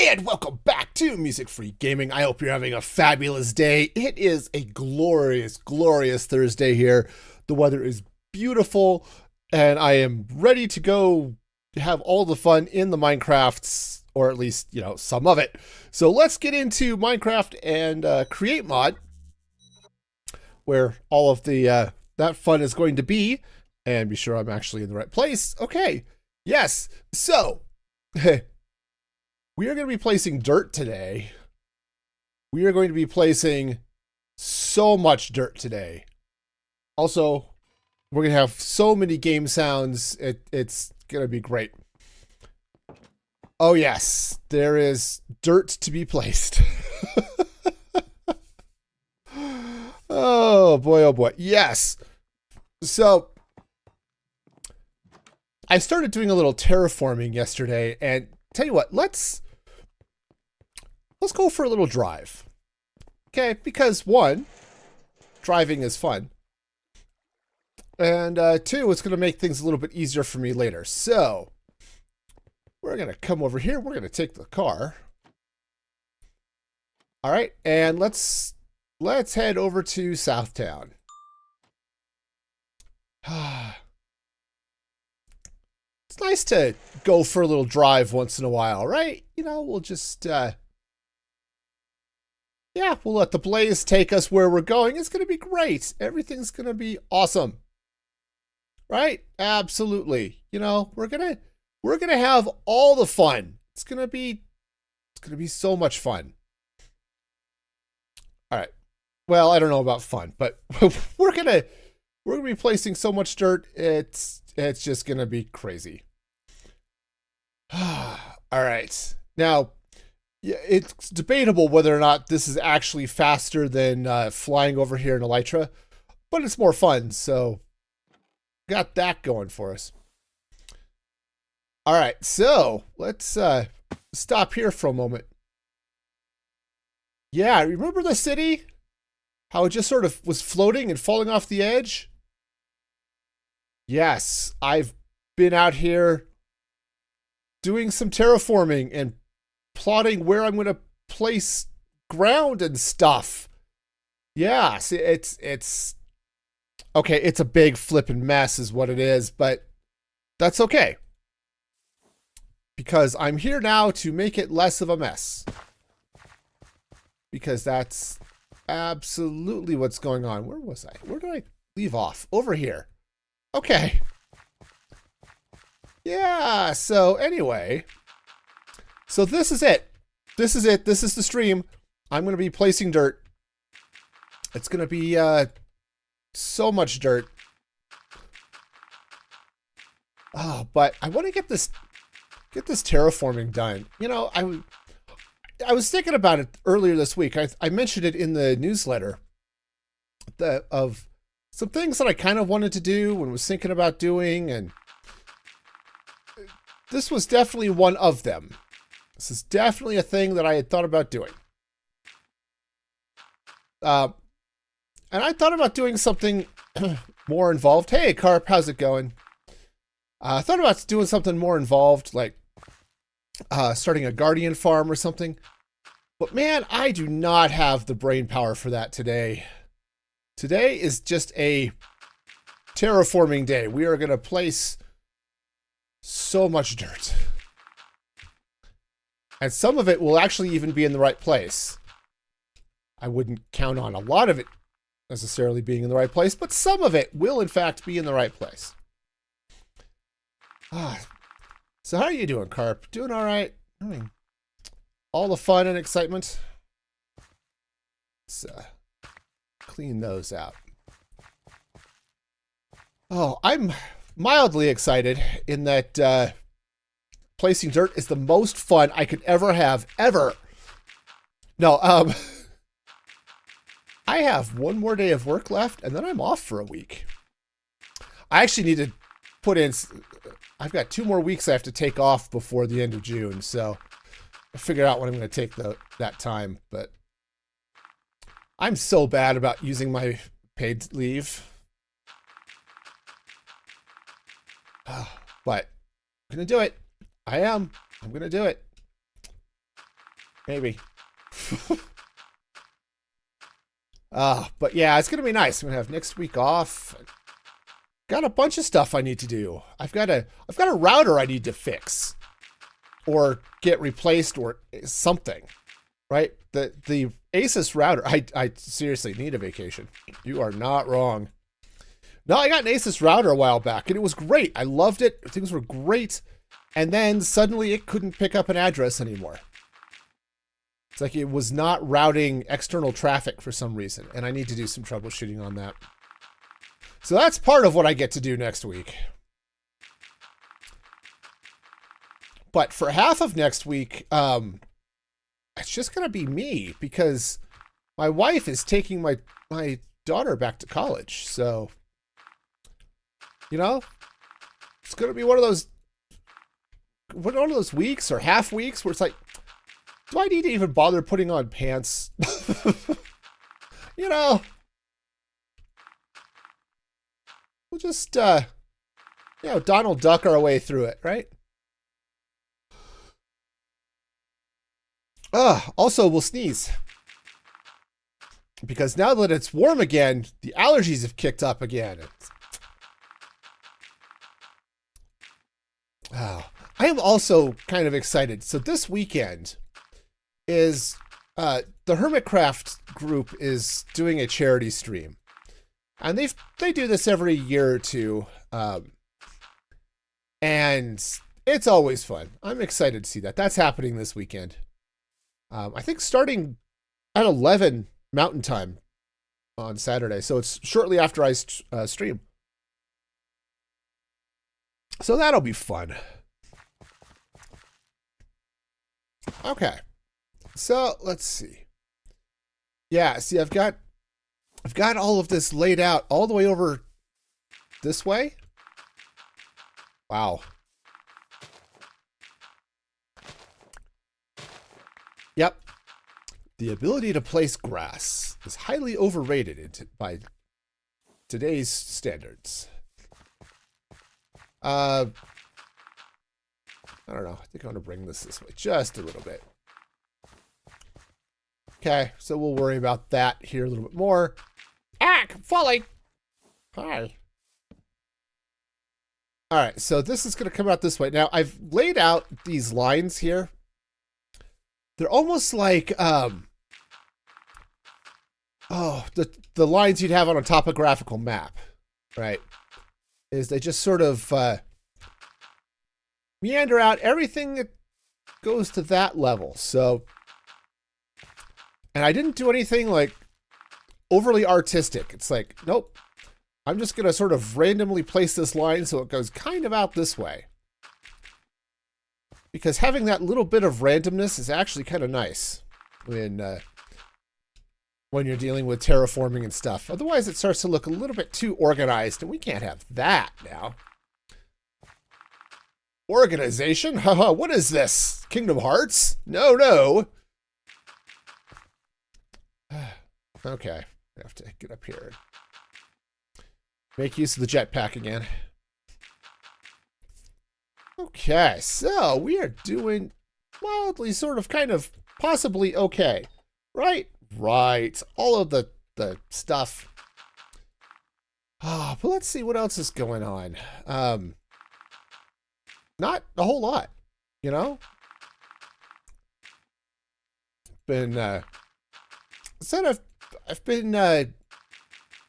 And welcome back to Music Free Gaming. I hope you're having a fabulous day. It is a glorious, glorious Thursday here. The weather is beautiful, and I am ready to go have all the fun in the Minecrafts, or at least, some of it. So let's get into Minecraft and create mod, where all of the that fun is going to be, and be sure I'm actually in the right place. Okay, yes. So, we are going to be placing dirt today. We are going to be placing so much dirt today. Also, we're going to have so many game sounds. It's going to be great. Oh, yes. There is dirt to be placed. Oh, boy, oh, boy. Yes. So, I started doing a little terraforming yesterday, and tell you what, let's go for a little drive. Okay, because one, driving is fun. And two, it's going to make things a little bit easier for me later. So, we're going to come over here. We're going to take the car. All right, and let's head over to Southtown. It's nice to go for a little drive once in a while, right? We'll just we'll let the blaze take us where we're going. It's going to be great. Everything's going to be awesome. Right? Absolutely. We're going to have all the fun. It's going to be so much fun. All right. Well, I don't know about fun, but we're going to be placing so much dirt. It's just going to be crazy. All right. Now, yeah, it's debatable whether or not this is actually faster than flying over here in Elytra, but it's more fun, so got that going for us. All right, so let's stop here for a moment. Yeah, remember the city? How it just sort of was floating and falling off the edge? Yes, I've been out here doing some terraforming and plotting where I'm going to place ground and stuff. Yeah, see, it's okay. It's a big flipping mess is what it is, but that's okay. Because I'm here now to make it less of a mess. Because that's absolutely what's going on. Where was I? Where did I leave off? Over here. Okay. Yeah, so anyway. So this is it. This is it. This is the stream. I'm going to be placing dirt. It's going to be so much dirt. Oh, but I want to get this terraforming done. I was thinking about it earlier this week. I mentioned it in the newsletter of some things that I kind of wanted to do and was thinking about doing, and this was definitely one of them. This is definitely a thing that I had thought about doing. And I thought about doing something more involved. Hey, Carp, how's it going? I thought about doing something more involved, like starting a guardian farm or something. But man, I do not have the brain power for that today. Today is just a terraforming day. We are going to place so much dirt. And some of it will actually even be in the right place. I wouldn't count on a lot of it necessarily being in the right place, but some of it will in fact be in the right place. So how are you doing, Carp? Doing all right? All the fun and excitement? Let's clean those out. Oh, I'm mildly excited in that placing dirt is the most fun I could ever have, ever. No, I have one more day of work left, and then I'm off for a week. I actually need to put in... I've got 2 more weeks I have to take off before the end of June, so I'll figure out when I'm going to take that time. But I'm so bad about using my paid leave. But I'm going to do it. I'm going to do it. Maybe. But yeah, it's gonna be nice. I'm gonna have next week off. Got a bunch of stuff I need to do. I've got a router I need to fix or get replaced or something, right? The Asus router. I seriously need a vacation. You are not wrong. No, I got an Asus router a while back and it was great. I loved it. Things were great. And then suddenly it couldn't pick up an address anymore. It's like it was not routing external traffic for some reason. And I need to do some troubleshooting on that. So that's part of what I get to do next week. But for half of next week, it's just going to be me because my wife is taking my daughter back to college. So, you know, it's going to be one of those weeks or half weeks where it's like, do I need to even bother putting on pants? You know, we'll just, Donald Duck our way through it, right? Also, we'll sneeze. Because now that it's warm again, the allergies have kicked up again. I am also kind of excited. So this weekend is the Hermitcraft group is doing a charity stream. And they do this every year or two. And it's always fun. I'm excited to see that. That's happening this weekend. I think starting at 11 Mountain Time on Saturday. So it's shortly after I stream. So that'll be fun. Okay. So let's see. Yeah, see, I've got all of this laid out all the way over this way. Wow. Yep. The ability to place grass is highly overrated by today's standards. I don't know. I think I'm going to bring this way just a little bit. Okay, so we'll worry about that here a little bit more. I'm falling. Hi. All right, so this is going to come out this way. Now, I've laid out these lines here. They're almost like, the lines you'd have on a topographical map, right? Is they just sort of meander out everything that goes to that level. So, and I didn't do anything like overly artistic. It's like, nope, I'm just going to sort of randomly place this line so it goes kind of out this way. Because having that little bit of randomness is actually kind of nice when you're dealing with terraforming and stuff. Otherwise, it starts to look a little bit too organized, and we can't have that now. Organization? Haha, what is this? Kingdom Hearts? No, no. Okay, I have to get up here. Make use of the jetpack again. Okay, so we are doing mildly, sort of, kind of, possibly okay. Right? Right. All of the stuff. But let's see what else is going on. Not a whole lot, you know? I've been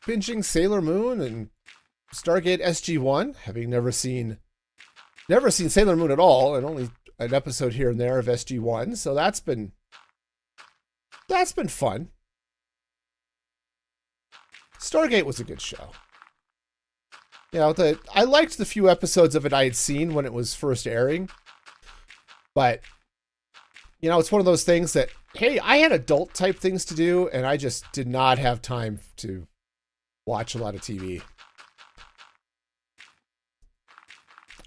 binging Sailor Moon and Stargate SG-1, having never seen Sailor Moon at all, and only an episode here and there of SG-1, so that's been fun. Stargate was a good show. You know, I liked the few episodes of it I had seen when it was first airing, but you know, it's one of those things that, hey, I had adult type things to do, and I just did not have time to watch a lot of TV.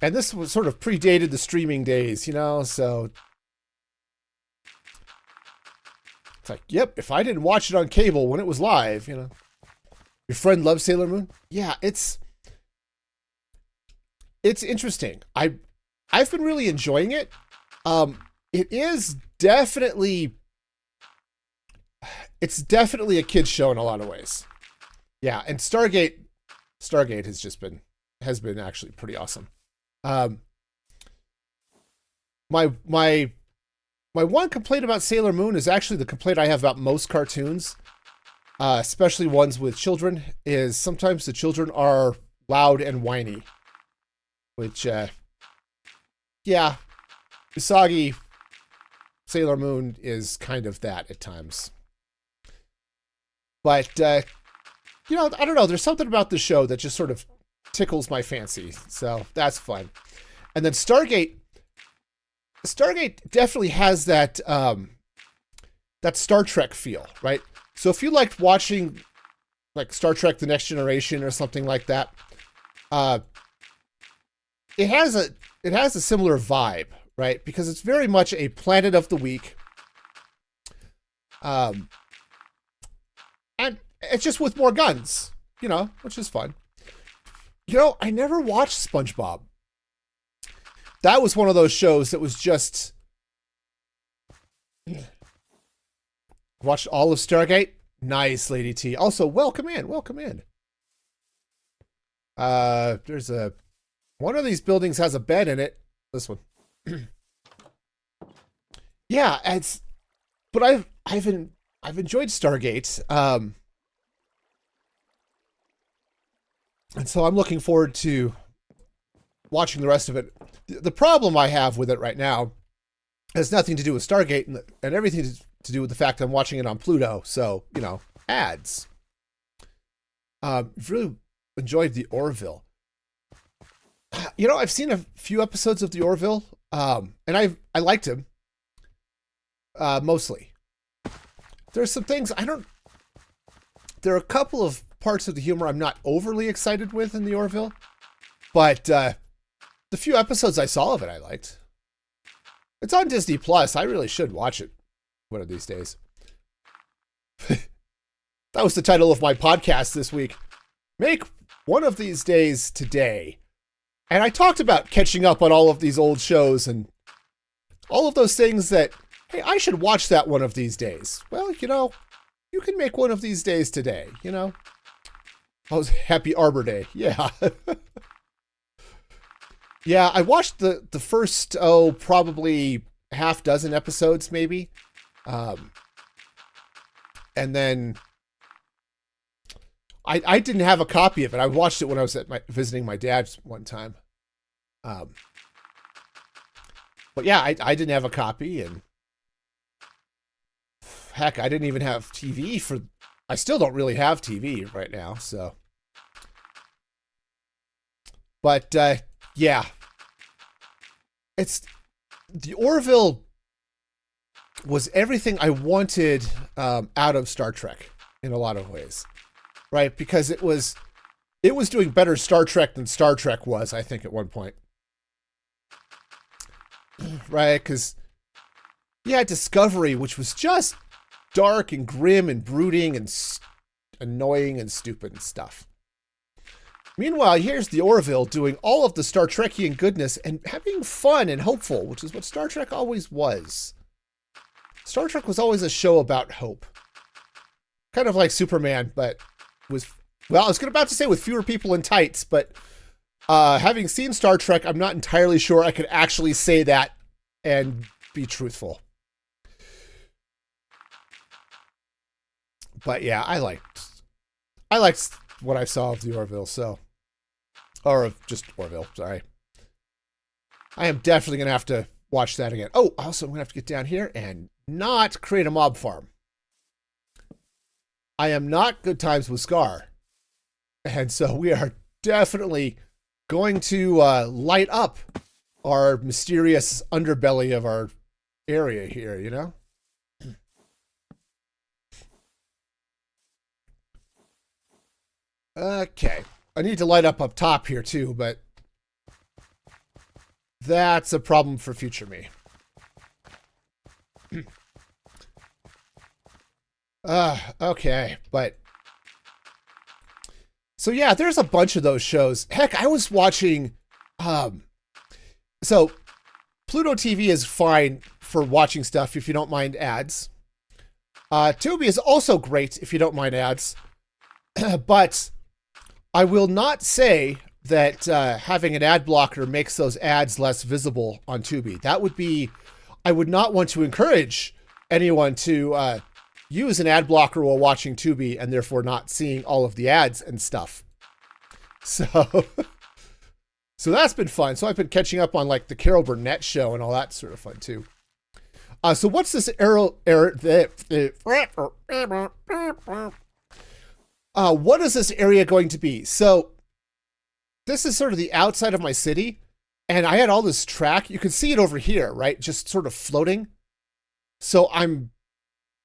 And this was sort of predated the streaming days, you know, so it's like, yep, if I didn't watch it on cable when it was live, you know. Your friend loves Sailor Moon? Yeah, it's interesting. I've been really enjoying it. It is definitely it's definitely a kid's show in a lot of ways. Yeah, and Stargate has been actually pretty awesome. Um, my one complaint about Sailor Moon is actually the complaint I have about most cartoons, especially ones with children, is sometimes the children are loud and whiny, which, yeah, Usagi Sailor Moon is kind of that at times. But, you know, I don't know. There's something about the show that just sort of tickles my fancy. So that's fun. And then Stargate definitely has that, that Star Trek feel, right? So if you liked watching like Star Trek The Next Generation or something like that, it has a similar vibe, right? Because it's very much a planet of the week. And it's just with more guns, you know, which is fun. You know, I never watched SpongeBob. That was one of those shows that was just... Watched all of Stargate? Nice, Lady T. Also, welcome in, welcome in. There's one of these buildings has a bed in it. This one. Yeah, but I've enjoyed Stargate. And so I'm looking forward to watching the rest of it. The problem I have with it right now has nothing to do with Stargate and everything to do with the fact that I'm watching it on Pluto. So, you know, ads. Really enjoyed the Orville. You know, I've seen a few episodes of the Orville, and I liked him. Mostly. There's some things there are a couple of parts of the humor I'm not overly excited with in the Orville, but the few episodes I saw of it, I liked. It's on Disney Plus. I really should watch it one of these days. That was the title of my podcast this week. Make one of these days today. And I talked about catching up on all of these old shows and all of those things that, hey, I should watch that one of these days. Well, you know, you can make one of these days today, you know? Oh, happy Arbor Day. Yeah. Yeah, I watched the first, probably half dozen episodes, maybe. And then I didn't have a copy of it. I watched it when I was visiting my dad's one time. But yeah, I didn't have a copy, and heck, I didn't even have TV I still don't really have TV right now, so. But, yeah. The Orville was everything I wanted out of Star Trek in a lot of ways, right? Because it was doing better Star Trek than Star Trek was, I think, at one point. Right? Because you had Discovery, which was just dark and grim and brooding and annoying and stupid and stuff. Meanwhile, here's the Orville doing all of the Star Trekian goodness and having fun and hopeful, which is what Star Trek always was. Star Trek was always a show about hope. Kind of like Superman, but with, well, I was about to say with fewer people in tights, but having seen Star Trek, I'm not entirely sure I could actually say that and be truthful. But yeah, I liked what I saw of the Orville, so. Or of just Orville, sorry. I am definitely going to have to watch that again. Oh, also, I'm going to have to get down here and not create a mob farm. I am not good times with Scar. And so we are definitely going to light up our mysterious underbelly of our area here, you know? Okay. I need to light up top here too, but that's a problem for future me. Okay, but so yeah, there's a bunch of those shows. Heck, I was watching so Pluto TV is fine for watching stuff if you don't mind ads. Tubi is also great if you don't mind ads, but I will not say that having an ad blocker makes those ads less visible on Tubi. That would be, I would not want to encourage anyone to use an ad blocker while watching Tubi and therefore not seeing all of the ads and stuff. So, so that's been fun. So I've been catching up on like the Carol Burnett show and all that sort of fun too. So what's this what is this area going to be? So this is sort of the outside of my city, and I had all this track. You can see it over here, right? Just sort of floating. So I'm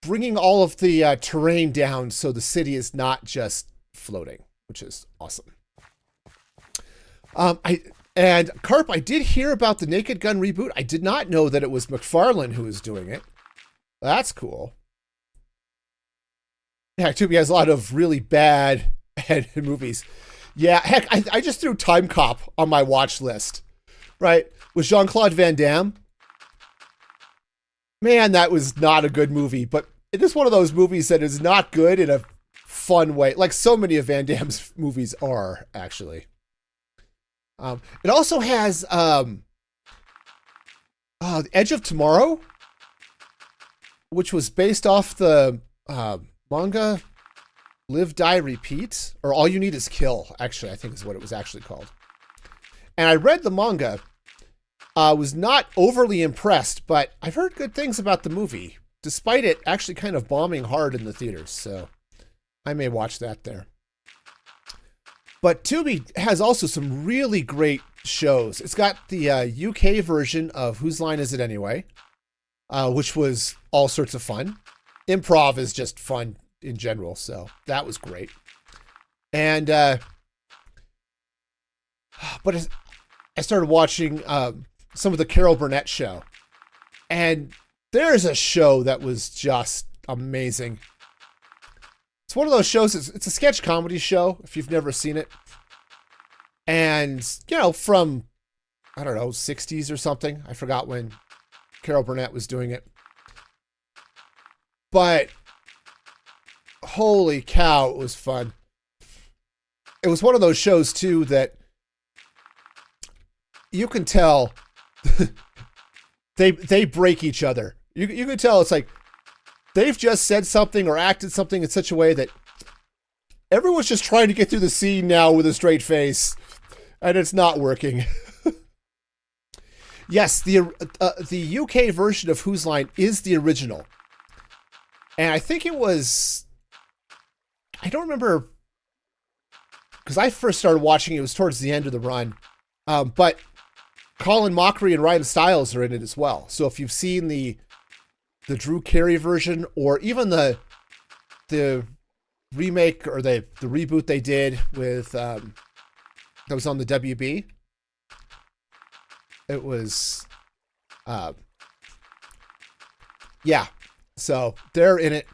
bringing all of the terrain down so the city is not just floating, which is awesome. And Carp, I did hear about the Naked Gun reboot. I did not know that it was McFarlane who was doing it. That's cool. Yeah, Tubi has a lot of really bad movies. Yeah, heck, I just threw Time Cop on my watch list, right? With Jean-Claude Van Damme. Man, that was not a good movie, but it is one of those movies that is not good in a fun way, like so many of Van Damme's movies are, actually. It also has The Edge of Tomorrow, which was based off the manga Live, Die, Repeat, or All You Need Is Kill, actually, I think is what it was actually called. And I read the manga, was not overly impressed, but I've heard good things about the movie, despite it actually kind of bombing hard in the theaters, so I may watch that there. But Tubi has also some really great shows. It's got the UK version of Whose Line Is It Anyway, which was all sorts of fun. Improv is just fun in general, so that was great. And but I started watching some of the Carol Burnett show, and there's a show that was just amazing. It's one of those shows, it's a sketch comedy show, if you've never seen it. And, you know, from, I don't know, 60s or something. I forgot when Carol Burnett was doing it. But, holy cow, it was fun. It was one of those shows, too, that you can tell they break each other. You can tell it's like, they've just said something or acted something in such a way that everyone's just trying to get through the scene now with a straight face, and it's not working. Yes, the UK version of Whose Line is the original. And I think it was, I don't remember, because I first started watching it was towards the end of the run, but Colin Mockery and Ryan Stiles are in it as well. So if you've seen the Drew Carey version, or even the remake or the reboot they did with that was on the WB, it was yeah, so they're in it.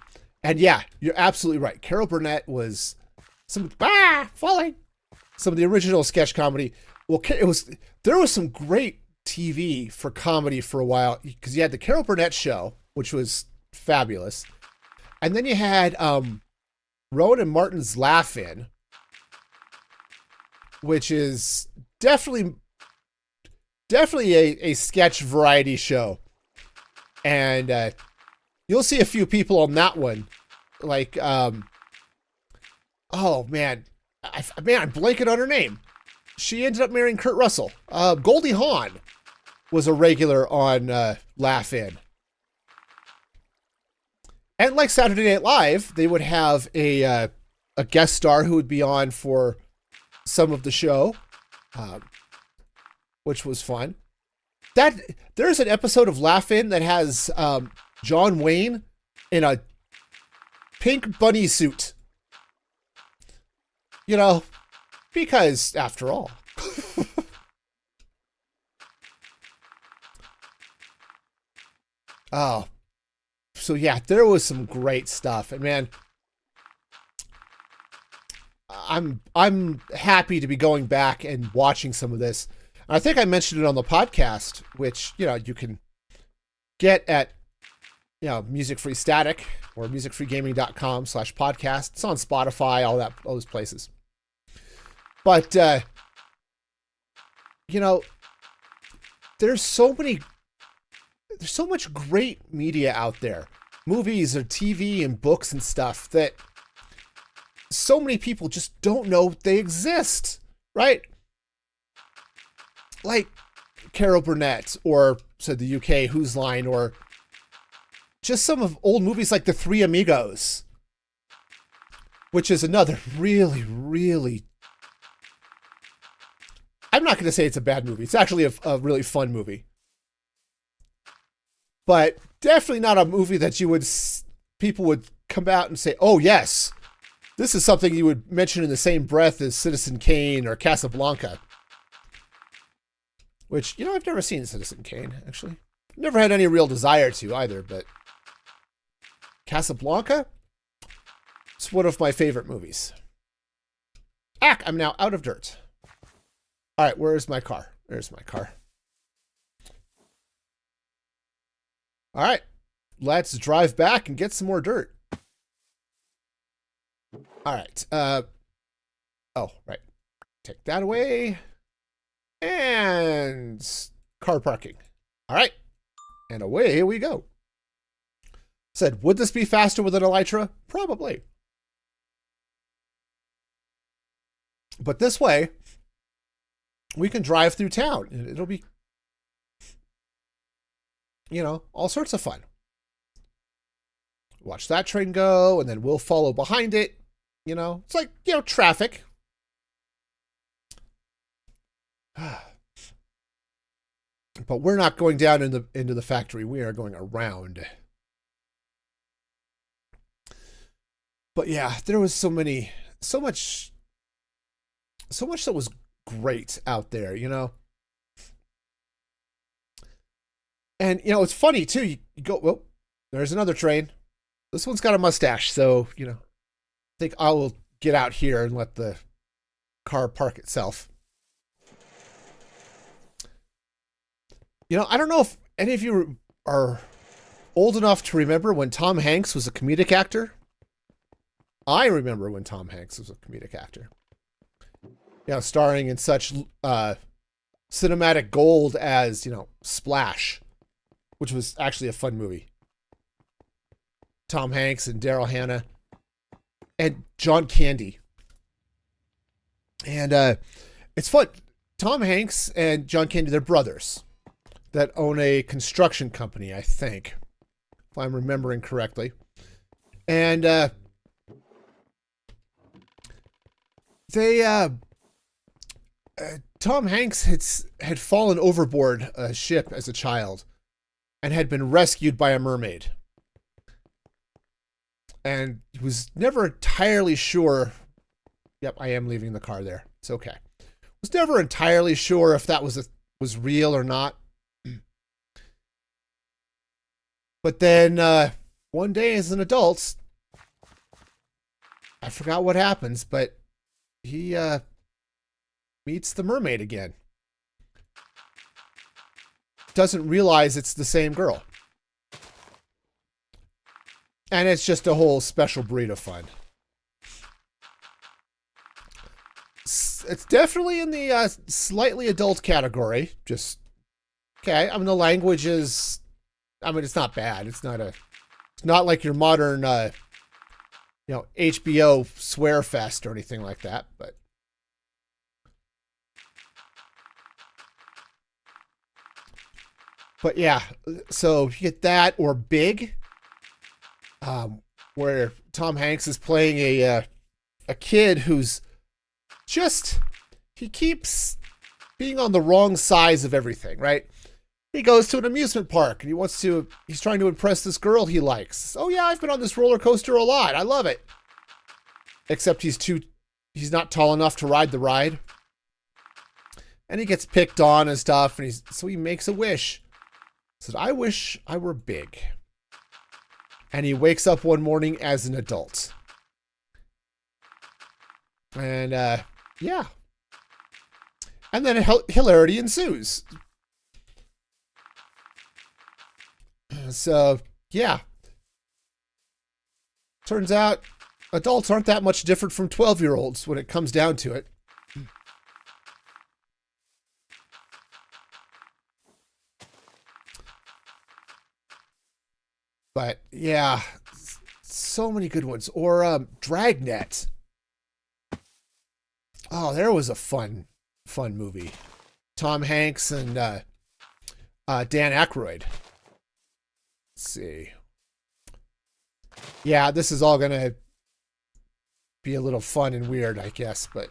And yeah, you're absolutely right, Carol Burnett was falling some of the original sketch comedy. Well, there was some great TV for comedy for a while, because you had the Carol Burnett show, which was fabulous. And then you had Rowan and Martin's Laugh-In, which is definitely a sketch variety show. And you'll see a few people on that one. Like, oh man, I'm blanking on her name. She ended up marrying Kurt Russell. Goldie Hawn was a regular on Laugh-In. And like Saturday Night Live, they would have a guest star who would be on for some of the show, which was fun. There's an episode of Laugh-In that has John Wayne in a pink bunny suit. You know, because after all. Oh. So yeah, there was some great stuff, and man, I'm happy to be going back and watching some of this. I think I mentioned it on the podcast, which, you know, you can get at Music Free Static or musicfreegaming.com/podcast. It's on Spotify, all those places. But, there's so much great media out there. Movies or TV and books and stuff that so many people just don't know they exist, right? Like Carol Burnett or the UK Whose Line, or just some of old movies like The Three Amigos, which is another really, really, I'm not going to say it's a bad movie. It's actually a really fun movie. But definitely not a movie that people would come out and say, oh, yes, this is something you would mention in the same breath as Citizen Kane or Casablanca. Which, I've never seen Citizen Kane, actually. Never had any real desire to either, but Casablanca? It's one of my favorite movies. I'm now out of dirt. All right, where's my car? There's my car. All right, let's drive back and get some more dirt. All right. Right. Take that away. And car parking. All right. And away we go. Said, would this be faster with an elytra? Probably. But this way, we can drive through town. And it'll be, all sorts of fun. Watch that train go, and then we'll follow behind it. It's like, traffic. But we're not going down into the factory. We are going around. But yeah, there was so much that was great out there, And, it's funny, too. You go, well, there's another train. This one's got a mustache, so, I think I will get out here and let the car park itself. I don't know if any of you are old enough to remember when Tom Hanks was a comedic actor. I remember when Tom Hanks was a comedic actor. Starring in such cinematic gold as, Splash, which was actually a fun movie. Tom Hanks and Daryl Hannah and John Candy. And it's fun. Tom Hanks and John Candy, they're brothers that own a construction company, I think, if I'm remembering correctly. And Tom Hanks had fallen overboard a ship as a child and had been rescued by a mermaid. And he was never entirely sure. Yep, I am leaving the car there. It's okay. Was never entirely sure if that was real or not. But then one day as an adult, I forgot what happens, but he meets the mermaid again. Doesn't realize it's the same girl. And it's just a whole special breed of fun. It's definitely in the slightly adult category. Just, okay, the language is, it's not bad. It's not like your modern, HBO swear fest or anything like that, But yeah, so you get that, or Big, where Tom Hanks is playing a kid who's he keeps being on the wrong size of everything, right? He goes to an amusement park and he's trying to impress this girl he likes. Oh yeah, I've been on this roller coaster a lot. I love it. Except he's not tall enough to ride the ride. And he gets picked on and stuff, and so he makes a wish. He says, I wish I were big. And he wakes up one morning as an adult. And yeah. And then hilarity ensues. So, yeah, turns out adults aren't that much different from 12-year-olds when it comes down to it. But yeah, so many good ones. Or Dragnet. Oh, there was a fun movie. Tom Hanks and Dan Aykroyd. Let's see. Yeah, this is all gonna be a little fun and weird, I guess, but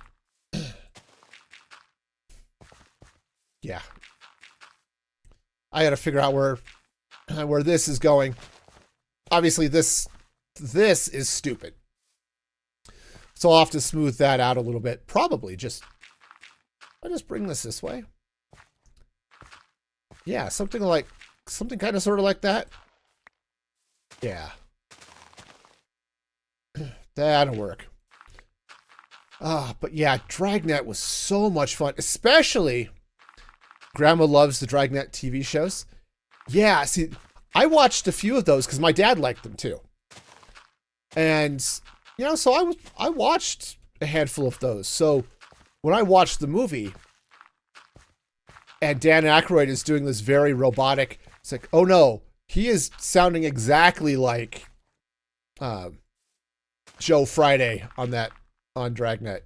yeah. I gotta figure out where this is going. Obviously, this is stupid. So I'll have to smooth that out a little bit. Probably I'll just bring this way. Yeah, something kind of sort of like that. Yeah. That'll work. But yeah, Dragnet was so much fun, especially Grandma loves the Dragnet TV shows. Yeah, see, I watched a few of those because my dad liked them too. And, so I watched a handful of those. So when I watched the movie and Dan Aykroyd is doing this very robotic, it's like, oh no, he is sounding exactly like Joe Friday on Dragnet.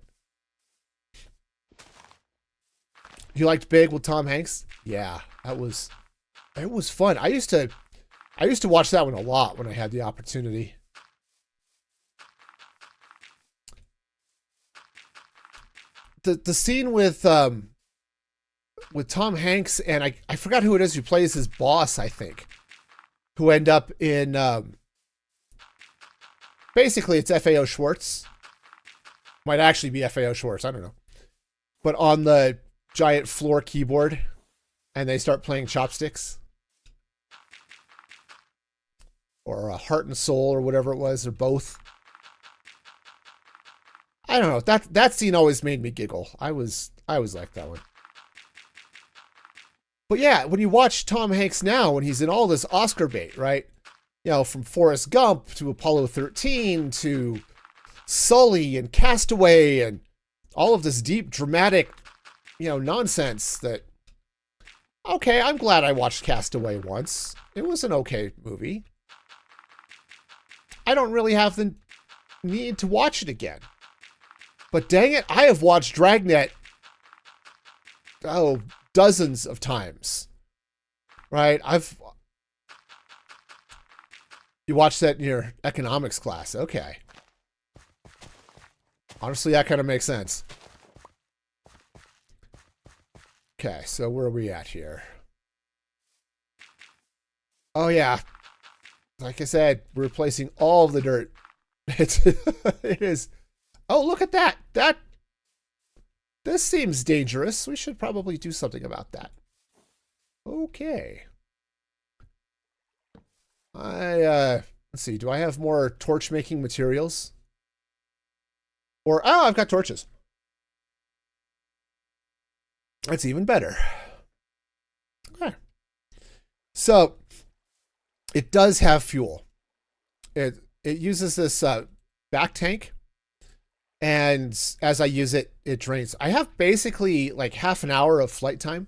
You liked Big with Tom Hanks? Yeah, it was fun. I used to watch that one a lot when I had the opportunity. The scene with Tom Hanks and I forgot who it is who plays his boss, I think, who end up in basically it's FAO Schwartz. Might actually be FAO Schwartz, I don't know. But on the giant floor keyboard and they start playing Chopsticks. Or Heart and Soul or whatever it was, or both. I don't know. That scene always made me giggle. I always like that one. But yeah, when you watch Tom Hanks now, when he's in all this Oscar bait, right? From Forrest Gump to Apollo 13 to Sully and Castaway and all of this deep, dramatic, nonsense that, okay, I'm glad I watched Castaway once. It was an okay movie. I don't really have the need to watch it again. But dang it, I have watched Dragnet, dozens of times. Right? You watched that in your economics class. Okay. Honestly, that kind of makes sense. Okay, so where are we at here? Oh, yeah. Like I said, we're replacing all of the dirt. It is. Oh, look at that. This seems dangerous. We should probably do something about that. Okay. Let's see. Do I have more torch making materials? Or, I've got torches. That's even better. Okay. So, it does have fuel. It uses this back tank. And as I use it, it drains. I have basically like half an hour of flight time.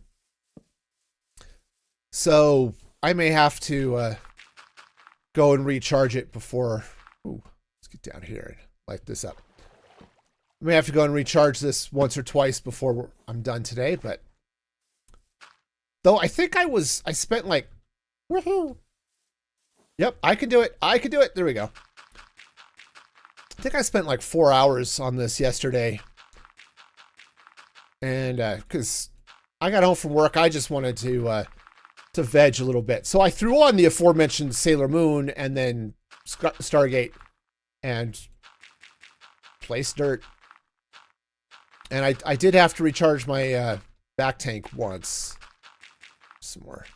So I may have to go and recharge it before. Ooh, let's get down here and light this up. I may have to go and recharge this once or twice before I'm done today. But though I think I spent like, woohoo. Yep, I can do it. There we go. I think I spent like 4 hours on this yesterday. And because I got home from work, I just wanted to veg a little bit. So I threw on the aforementioned Sailor Moon and then Stargate and placed dirt. And I did have to recharge my back tank once. Some more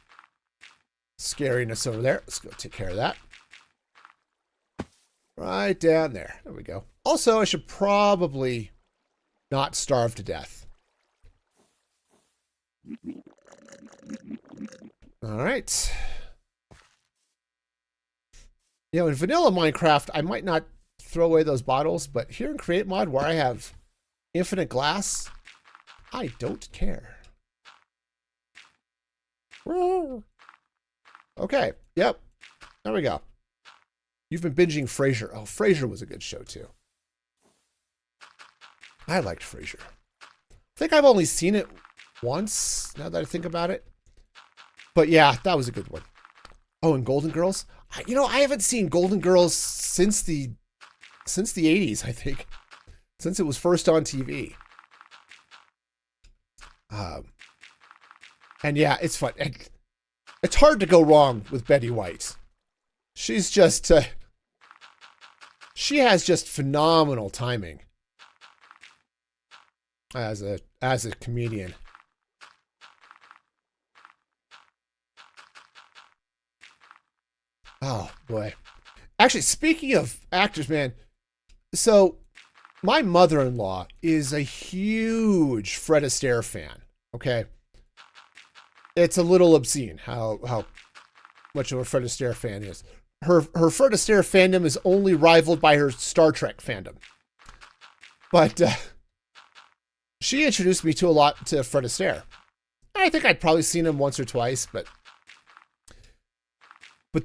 scariness over there. Let's go take care of that. Right down there. There we go. Also, I should probably not starve to death. All right. You know, in vanilla Minecraft, I might not throw away those bottles, but here in Create Mod, where I have infinite glass, I don't care. Okay, yep, there we go. You've been binging Frasier. Oh, Frasier was a good show, too. I liked Frasier. I think I've only seen it once, now that I think about it. But yeah, that was a good one. Oh, and Golden Girls? You know, I haven't seen Golden Girls since the 80s, I think. Since it was first on TV. And yeah, it's fun. It's hard to go wrong with Betty White. She's just... she has just phenomenal timing. As a comedian. Oh, boy. Actually, speaking of actors, man, so my mother-in-law is a huge Fred Astaire fan, okay? It's a little obscene how much of a Fred Astaire fan is. Her Fred Astaire fandom is only rivaled by her Star Trek fandom. But she introduced me to Fred Astaire. I think I'd probably seen him once or twice, but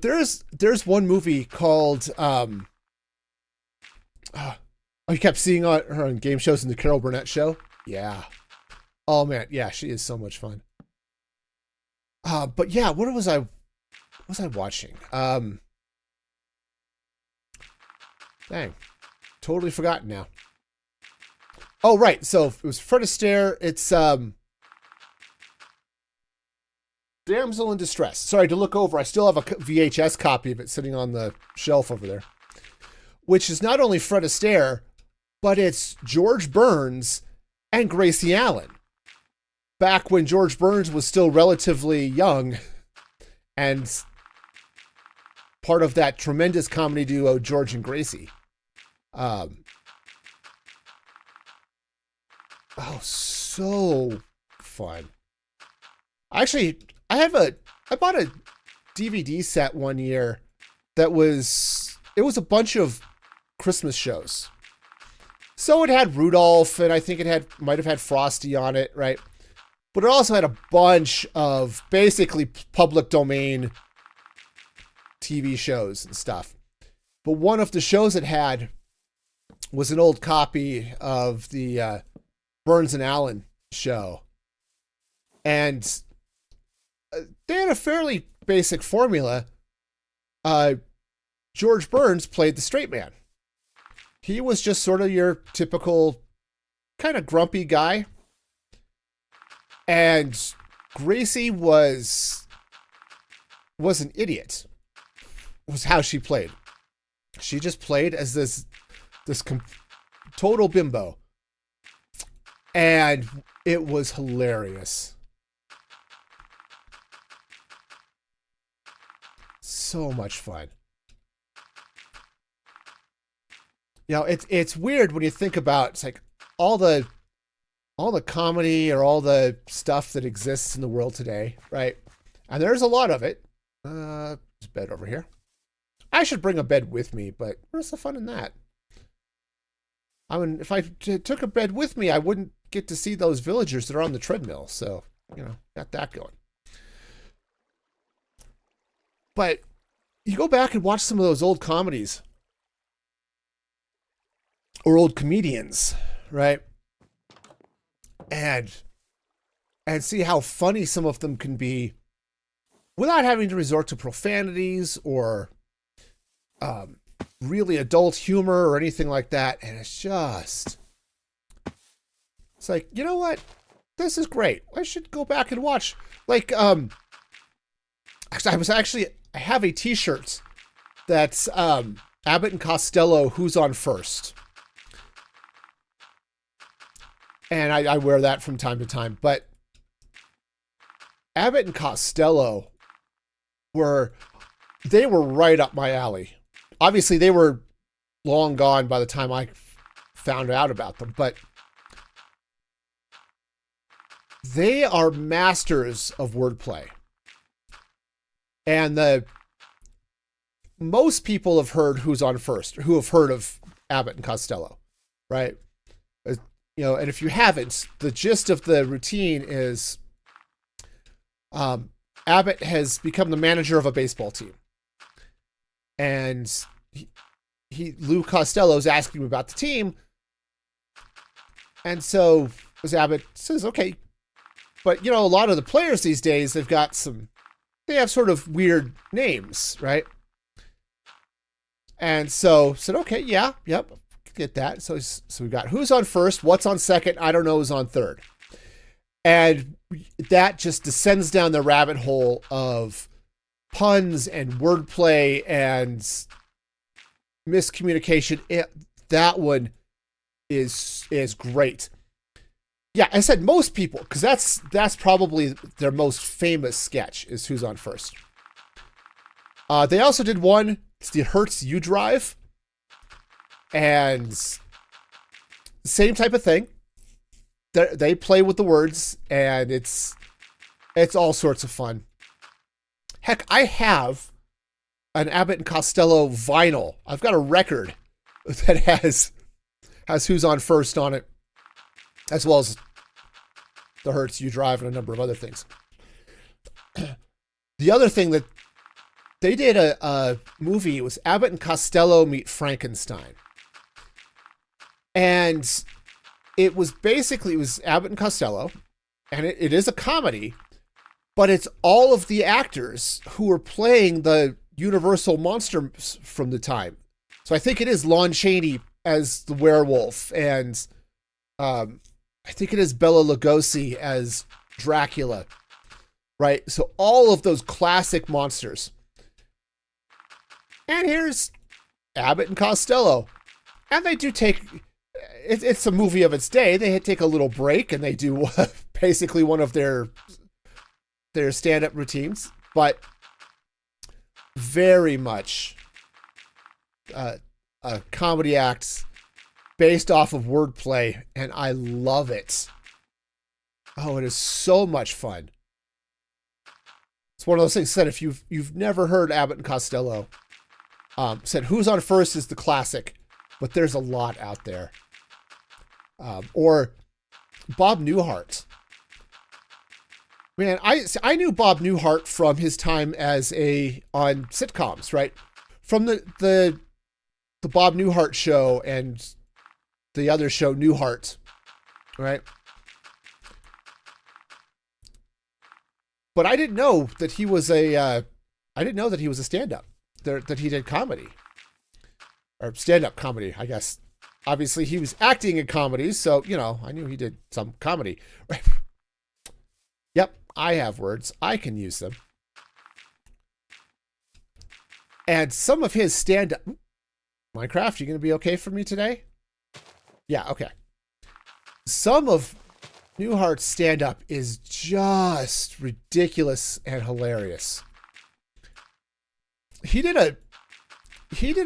there's one movie called you kept seeing her on game shows in the Carol Burnett show. Yeah. Oh man, yeah, she is so much fun. But yeah, what was I watching? Dang, totally forgotten now. Oh right, so it was Fred Astaire. It's Damsel in Distress. Sorry to look over. I still have a VHS copy of it sitting on the shelf over there. Which is not only Fred Astaire, but it's George Burns and Gracie Allen. Back when George Burns was still relatively young and part of that tremendous comedy duo, George and Gracie. Oh, so fun. Actually, I bought a DVD set one year it was a bunch of Christmas shows. So it had Rudolph, and I think might have had Frosty on it, right? But it also had a bunch of basically public domain TV shows and stuff. But one of the shows it had was an old copy of the Burns and Allen show. And they had a fairly basic formula. George Burns played the straight man. He was just sort of your typical kind of grumpy guy. And Gracie was an idiot. Was how she played. She just played as this total bimbo. And it was hilarious. So much fun. You know, it's weird when you think about, it's like all the comedy or all the stuff that exists in the world today, right? And there's a lot of it. There's a bed over here. I should bring a bed with me, but where's the fun in that? I mean, if I took a bed with me, I wouldn't get to see those villagers that are on the treadmill. So, you know, got that going. But you go back and watch some of those old comedies or old comedians, right? And see how funny some of them can be without having to resort to profanities or really adult humor or anything like that. And it's like, you know what? This is great. I should go back and watch. Like, I have a t-shirt that's Abbott and Costello, Who's on First. And I wear that from time to time. But Abbott and Costello were right up my alley. Obviously, they were long gone by the time I found out about them. But they are masters of wordplay. And most people have heard Who's on First, who have heard of Abbott and Costello, right? And if you haven't, the gist of the routine is Abbott has become the manager of a baseball team. And Lou Costello's asking him about the team. And so as Abbott says, okay, but a lot of the players these days, they have sort of weird names, right? And so said, okay, yeah, yep, get that. So we got who's on first, what's on second, I don't know who's on third. And that just descends down the rabbit hole of puns and wordplay and miscommunication. That one is great. Yeah, I said most people, because that's probably their most famous sketch is Who's on First. They also did one, it's the Hertz U Drive. And same type of thing. They play with the words, and it's all sorts of fun. Heck, I have an Abbott and Costello vinyl. I've got a record that has Who's on First on it, as well as the Hertz U Drive and a number of other things. The other thing that they did a movie, it was Abbott and Costello Meet Frankenstein. And it was Abbott and Costello, and it is a comedy, but it's all of the actors who were playing the Universal monsters from the time. So I think it is Lon Chaney as the werewolf, and I think it is Bela Lugosi as Dracula, right? So all of those classic monsters. And here's Abbott and Costello. And they do take... It's a movie of its day. They take a little break and they do basically one of their stand-up routines, but very much a comedy act based off of wordplay, and I love it. Oh, it is so much fun. It's one of those things said if you've never heard Abbott and Costello, said Who's on First is the classic, but there's a lot out there. Or Bob Newhart. Man, I knew Bob Newhart from his time on sitcoms, right? From the Bob Newhart show and the other show Newhart, right? But I didn't know that he was a stand-up. That he did comedy. Or stand-up comedy, I guess. Obviously, he was acting in comedies, so, I knew he did some comedy. Right? Yep, I have words. I can use them. And some of his stand-up... Minecraft, you going to be okay for me today? Yeah, okay. Some of Newhart's stand-up is just ridiculous and hilarious. He did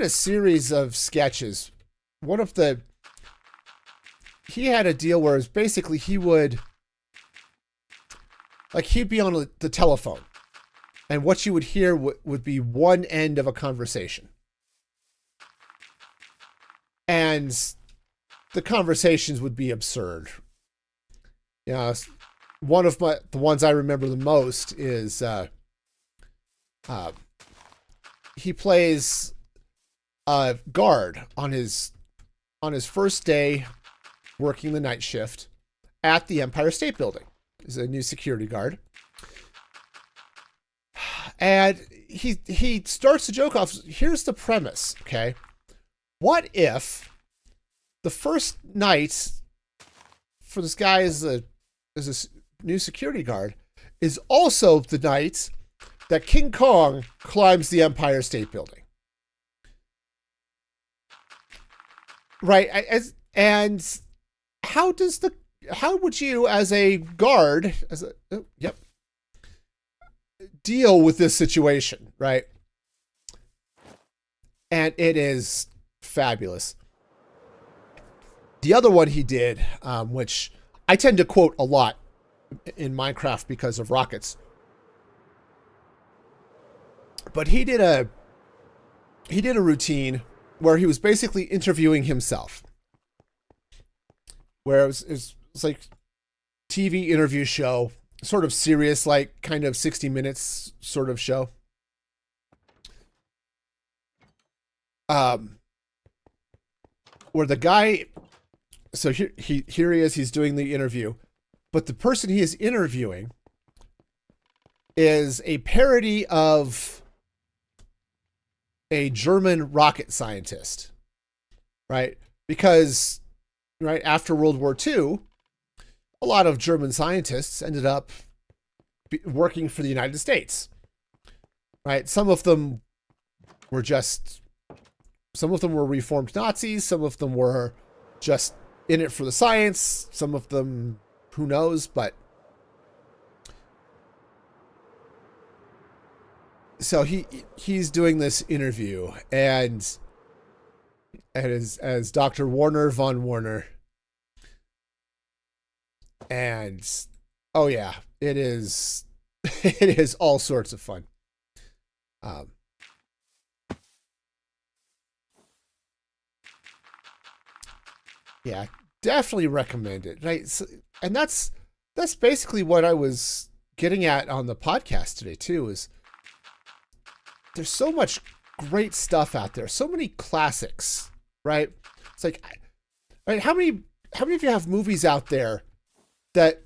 a series of sketches. He had a deal where it was basically he'd be on the telephone, and what you would hear would be one end of a conversation. And the conversations would be absurd. One of the ones I remember the most is he plays a guard on his first day working the night shift at the Empire State Building. He's a new security guard. And he starts the joke off. Here's the premise, okay? What if the first night for this guy as a new security guard is also the night that King Kong climbs the Empire State Building? Right. And how would you as a guard, deal with this situation? Right. And it is fabulous. The other one he did, which I tend to quote a lot in Minecraft because of rockets, but he did he did a routine where he was basically interviewing himself, where it was like TV interview show, sort of serious, like kind of 60 Minutes sort of show. Where the guy, so here he is, he's doing the interview, but the person he is interviewing is a parody of a German rocket scientist, right? Because right after World War II, a lot of German scientists ended up working for the United States, right? Some of them were reformed Nazis. Some of them were just in it for the science. Some of them, who knows? But so he's doing this interview, and as Dr. Werner von Werner, and oh yeah, it is it is all sorts of fun. Yeah, definitely recommend it. Right, so, and that's basically what I was getting at on the podcast today too. Is there's so much great stuff out there, so many classics, right? It's like, right, how many of you have movies out there that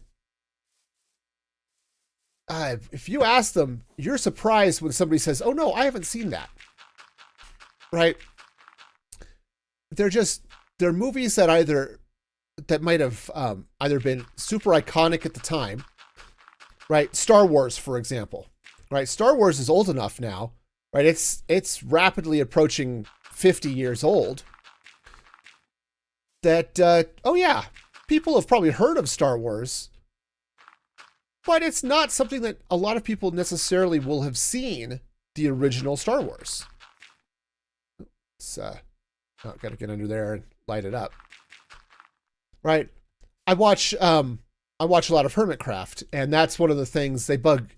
if you ask them, you're surprised when somebody says, "Oh no, I haven't seen that." Right? They're movies that might have either been super iconic at the time, right? Star Wars, for example, right? Star Wars is old enough now, right? It's rapidly approaching 50 years old. That oh yeah, people have probably heard of Star Wars, but it's not something that a lot of people necessarily will have seen the original Star Wars. It's got to get under there and light it up. Right. I watch a lot of Hermitcraft, and that's one of the things they bug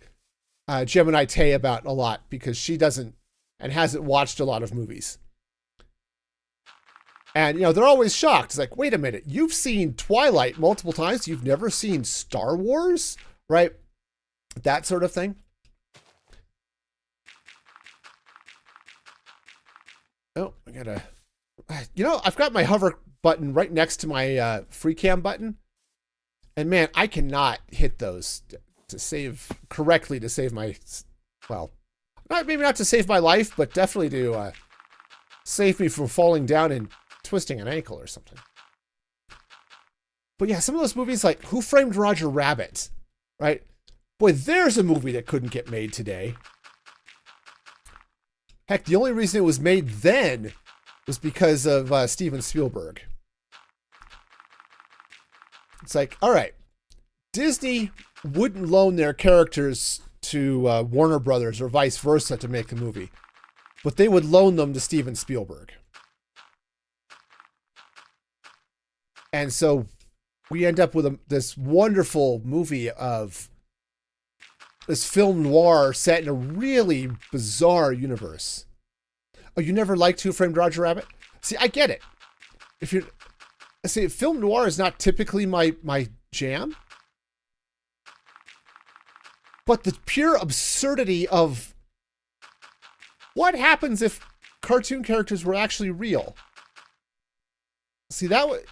Gemini Tay about a lot, because she doesn't and hasn't watched a lot of movies. And, they're always shocked. It's like, wait a minute, you've seen Twilight multiple times. You've never seen Star Wars, right? That sort of thing. Oh, I've got my hover button right next to my free cam button. And man, I cannot hit those to save correctly, to save my, well, maybe not to save my life, but definitely to save me from falling down and twisting an ankle or something. But yeah, some of those movies like Who Framed Roger Rabbit, right? Boy, there's a movie that couldn't get made today. Heck, the only reason it was made then was because of Steven Spielberg. It's like, all right, Disney wouldn't loan their characters to Warner Brothers or vice versa to make a movie, but they would loan them to Steven Spielberg. And so we end up with this wonderful movie of this film noir set in a really bizarre universe. Oh, you never liked Who Framed Roger Rabbit? See, I get it. Film noir is not typically my jam, but the pure absurdity of what happens if cartoon characters were actually real. See, that would,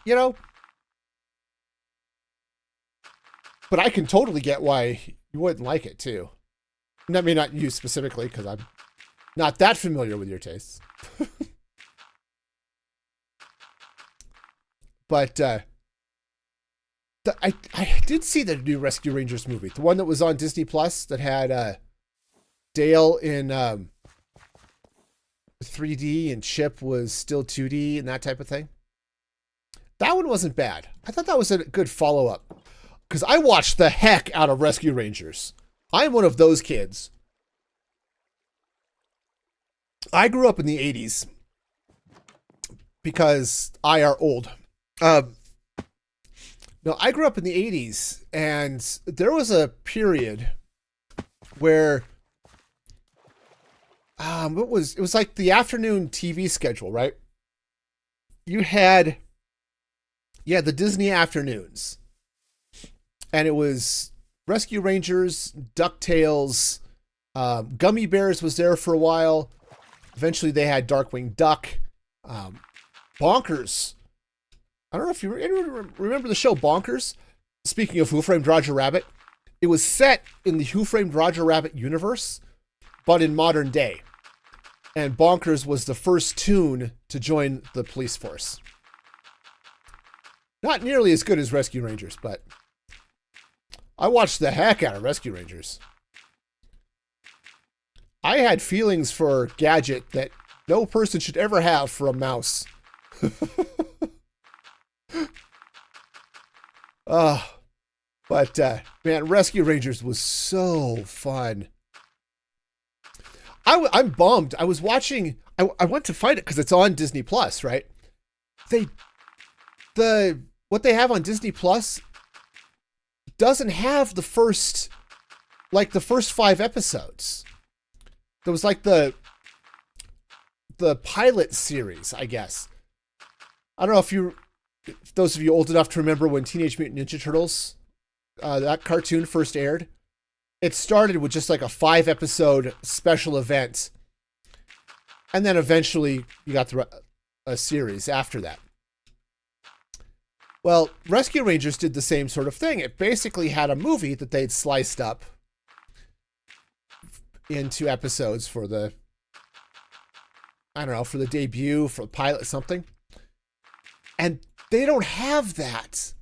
but I can totally get why you wouldn't like it too. And I mean, not you specifically, because I'm not that familiar with your tastes. But I did see the new Rescue Rangers movie, the one that was on Disney Plus that had Dale in 3D and Chip was still 2D and that type of thing. That one wasn't bad. I thought that was a good follow-up, because I watched the heck out of Rescue Rangers. I'm one of those kids. I grew up in the 80s because I are old. No, I grew up in the 80s, and there was a period where it was like the afternoon TV schedule, right? You had the Disney afternoons, and it was Rescue Rangers, DuckTales, Gummy Bears was there for a while. Eventually, they had Darkwing Duck, Bonkers. I don't know if you remember the show Bonkers. Speaking of Who Framed Roger Rabbit, it was set in the Who Framed Roger Rabbit universe, but in modern day. And Bonkers was the first toon to join the police force. Not nearly as good as Rescue Rangers, but I watched the heck out of Rescue Rangers. I had feelings for Gadget that no person should ever have for a mouse. But man, Rescue Rangers was so fun. I'm bummed. I was watching. I went to find it because it's on Disney Plus, right? What they have on Disney Plus doesn't have the first 5 episodes. There was like the pilot series, I guess. I don't know if those of you old enough to remember when Teenage Mutant Ninja Turtles, that cartoon first aired. It started with just like a 5-episode special event. And then eventually you got a series after that. Well, Rescue Rangers did the same sort of thing. It basically had a movie that they'd sliced up into episodes for the debut, for the pilot, something. And they don't have that.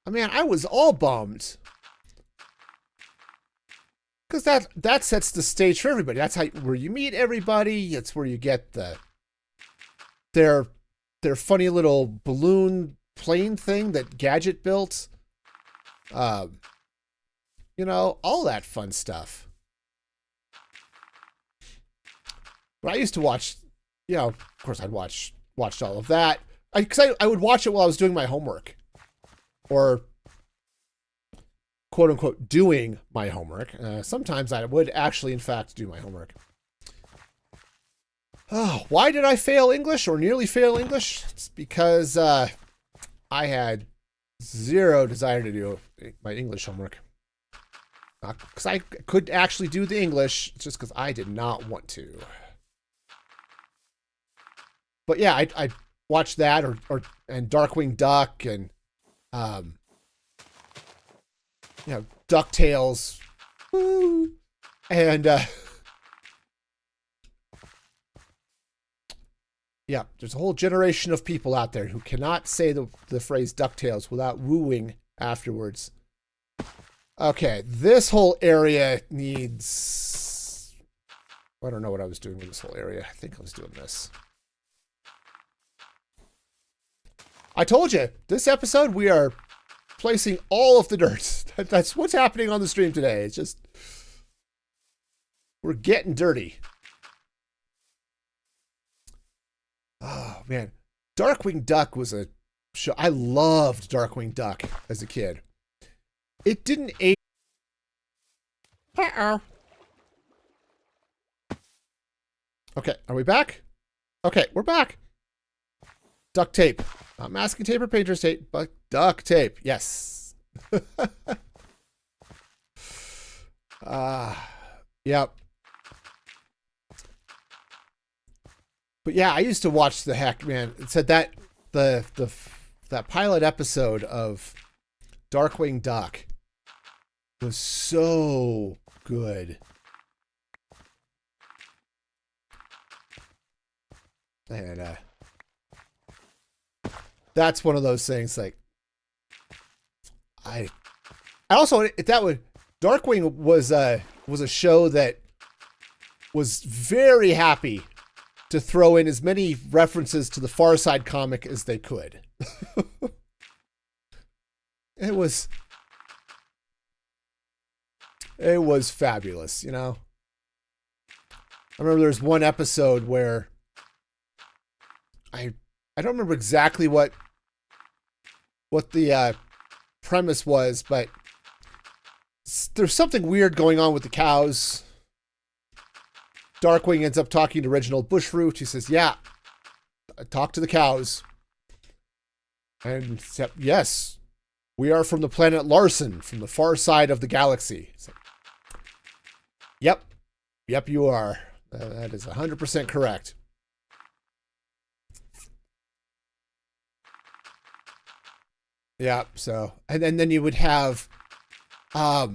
I mean, I was all bummed. Because that sets the stage for everybody. That's where you meet everybody. It's where you get their funny little balloon plane thing that Gadget built. All that fun stuff. But I used to watch, of course I'd watched all of that. Because I would watch it while I was doing my homework. Or quote unquote doing my homework. Sometimes I would actually, in fact, do my homework. Oh, why did I fail English or nearly fail English? It's because I had zero desire to do my English homework. Not because I could actually do the English, just because I did not want to. But yeah, I watched that and Darkwing Duck and DuckTales. Woo! And yeah, there's a whole generation of people out there who cannot say the phrase DuckTales without wooing afterwards. Okay, this whole area needs... I don't know what I was doing with this whole area. I think I was doing this. I told you, this episode we are placing all of the dirt. That's what's happening on the stream today. It's just... we're getting dirty. Oh, man. Darkwing Duck was a show. I loved Darkwing Duck as a kid. It didn't age... Uh-oh. Okay, are we back? Okay, we're back. Duct tape. Not masking tape or painter's tape, but duct tape. Yes. Yep. But yeah, I used to watch the heck, man. It said that that pilot episode of Darkwing Duck was so good. And that's one of those things like I also Darkwing was a show that was very happy to throw in as many references to the Far Side comic as they could. It was fabulous, you know. I remember there's one episode where I don't remember exactly what the premise was, but there's something weird going on with the cows. Darkwing ends up talking to Reginald Bushroot. He says, yeah, talk to the cows. And yes, we are from the planet Larson, from the far side of the galaxy. So, yep, you are. That is 100% correct. Yeah, so, and then you would have, what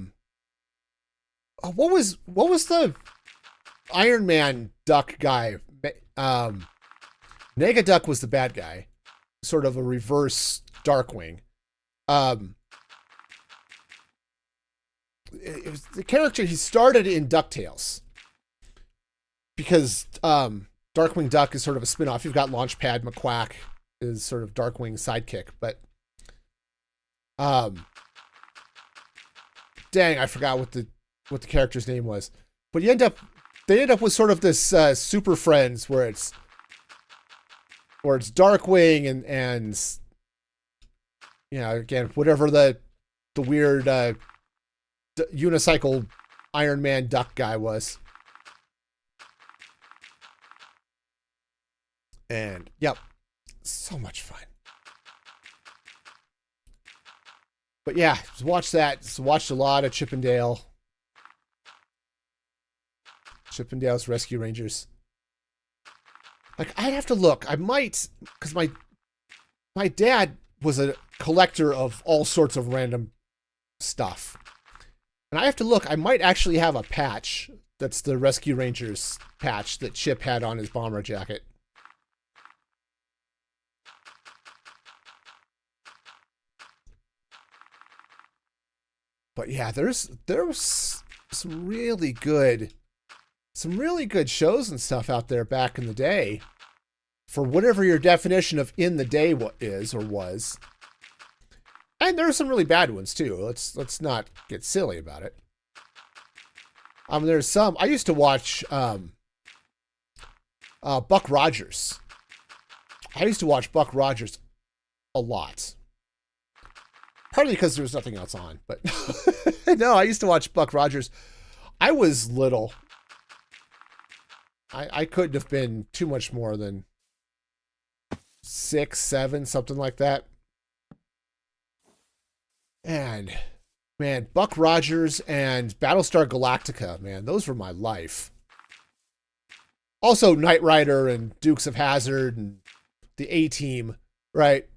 was the Iron Man duck guy? Negaduck was the bad guy, sort of a reverse Darkwing. It was the character he started in DuckTales, because Darkwing Duck is sort of a spin-off. You've got Launchpad McQuack is sort of Darkwing's sidekick, but dang, I forgot what the character's name was. But they end up with sort of this Super Friends where it's Darkwing and you know, again, whatever the weird unicycle Iron Man duck guy was. And yep, so much fun. But yeah, watch that. Just watched a lot of Chippendale's Rescue Rangers. Like, I'd have to look. I might, because my dad was a collector of all sorts of random stuff. And I have to look. I might actually have a patch that's the Rescue Rangers patch that Chip had on his bomber jacket. But yeah, there was some really good shows and stuff out there back in the day, for whatever your definition of in the day is or was. And there are some really bad ones too. Let's not get silly about it. There's some I used to watch. Buck Rogers. I used to watch Buck Rogers a lot. Partly because there was nothing else on, but no, I used to watch Buck Rogers. I was little. I couldn't have been too much more than 6, 7, something like that. And man, Buck Rogers and Battlestar Galactica, man, those were my life. Also Knight Rider and Dukes of Hazzard and the A-Team, right?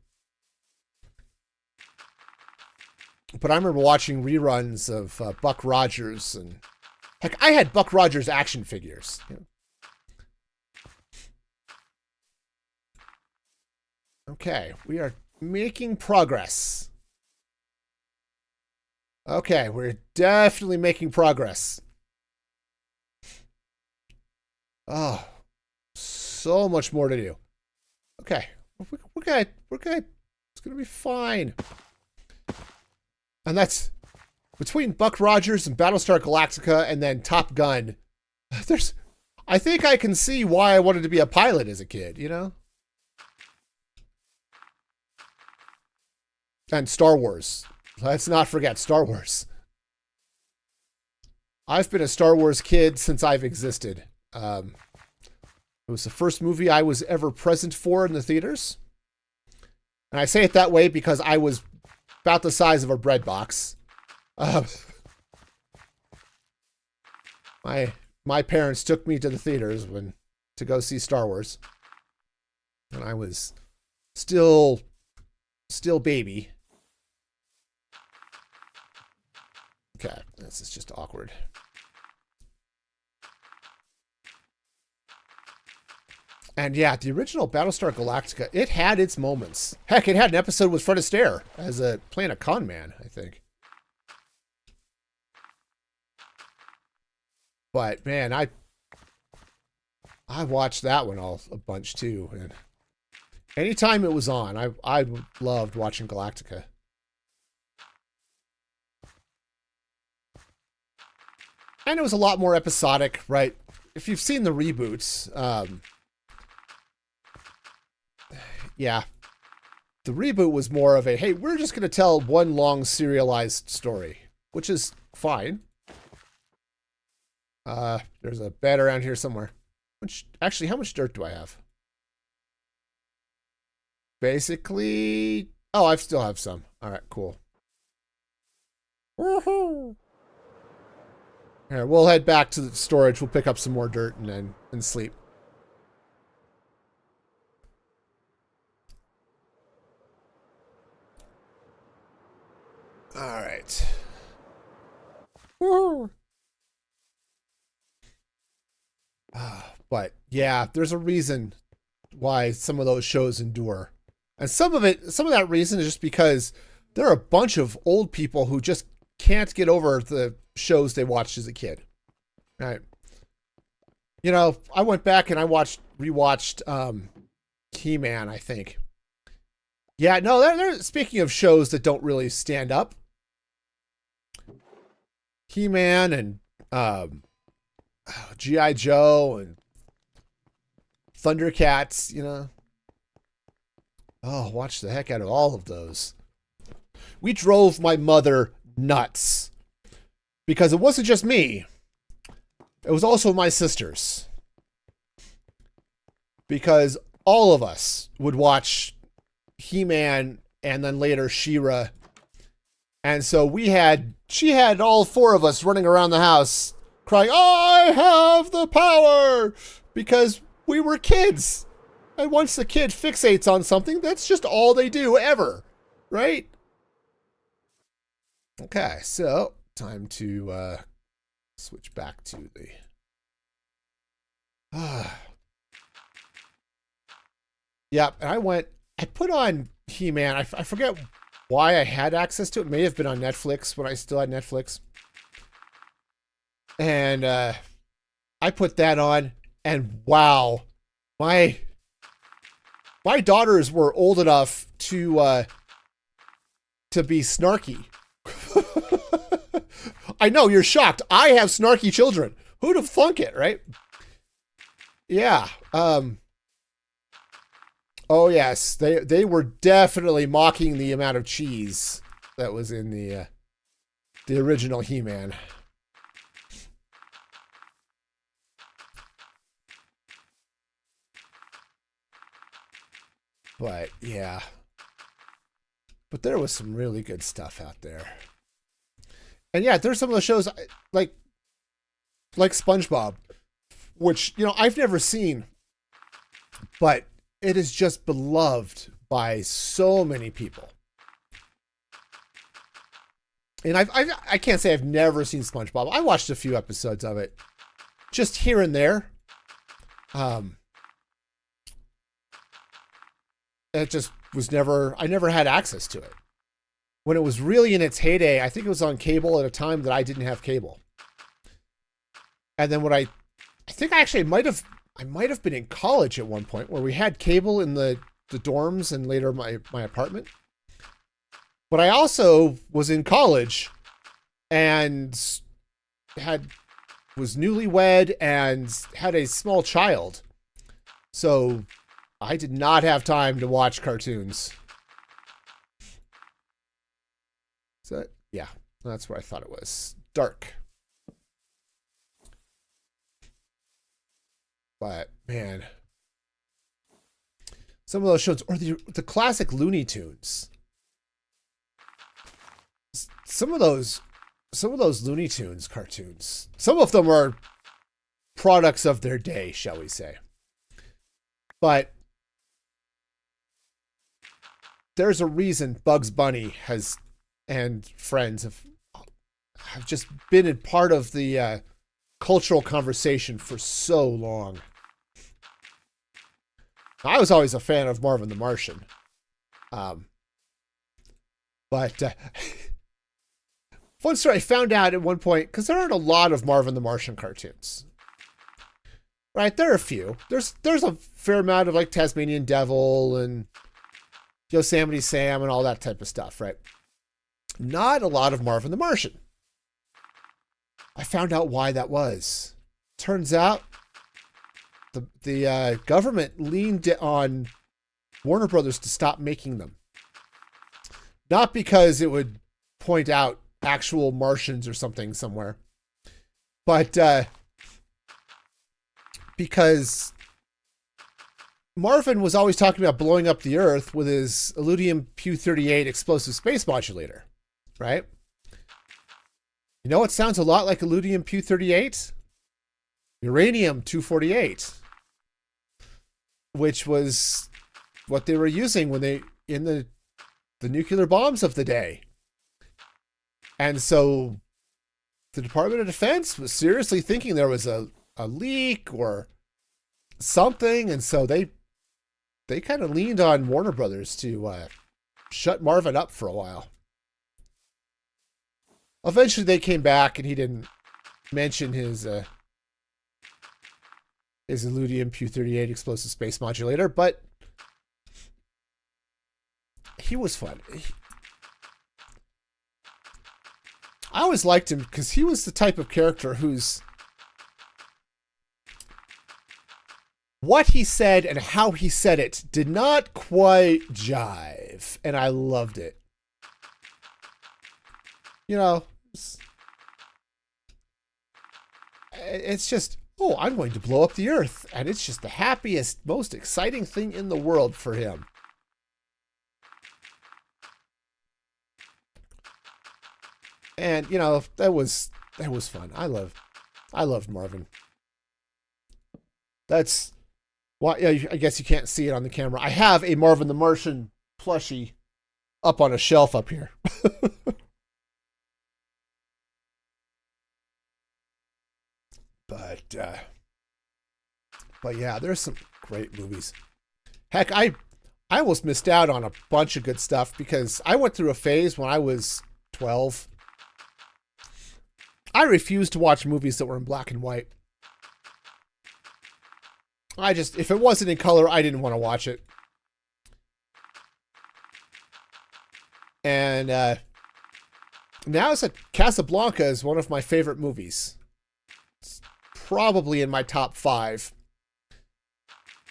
But I remember watching reruns of Buck Rogers, and heck, I had Buck Rogers action figures. You know? Okay, we are making progress. Okay, we're definitely making progress. Oh, so much more to do. Okay, we're good. We're good. It's gonna be fine. And that's between Buck Rogers and Battlestar Galactica and then Top Gun. I think I can see why I wanted to be a pilot as a kid, you know? And Star Wars. Let's not forget Star Wars. I've been a Star Wars kid since I've existed. It was the first movie I was ever present for in the theaters. And I say it that way because I was about the size of a bread box. My parents took me to the theaters to go see Star Wars. And I was still baby. Okay, this is just awkward. And yeah, the original Battlestar Galactica, it had its moments. Heck, it had an episode with Fred Astaire as playing a con man, I think. But man, I watched that one a bunch too. And anytime it was on, I loved watching Galactica. And it was a lot more episodic, right? If you've seen the reboots, yeah, the reboot was more of a, hey, we're just going to tell one long serialized story, which is fine. There's a bed around here somewhere. Which, actually, how much dirt do I have? Basically, oh, I still have some. All right, cool. Woohoo! Here, we'll head back to the storage. We'll pick up some more dirt and sleep. All right. Woo! But yeah, there's a reason why some of those shows endure. And some of that reason is just because there are a bunch of old people who just can't get over the shows they watched as a kid. Right. You know, I went back and I rewatched He-Man, I think. Yeah, no, they're speaking of shows that don't really stand up. He-Man and G.I. Joe and Thundercats, you know. Oh, watch the heck out of all of those. We drove my mother nuts because it wasn't just me. It was also my sisters. Because all of us would watch He-Man and then later She-Ra. And so she had all four of us running around the house crying, I have the power! Because we were kids. And once a kid fixates on something, that's just all they do ever. Right? Okay, so time to switch back to the... Yep, and I put on He-Man. I forget why I had access to it. It may have been on Netflix when I still had Netflix. And I put that on, and wow, my daughters were old enough to be snarky. I know, you're shocked. I have snarky children. Who'd have thunk it, right? Yeah. Oh yes, they were definitely mocking the amount of cheese that was in the original He-Man. But yeah. But there was some really good stuff out there. And yeah, there's some of the shows like SpongeBob, which, you know, I've never seen, but it is just beloved by so many people. And I can't say I've never seen SpongeBob. I watched a few episodes of it, just here and there. It just was I never had access to it. When it was really in its heyday, I think it was on cable at a time that I didn't have cable. And then I think I actually might have been in college at one point where we had cable in the dorms and later my apartment. But I also was in college and was newlywed and had a small child. So I did not have time to watch cartoons. So yeah, that's where I thought it was. Dark. But man, some of those shows, or the classic Looney Tunes. Some of those Looney Tunes cartoons, some of them are products of their day, shall we say. But there's a reason Bugs Bunny and friends have just been a part of the cultural conversation for so long. I was always a fan of Marvin the Martian. But fun story, I found out at one point, because there aren't a lot of Marvin the Martian cartoons. Right, there are a few. There's a fair amount of like Tasmanian Devil and Yosemite Sam and all that type of stuff, right? Not a lot of Marvin the Martian. I found out why that was. Turns out the government leaned on Warner Brothers to stop making them. Not because it would point out actual Martians or something somewhere, but because Marvin was always talking about blowing up the Earth with his Illudium Q-38 explosive space modulator, right? You know what sounds a lot like Illudium Q-38? Uranium-248, which was what they were using when they in the nuclear bombs of the day. And so the Department of Defense was seriously thinking there was a leak or something, and so they kind of leaned on Warner Brothers to shut Marvin up for a while. Eventually they came back and he didn't mention his Illudium Q-38 explosive space modulator, but he was fun. I always liked him because he was the type of character who's what he said and how he said it did not quite jive, and I loved it. You know, it's just, oh, I'm going to blow up the Earth, and it's just the happiest, most exciting thing in the world for him. And, you know, that was fun. I loved Marvin. That's why, yeah, I guess you can't see it on the camera. I have a Marvin the Martian plushie up on a shelf up here. But yeah, there's some great movies. Heck, I almost missed out on a bunch of good stuff because I went through a phase when I was 12. I refused to watch movies that were in black and white. If it wasn't in color, I didn't want to watch it. And now it's Casablanca is one of my favorite movies. It's probably in my top 5.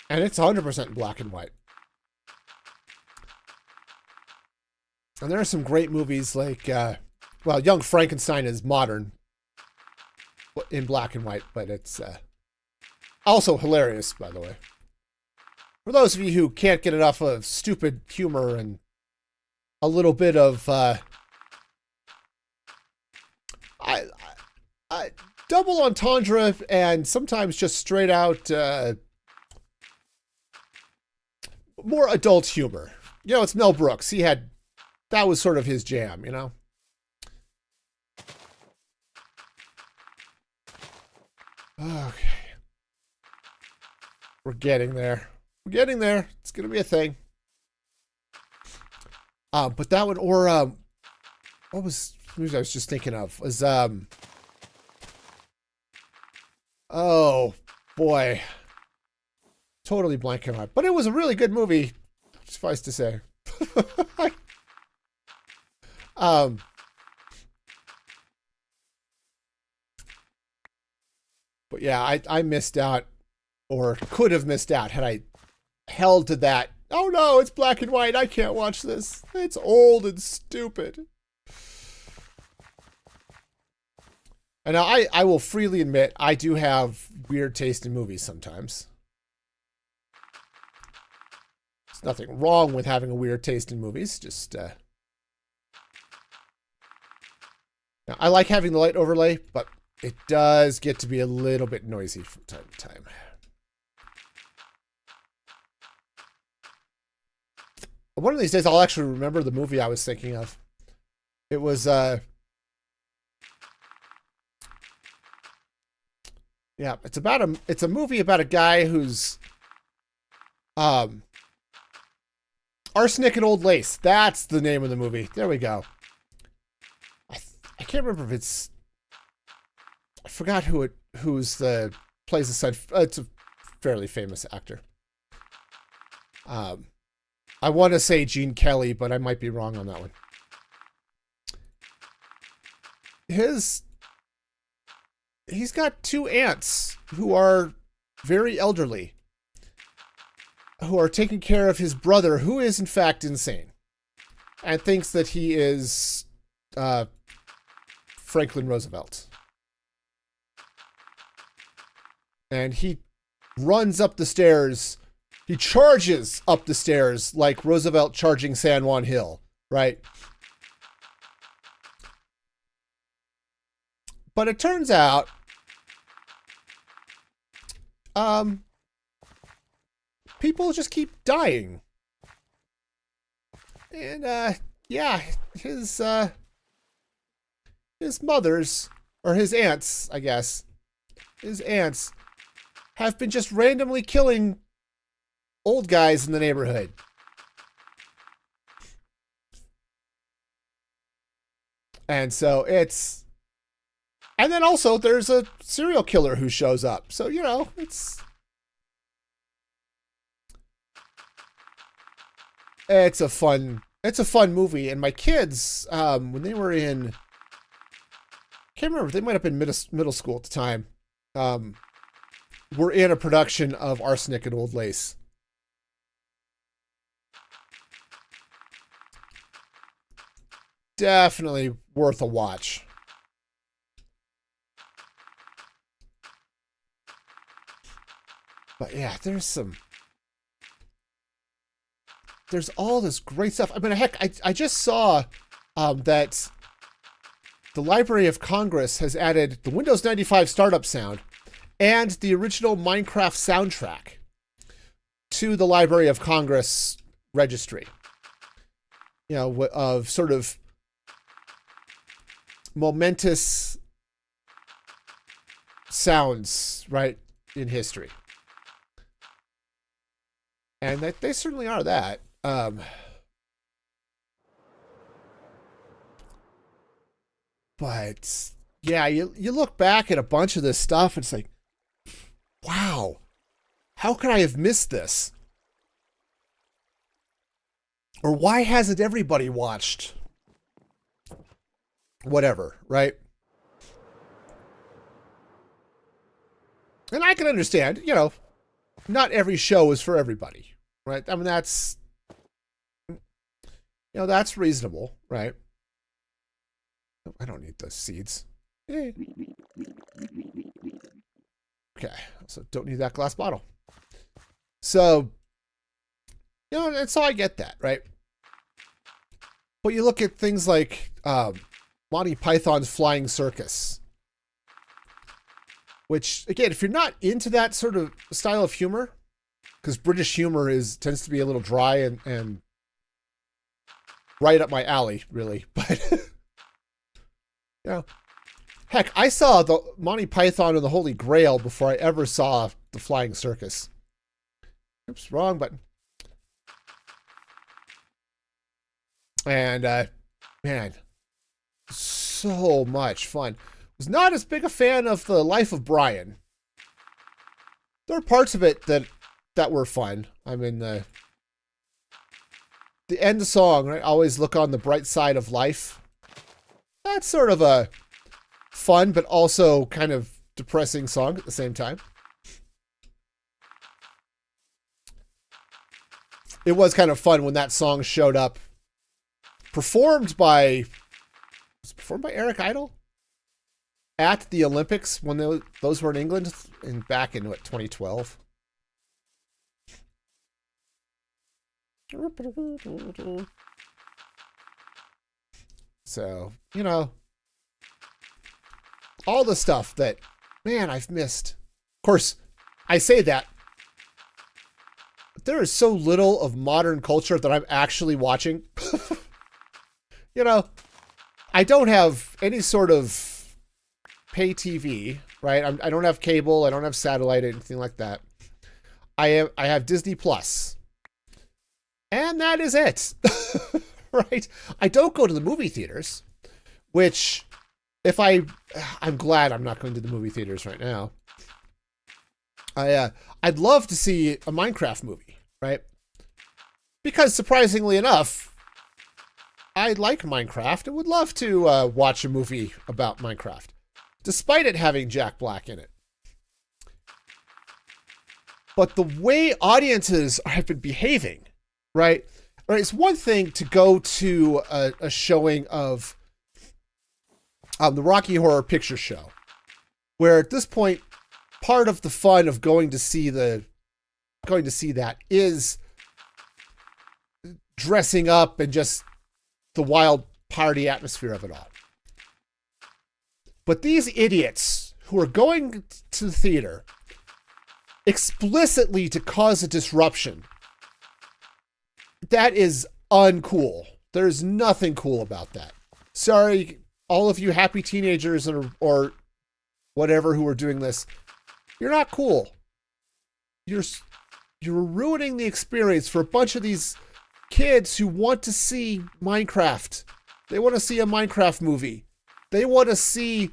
And it's 100% in black and white. And there are some great movies like, Young Frankenstein is modern in black and white, but it's also hilarious, by the way. For those of you who can't get enough of stupid humor and a little bit of double entendre and sometimes just straight out more adult humor. You know, it's Mel Brooks. That was sort of his jam, you know? Okay. We're getting there. It's going to be a thing. But that one, or, what was the movie I was just thinking of? Was, oh, boy. Totally blanking on it. But it was a really good movie, suffice to say. But yeah, I missed out, or could have missed out, had I held to that. Oh no, it's black and white. I can't watch this. It's old and stupid. And I will freely admit, I do have weird taste in movies sometimes. There's nothing wrong with having a weird taste in movies. Just, now, I like having the light overlay, but it does get to be a little bit noisy from time to time. One of these days, I'll actually remember the movie I was thinking of. It was, yeah, it's a movie about a guy who's, Arsenic and Old Lace. That's the name of the movie. There we go. I can't remember if it's, I forgot who's plays the son. It's a fairly famous actor. I want to say Gene Kelly, but I might be wrong on that one. He's got 2 aunts who are very elderly, who are taking care of his brother, who is in fact insane, and thinks that he is Franklin Roosevelt. And he runs up the stairs. He charges up the stairs like Roosevelt charging San Juan Hill, right? But it turns out, people just keep dying. And, yeah, his mothers, or his aunts, I guess, his aunts have been just randomly killing old guys in the neighborhood. And so it's... And then also there's a serial killer who shows up. So, you know, it's a fun movie. And my kids, when they were in, I can't remember, they might have been middle school at the time, were in a production of Arsenic and Old Lace. Definitely worth a watch. But yeah, there's all this great stuff. I mean, heck, I just saw that the Library of Congress has added the Windows 95 startup sound and the original Minecraft soundtrack to the Library of Congress registry. You know, of sort of momentous sounds, right, in history. And they certainly are that. But yeah, you look back at a bunch of this stuff, and it's like, wow, how could I have missed this? Or why hasn't everybody watched whatever, right? And I can understand, you know, not every show is for everybody, right? I mean, that's, you know, that's reasonable, right? I don't need those seeds. Okay, so don't need that glass bottle. So, you know, and so I get that, right? But you look at things like Monty Python's Flying Circus, which, again, if you're not into that sort of style of humor, because British humor tends to be a little dry and right up my alley, really. But, you know, heck, I saw the Monty Python and the Holy Grail before I ever saw the Flying Circus. Oops, wrong button. And, man, so much fun. Was not as big a fan of the Life of Brian. There are parts of it that were fun. I mean, the end song, right? Always look on the bright side of life. That's sort of a fun, but also kind of depressing song at the same time. It was kind of fun when that song showed up. Performed by Eric Idle at the Olympics when those were in England and back in, what, 2012. So, you know, all the stuff that, man, I've missed. Of course, I say that, but there is so little of modern culture that I'm actually watching. You know, I don't have any sort of pay TV, right? I don't have cable. I don't have satellite, anything like that. I have Disney Plus, and that is it, right? I don't go to the movie theaters, which I'm glad I'm not going to the movie theaters right now. I'd love to see a Minecraft movie, right? Because surprisingly enough, I like Minecraft and would love to watch a movie about Minecraft, despite it having Jack Black in it. But the way audiences have been behaving, right? It's one thing to go to a showing of the Rocky Horror Picture Show, where at this point, part of the fun of going to see that is dressing up and just the wild party atmosphere of it all. But these idiots who are going to the theater explicitly to cause a disruption, that is uncool. There's nothing cool about that. Sorry, all of you happy teenagers or whatever who are doing this. You're not cool. You're ruining the experience for a bunch of these kids who want to see Minecraft. They want to see a Minecraft movie. They want to see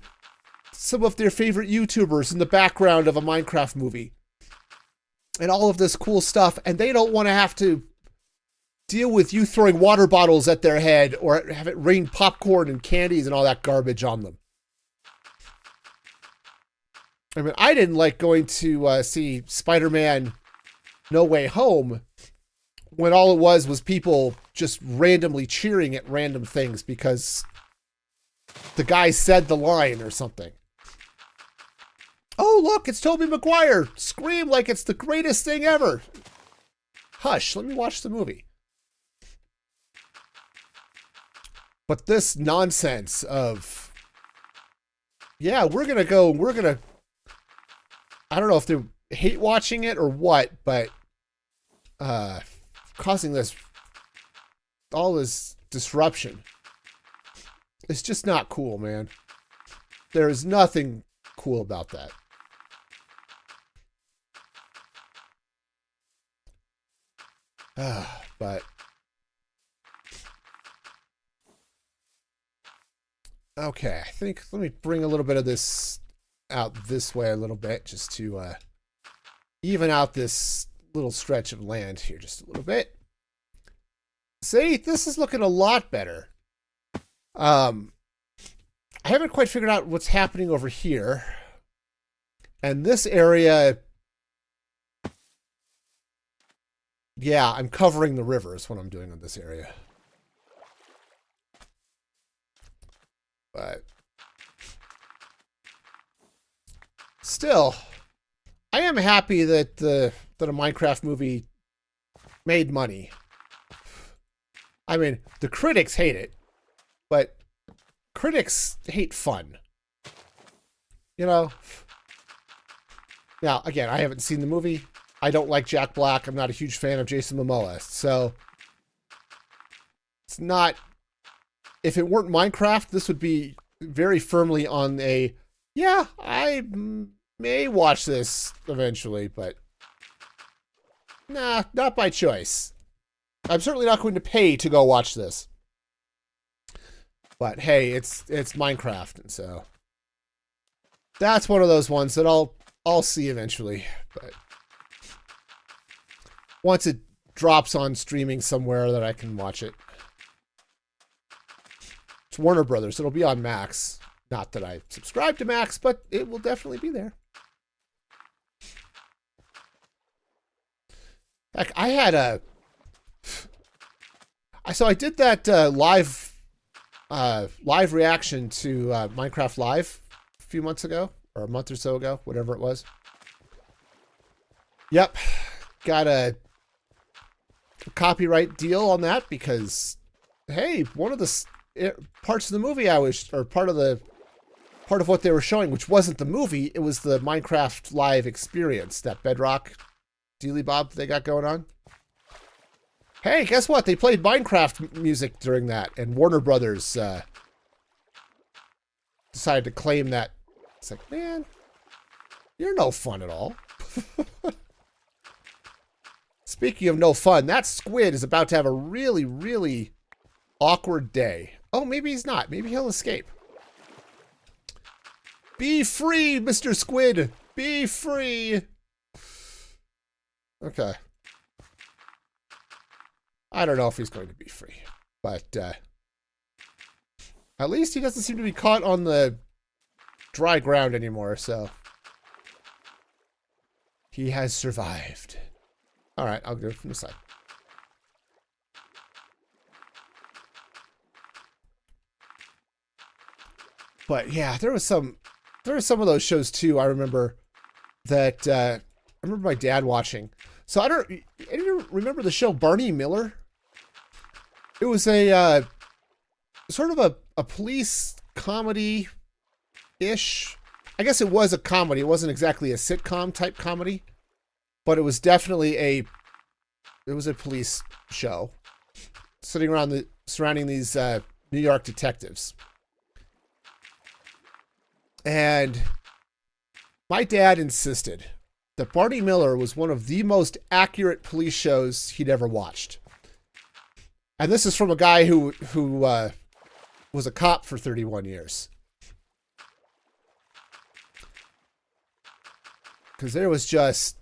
some of their favorite YouTubers in the background of a Minecraft movie. And all of this cool stuff. And they don't want to have to deal with you throwing water bottles at their head or have it rain popcorn and candies and all that garbage on them. I mean, I didn't like going to see Spider-Man No Way Home when all it was people just randomly cheering at random things because the guy said the line or something. Oh, look, it's Tobey Maguire. Scream like it's the greatest thing ever. Hush, let me watch the movie. But this nonsense of, yeah, we're going to, I don't know if they hate watching it or what, but causing all this disruption. It's just not cool, man. There is nothing cool about that. But okay, I think let me bring a little bit of this out this way a little bit just to even out this little stretch of land here just a little bit. See, this is looking a lot better. I haven't quite figured out what's happening over here. And this area, yeah, I'm covering the river is what I'm doing on this area. But still, I am happy that a Minecraft movie made money. I mean, the critics hate it, but critics hate fun. You know? Now, again, I haven't seen the movie. I don't like Jack Black. I'm not a huge fan of Jason Momoa. So, it's not... If it weren't Minecraft, this would be very firmly on a... Yeah, I may watch this eventually, but... Nah, not by choice. I'm certainly not going to pay to go watch this. But hey, it's Minecraft, and so that's one of those ones that I'll see eventually. But once it drops on streaming somewhere that I can watch it. It's Warner Brothers. It'll be on Max. Not that I subscribe to Max, but it will definitely be there. Heck, I had a... So I did that live reaction to Minecraft Live a few months ago, or a month or so ago, whatever it was. Yep, got a copyright deal on that because, hey, one of the parts of the movie or part of what they were showing, which wasn't the movie, it was the Minecraft Live experience, that Bedrock dealy bob they got going on. Hey, guess what? They played Minecraft music during that, and Warner Brothers decided to claim that. It's like, man, you're no fun at all. Speaking of no fun, that squid is about to have a really, really awkward day. Oh, maybe he's not. Maybe he'll escape. Be free, Mr. Squid. Be free. Okay. I don't know if he's going to be free, but at least he doesn't seem to be caught on the dry ground anymore, so he has survived. All right, I'll go from the side. But yeah, there were some of those shows too. I remember that I remember my dad watching. So I don't. Any of you remember the show Barney Miller? It was a sort of a police comedy ish. I guess it was a comedy. It wasn't exactly a sitcom type comedy, but it was definitely it was a police show surrounding these New York detectives. And my dad insisted that Barney Miller was one of the most accurate police shows he'd ever watched. And this is from a guy who was a cop for 31 years. Because there was just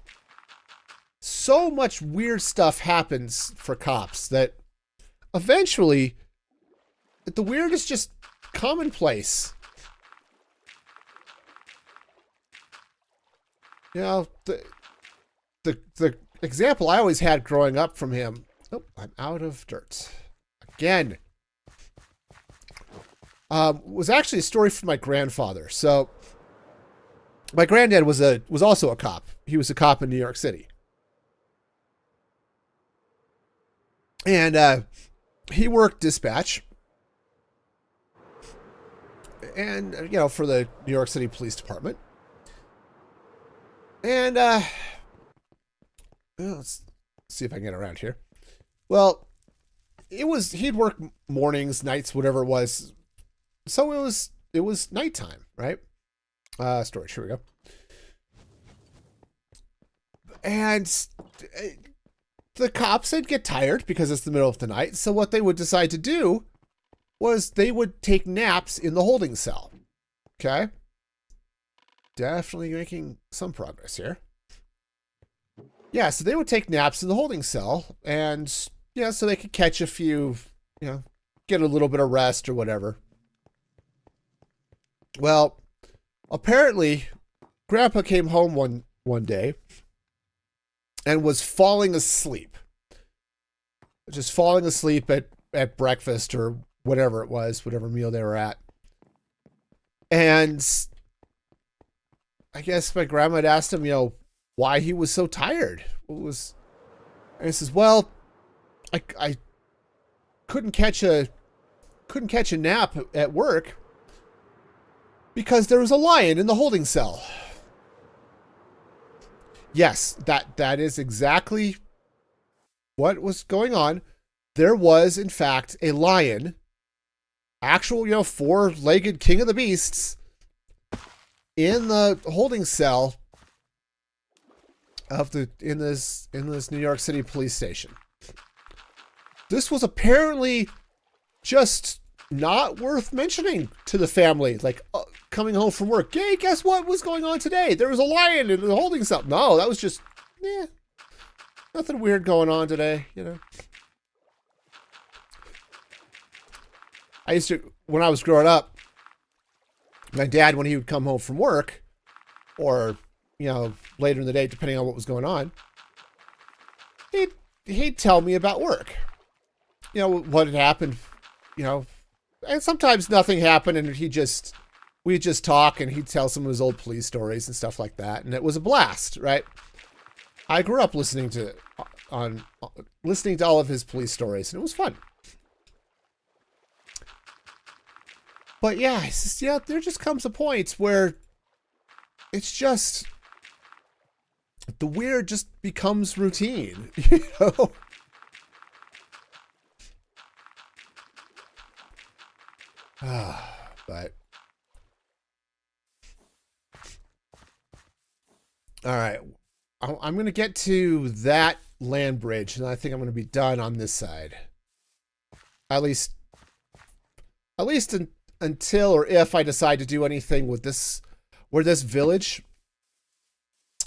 so much weird stuff happens for cops that eventually the weird is just commonplace. You know, the example I always had growing up from him. Oh, I'm out of dirt again. Was actually a story from my grandfather. So my granddad was also a cop. He was a cop in New York City. And he worked dispatch. And, you know, for the New York City Police Department. And let's see if I can get around here. Well, he'd work mornings, nights, whatever it was. So it was nighttime, right? Storage, here we go. And the cops would get tired because it's the middle of the night. So what they would decide to do was they would take naps in the holding cell. Okay? Definitely making some progress here. Yeah, so they would take naps in the holding cell, and yeah, so they could catch a few, you know, get a little bit of rest or whatever. Well, apparently, Grandpa came home one day and was falling asleep. Just falling asleep at breakfast or whatever it was, whatever meal they were at. And I guess my grandma had asked him, you know, why he was so tired. And he says, well, I couldn't catch a nap at work because there was a lion in the holding cell. Yes, that is exactly what was going on. There was, in fact, a lion, actual, you know, four-legged king of the beasts, in the holding cell in this New York City police station. This was apparently just not worth mentioning to the family. Like coming home from work, hey, guess what was going on today? There was a lion in the holding cell. No, that was just nothing weird going on today, you know. I used to, when I was growing up, my dad, when he would come home from work, or, you know, later in the day, depending on what was going on, he'd tell me about work. You know, what had happened, you know, and sometimes nothing happened, and we'd just talk, and he'd tell some of his old police stories and stuff like that, and it was a blast, right? I grew up listening to all of his police stories, and it was fun. But yeah, it's just, yeah, there just comes a point where it's just, the weird just becomes routine, you know? But all right, I'm going to get to that land bridge, and I think I'm going to be done on this side. At least until or if I decide to do anything with this, where this village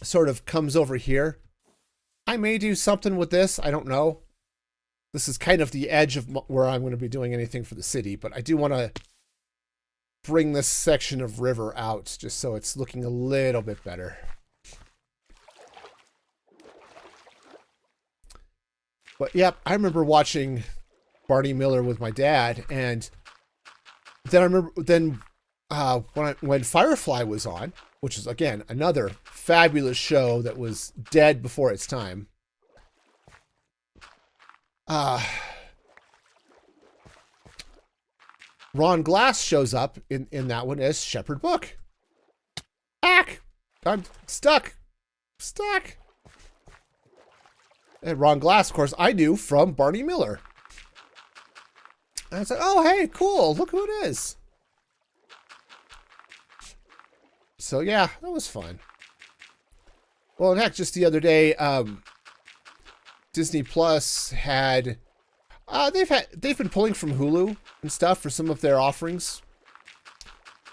sort of comes over here. I may do something with this. I don't know. This is kind of the edge of where I'm going to be doing anything for the city, but I do want to bring this section of river out just so it's looking a little bit better. But yep, I remember watching Barney Miller with my dad, and then I remember when Firefly was on, which is, again, another fabulous show that was dead before its time. Ron Glass shows up in that one as Shepherd Book. Ack! I'm stuck. Stuck. And Ron Glass, of course, I knew from Barney Miller. And I was like, oh, hey, cool. Look who it is. So, yeah, that was fun. Well, and heck, just the other day, Disney Plus had... they've been pulling from Hulu and stuff for some of their offerings.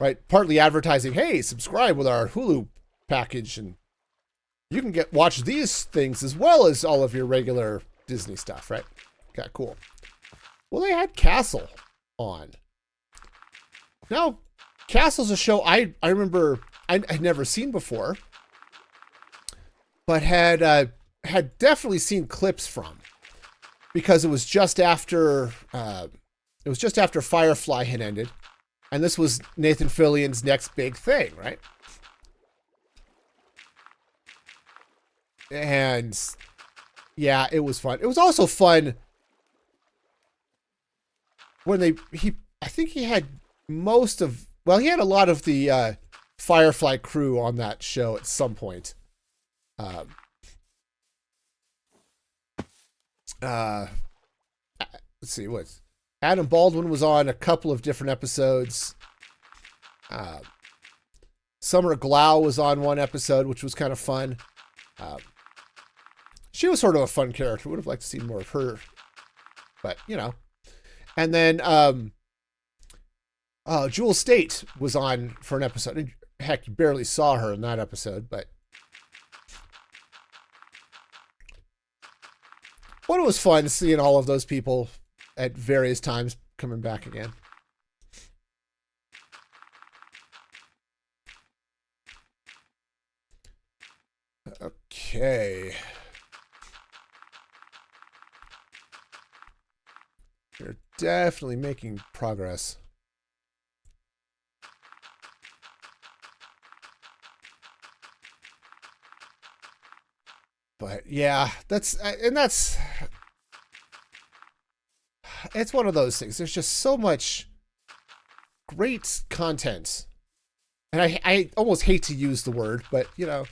Right? Partly advertising, hey, subscribe with our Hulu package and you can watch these things as well as all of your regular Disney stuff, right? Okay, cool. Well, they had Castle on. Now, Castle's a show I remember I'd never seen before, but had definitely seen clips from, because it was just after Firefly had ended, and this was Nathan Fillion's next big thing, right? And yeah, it was fun. It was also fun when I think he had he had a lot of the Firefly crew on that show at some point. Let's see, Adam Baldwin was on a couple of different episodes. Summer Glau was on one episode, which was kind of fun. She was sort of a fun character. Would have liked to see more of her, but you know. And then Jewel State was on for an episode. And heck, you barely saw her in that episode, but it was fun seeing all of those people at various times coming back again. Okay. You're definitely making progress. But yeah, it's one of those things. There's just so much great content. And I almost hate to use the word, but you know,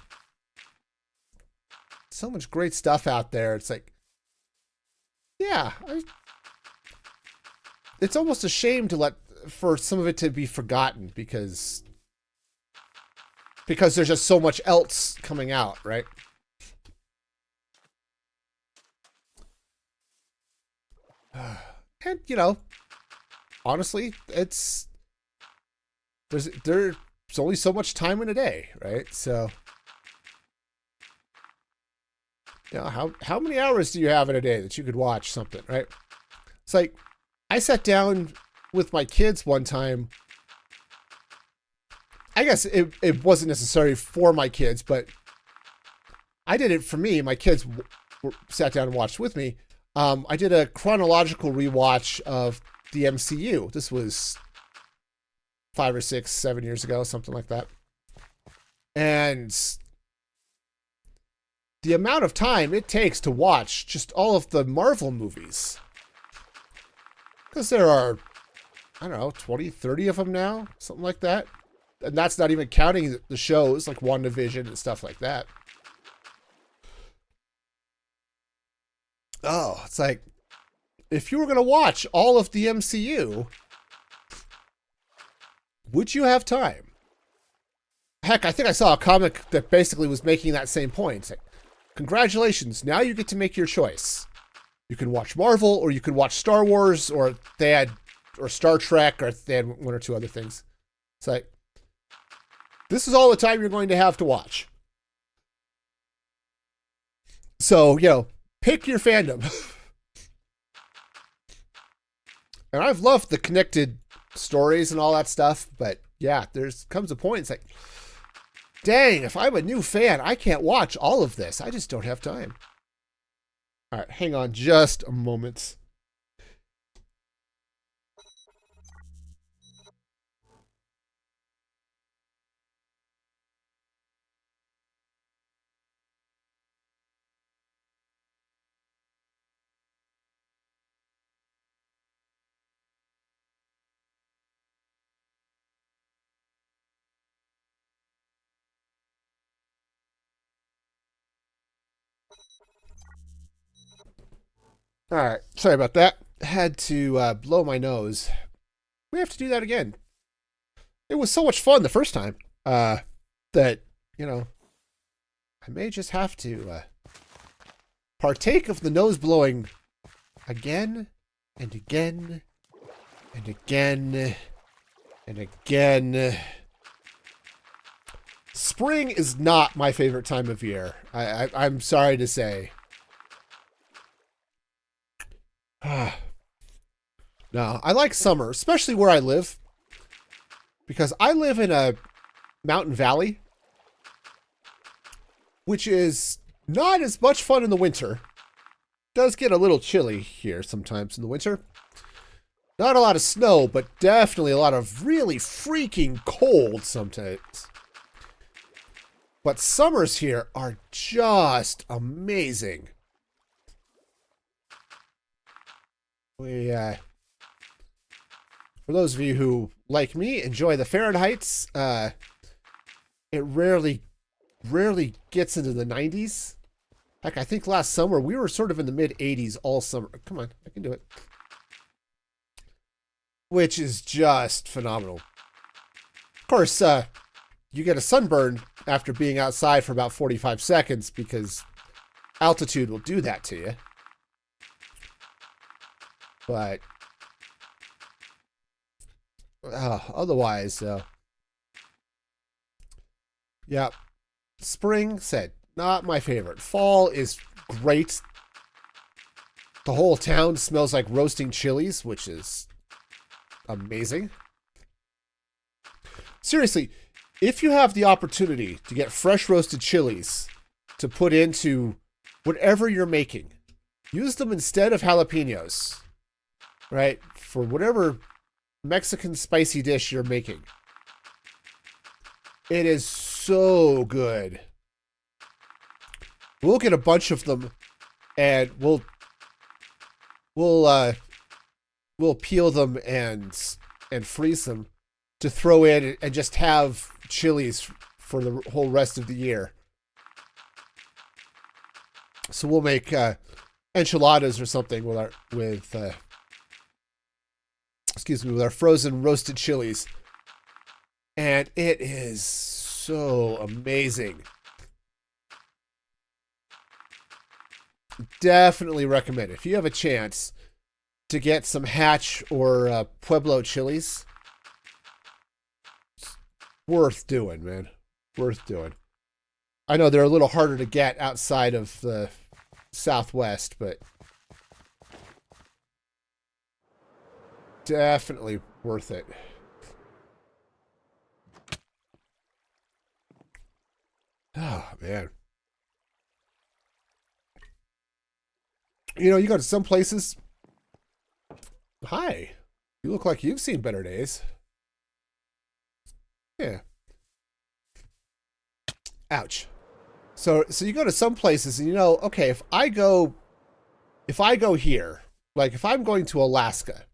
so much great stuff out there. It's like, yeah, it's almost a shame for some of it to be forgotten because there's just so much else coming out, right? And you know, honestly, there's only so much time in a day, right? So, you know, how many hours do you have in a day that you could watch something, right? It's like, I sat down with my kids one time. I guess it wasn't necessary for my kids, but I did it for me. My kids sat down and watched with me. I did a chronological rewatch of the MCU. This was 5 or 6, 7 years ago, something like that. And the amount of time it takes to watch just all of the Marvel movies, because there are, I don't know, 20, 30 of them now, something like that. And that's not even counting the shows like WandaVision and stuff like that. Oh, it's like, if you were going to watch all of the MCU, would you have time? Heck, I think I saw a comic that basically was making that same point. It's like, congratulations, now you get to make your choice. You can watch Marvel, or you can watch Star Wars, or Star Trek, or they had one or two other things. It's like, this is all the time you're going to have to watch. So, you know, pick your fandom. And I've loved the connected stories and all that stuff, but yeah, comes a point, it's like, dang, if I'm a new fan, I can't watch all of this. I just don't have time. All right, hang on just a moment. All right. Sorry about that. Had to blow my nose. We have to do that again. It was so much fun the first time that, you know, I may just have to partake of the nose blowing again and again and again and again. Spring is not my favorite time of year. I'm sorry to say. No, I like summer, especially where I live. Because I live in a mountain valley, which is not as much fun in the winter. Does get a little chilly here sometimes in the winter. Not a lot of snow, but definitely a lot of really freaking cold sometimes. But summers here are just amazing. For those of you who, like me, enjoy the Fahrenheits, it rarely gets into the 90s. Heck, I think last summer we were sort of in the mid-80s all summer. Come on, I can do it. Which is just phenomenal. Of course, you get a sunburn after being outside for about 45 seconds because altitude will do that to you. But otherwise, yeah. Spring, said, not my favorite. Fall is great. The whole town smells like roasting chilies, which is amazing. Seriously, if you have the opportunity to get fresh roasted chilies to put into whatever you're making, use them instead of jalapenos, right? For whatever Mexican spicy dish you're making. It is so good. We'll get a bunch of them and we'll peel them and freeze them to throw in and just have chilies for the whole rest of the year. So we'll make enchiladas or something with our frozen roasted chilies. And it is so amazing. Definitely recommend it. If you have a chance to get some Hatch or Pueblo chilies, it's worth doing, man. Worth doing. I know they're a little harder to get outside of the Southwest, but definitely worth it. Oh, man. You know, you go to some places. Hi. You look like you've seen better days. Yeah. Ouch. So you go to some places and you know, okay, if I go here, like if I'm going to Alaska,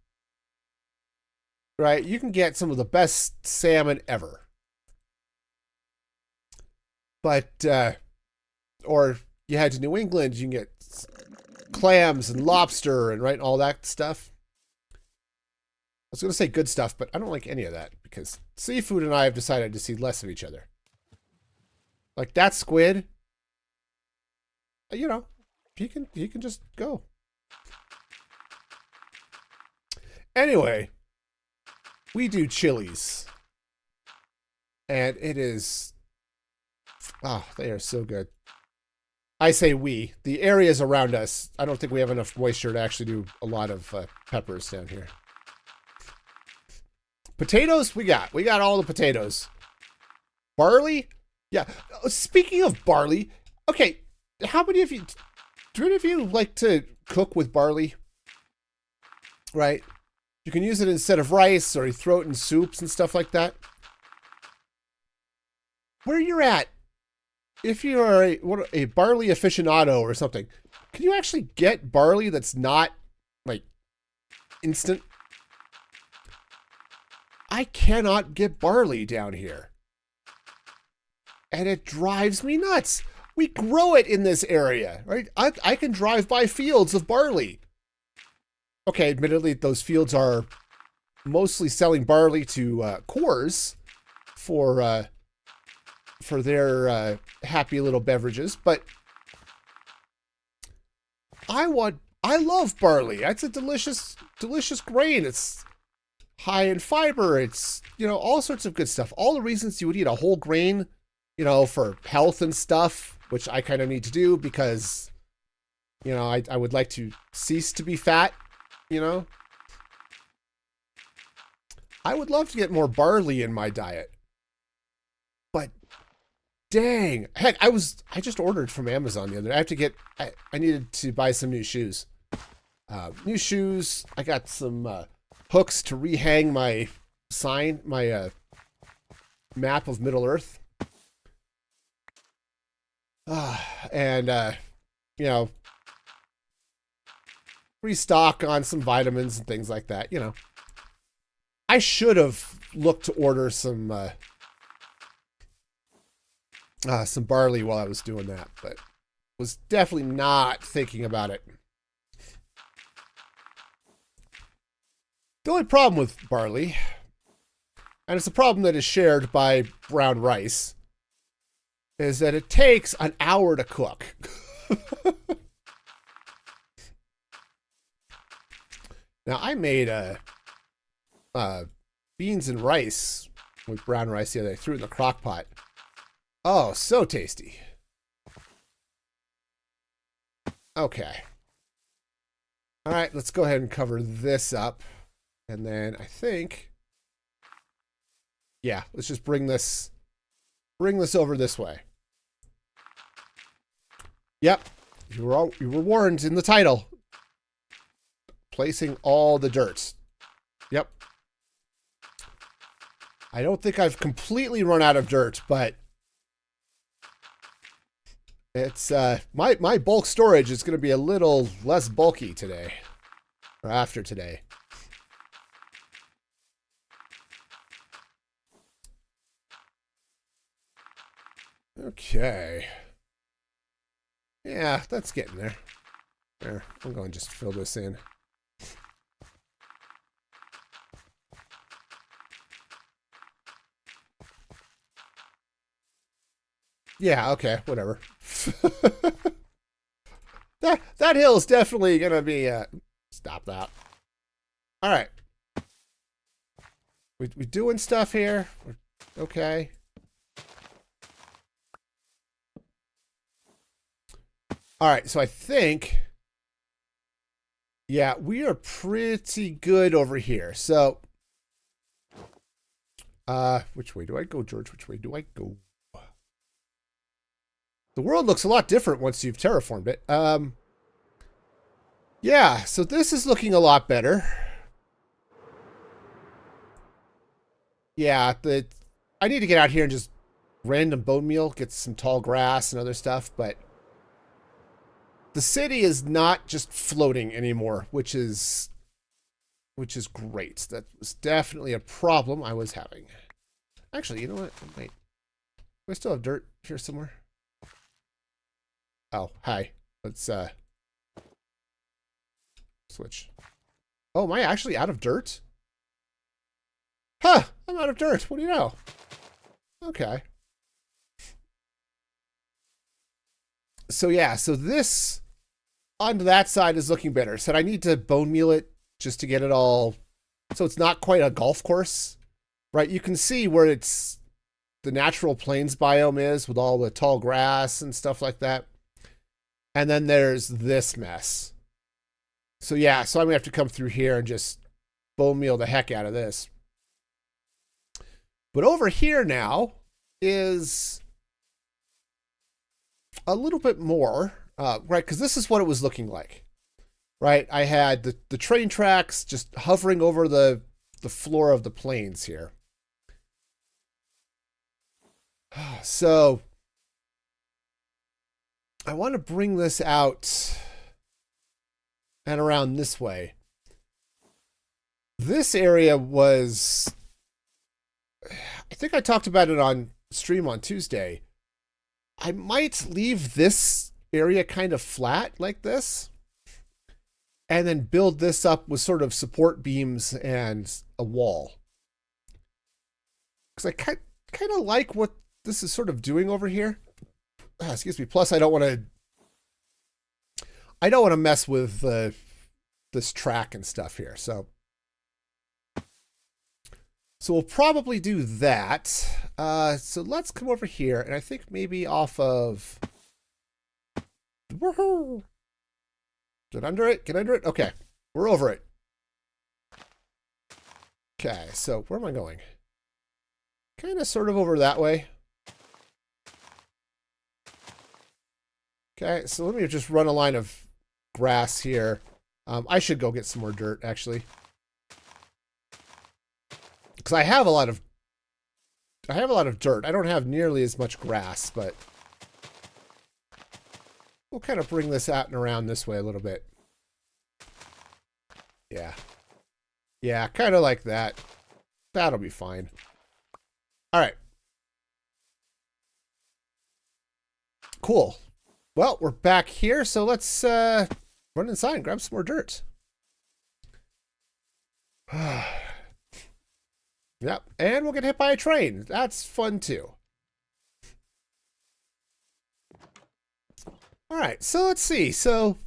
right, you can get some of the best salmon ever. But, or you head to New England, you can get clams and lobster and right, all that stuff. I was going to say good stuff, but I don't like any of that because seafood and I have decided to see less of each other. Like that squid, you know, you can just go. Anyway, we do chilies. And it is, oh, they are so good. I say we. The areas around us, I don't think we have enough moisture to actually do a lot of peppers down here. Potatoes, we got all the potatoes. Barley? Yeah. Speaking of barley, okay, how many of you, do any of you like to cook with barley? Right? You can use it instead of rice, or you throw it in soups and stuff like that. Where you're at, if you are a barley aficionado or something, can you actually get barley that's not, like, instant? I cannot get barley down here. And it drives me nuts. We grow it in this area, right? I can drive by fields of barley. okay, admittedly, those fields are mostly selling barley to Coors for their happy little beverages, but I love barley. It's a delicious grain. It's high in fiber. It's, all sorts of good stuff. All the reasons you would eat a whole grain, for health and stuff, which I kind of need to do because, I would like to cease to be fat, I would love to get more barley in my diet. But dang, heck, I just ordered from Amazon the other day. I needed to buy some new shoes. I got some hooks to rehang my sign, my map of Middle Earth. And restock on some vitamins and things like that, I should have looked to order some barley while I was doing that, but was definitely not thinking about it. The only problem with barley, and it's a problem that is shared by brown rice, is that it takes an hour to cook. Now, I made beans and rice with brown rice the other day. Threw it in the crock pot. Oh, so tasty. Okay. All right, let's go ahead and cover this up. And then I think, yeah, let's just bring this over this way. Yep, you were warned in the title. Placing all the dirt. Yep. I don't think I've completely run out of dirt, but it's my bulk storage is going to be a little less bulky today, or after today. Okay. Yeah, that's getting there. There, I'm going to just fill this in. Yeah, okay, whatever. that hill is definitely gonna be stop that. All right. We doing stuff here. Okay. All right, so I think, yeah, we are pretty good over here. So, which way do I go, George? Which way do I go? The world looks a lot different once you've terraformed it. Yeah, so this is looking a lot better. Yeah, I need to get out here and just random bone meal, get some tall grass and other stuff, but the city is not just floating anymore, which is great. That was definitely a problem I was having. Actually, you know what? Wait. Do I still have dirt here somewhere? Oh, hi. Let's switch. Oh, am I actually out of dirt? Huh, I'm out of dirt. What do you know? Okay. So yeah, so this on that side is looking better. So I need to bone meal it just to get it all so it's not quite a golf course. Right? You can see where it's the natural plains biome is with all the tall grass and stuff like that. And then there's this mess. So yeah, so I'm gonna have to come through here and just bone meal the heck out of this. But over here now is a little bit more, right? Because this is what it was looking like, right? I had the train tracks just hovering over the floor of the plains here. So I want to bring this out and around this way. This area was, I think I talked about it on stream on Tuesday. I might leave this area kind of flat like this and then build this up with sort of support beams and a wall. Because I kind of like what this is sort of doing over here. Excuse me. Plus, I don't want to mess with this track and stuff here. So we'll probably do that. So let's come over here, and I think maybe off of. Woohoo! Get under it. Get under it. Okay, we're over it. Okay, so where am I going? Kind of sort of over that way. Okay, so let me just run a line of grass here. I should go get some more dirt, actually. Because I have a lot of dirt. I don't have nearly as much grass, but we'll kind of bring this out and around this way a little bit. Yeah. Yeah, kind of like that. That'll be fine. All right. Cool. Well, we're back here, so let's run inside and grab some more dirt. Yep, and we'll get hit by a train. That's fun, too. All right, so let's see. So,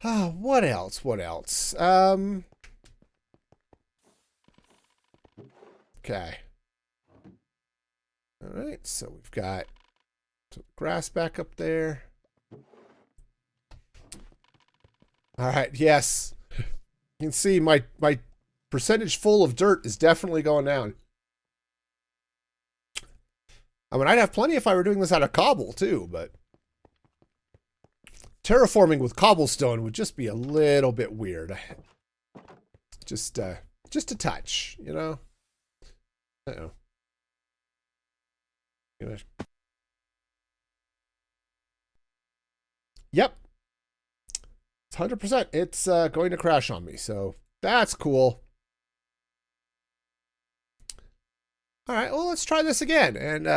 what else? What else? Okay. All right, so we've got some grass back up there. All right, yes. You can see my percentage full of dirt is definitely going down. I mean, I'd have plenty if I were doing this out of cobble, too, but terraforming with cobblestone would just be a little bit weird. Just a touch, you know? Uh-oh. Yep. It's 100%. It's going to crash on me, so that's cool. All right, well, let's try this again. And,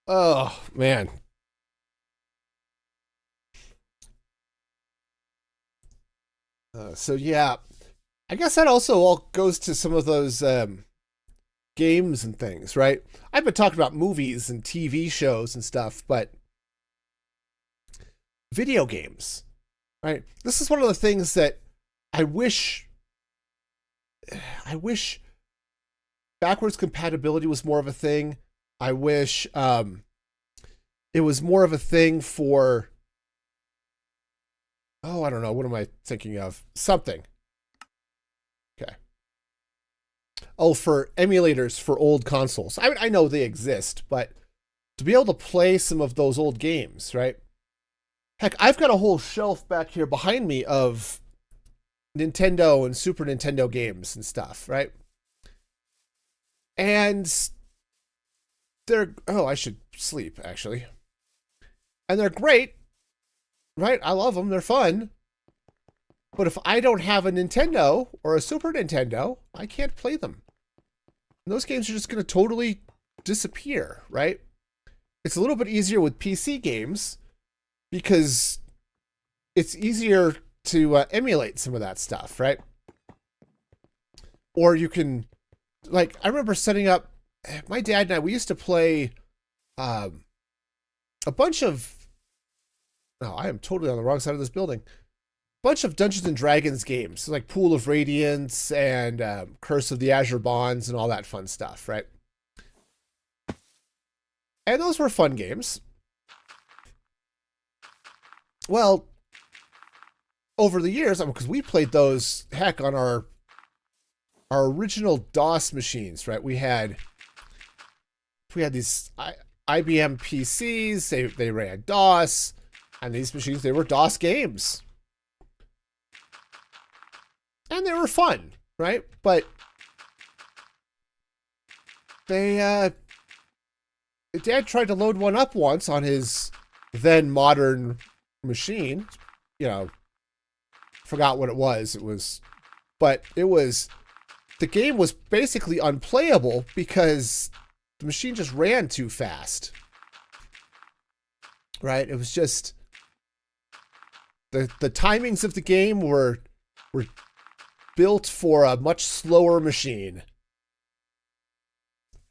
oh, man. So, yeah, I guess that also all goes to some of those games and things, right? I've been talking about movies and TV shows and stuff, but video games, right? This is one of the things that I wish backwards compatibility was more of a thing. I wish it was more of a thing for, oh, I don't know. What am I thinking of? Something. Okay. Oh, for emulators for old consoles. I know they exist, but to be able to play some of those old games, right? Heck, I've got a whole shelf back here behind me of Nintendo and Super Nintendo games and stuff, right? And they're, oh, I should sleep, actually. And they're great, right? I love them. They're fun. But if I don't have a Nintendo or a Super Nintendo, I can't play them. And those games are just going to totally disappear, right? It's a little bit easier with PC games because it's easier to emulate some of that stuff, right? Or you can, like, I remember setting up, my dad and I, we used to play a bunch of, oh, I am totally on the wrong side of this building. Bunch of Dungeons and Dragons games, like Pool of Radiance and Curse of the Azure Bonds and all that fun stuff, right? And those were fun games. Well, over the years, because we played those, heck, on our original DOS machines, right? We had these IBM PCs. They ran DOS, and these machines, they were DOS games. And they were fun, right? But Dad tried to load one up once on his then modern machine. You know, forgot what it was. The game was basically unplayable because the machine just ran too fast. Right? It was just, The timings of the game were built for a much slower machine.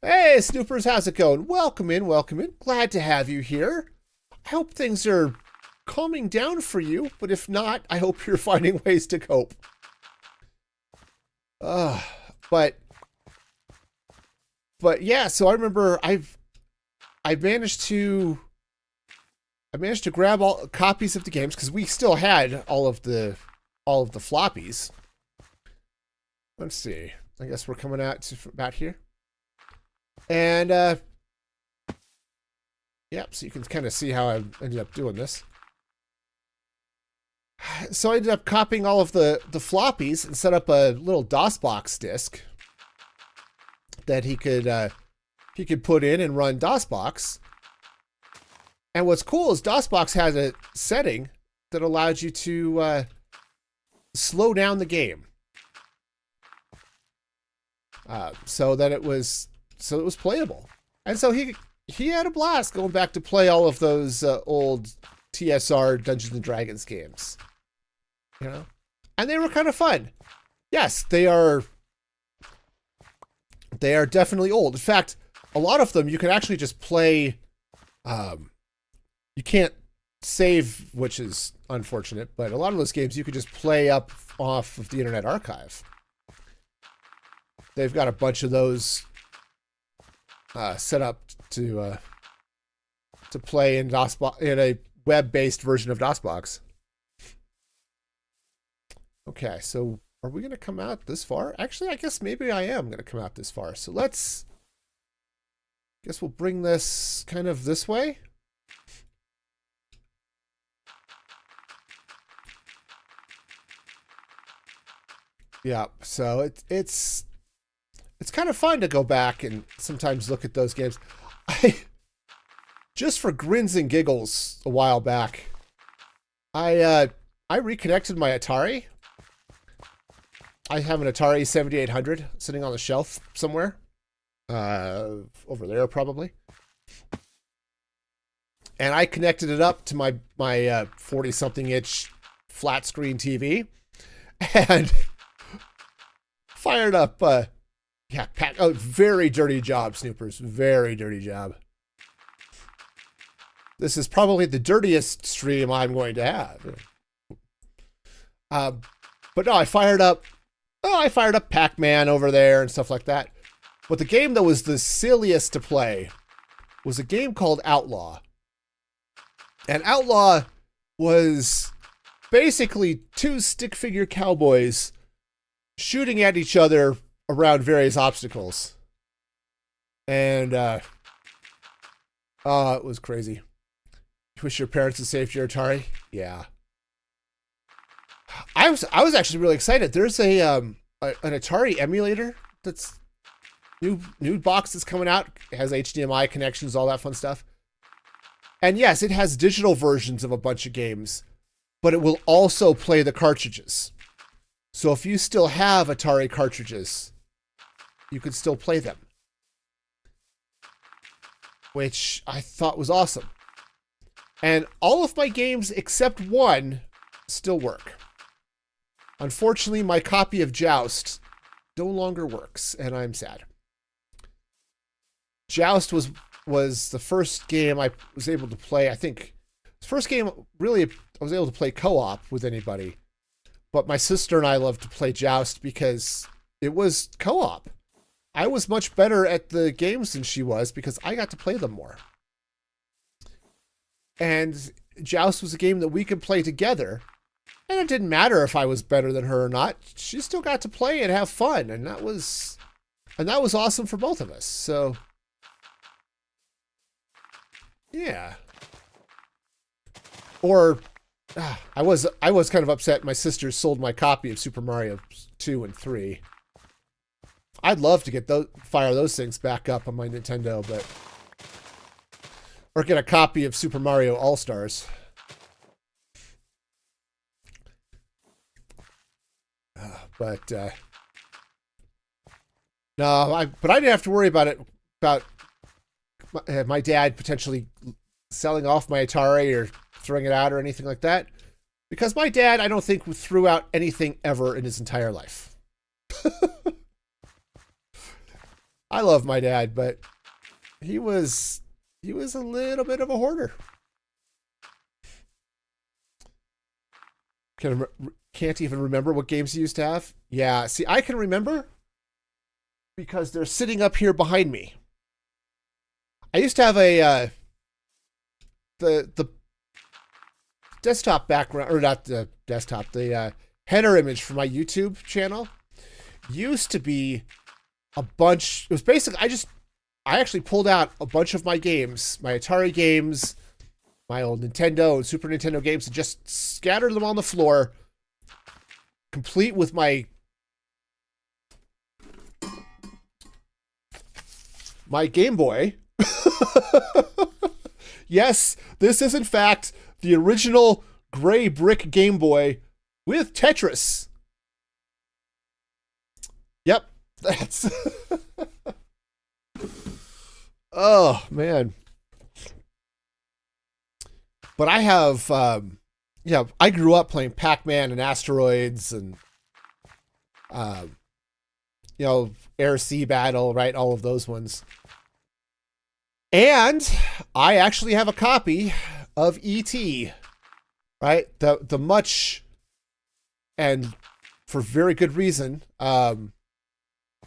Hey, Snoopers, how's it going? Welcome in, welcome in. Glad to have you here. I hope things are calming down for you, but if not, I hope you're finding ways to cope. But yeah, so I remember I managed to grab all copies of the games because we still had all of the floppies. Let's see. I guess we're coming out to about here. And yep, so you can kind of see how I ended up doing this. So I ended up copying all of the floppies and set up a little DOSBox disk that he could put in and run DOSBox. And what's cool is DOSBox has a setting that allowed you to slow down the game, so it was playable. And so he had a blast going back to play all of those old TSR Dungeons and Dragons games, you know, and they were kind of fun. Yes, they are definitely old. In fact, a lot of them you can actually just play. You can't save, which is unfortunate, but a lot of those games you could just play up off of the Internet Archive. They've got a bunch of those set up to play in DOSBox, in a web-based version of DOSBox. Okay, so are we going to come out this far? Actually, I guess maybe I am going to come out this far. So guess we'll bring this kind of this way. Yeah, so it's kind of fun to go back and sometimes look at those games. Just for grins and giggles, a while back, I reconnected my Atari. I have an Atari 7800 sitting on the shelf somewhere, over there probably, and I connected it up to my 40-something inch flat screen TV, and fired up. Yeah, very dirty job, Snoopers. Very dirty job. This is probably the dirtiest stream I'm going to have. But no, I fired up Pac-Man over there and stuff like that. But the game that was the silliest to play was a game called Outlaw. And Outlaw was basically two stick figure cowboys shooting at each other around various obstacles. And it was crazy. You wish your parents had saved your Atari? Yeah. I was actually really excited. There's an Atari emulator that's new box that's coming out. It has HDMI connections, all that fun stuff. And yes, it has digital versions of a bunch of games, but it will also play the cartridges. So if you still have Atari cartridges, you can still play them, which I thought was awesome. And all of my games except one still work. Unfortunately, my copy of Joust no longer works, and I'm sad. Joust was the first game I was able to play. I think the first game really I was able to play co-op with anybody. But my sister and I loved to play Joust because it was co-op. I was much better at the games than she was because I got to play them more. And Joust was a game that we could play together. And it didn't matter if I was better than her or not. She still got to play and have fun. And that was awesome for both of us. So, yeah. Or I was kind of upset my sister sold my copy of Super Mario 2 and 3. I'd love to fire those things back up on my Nintendo, but or get a copy of Super Mario All-Stars. But no, but I didn't have to worry about my dad potentially selling off my Atari or throwing it out or anything like that, Because my dad, I don't think, threw out anything ever in his entire life. I love my dad, but he was a little bit of a hoarder. Can't even remember what games he used to have. Yeah, see, I can remember because they're sitting up here behind me. I used to have a the desktop background, or not the desktop, the header image for my YouTube channel used to be a bunch. It was basically I actually pulled out a bunch of my games, my Atari games, my old Nintendo and Super Nintendo games, and just scattered them on the floor, complete with my Game Boy. Yes, this is in fact the original gray brick Game Boy with Tetris. Yep, that's... Oh, man. But I have, I grew up playing Pac-Man and Asteroids and, Air-Sea Battle, right? All of those ones. And I actually have a copy of E.T., right? The much, and for very good reason,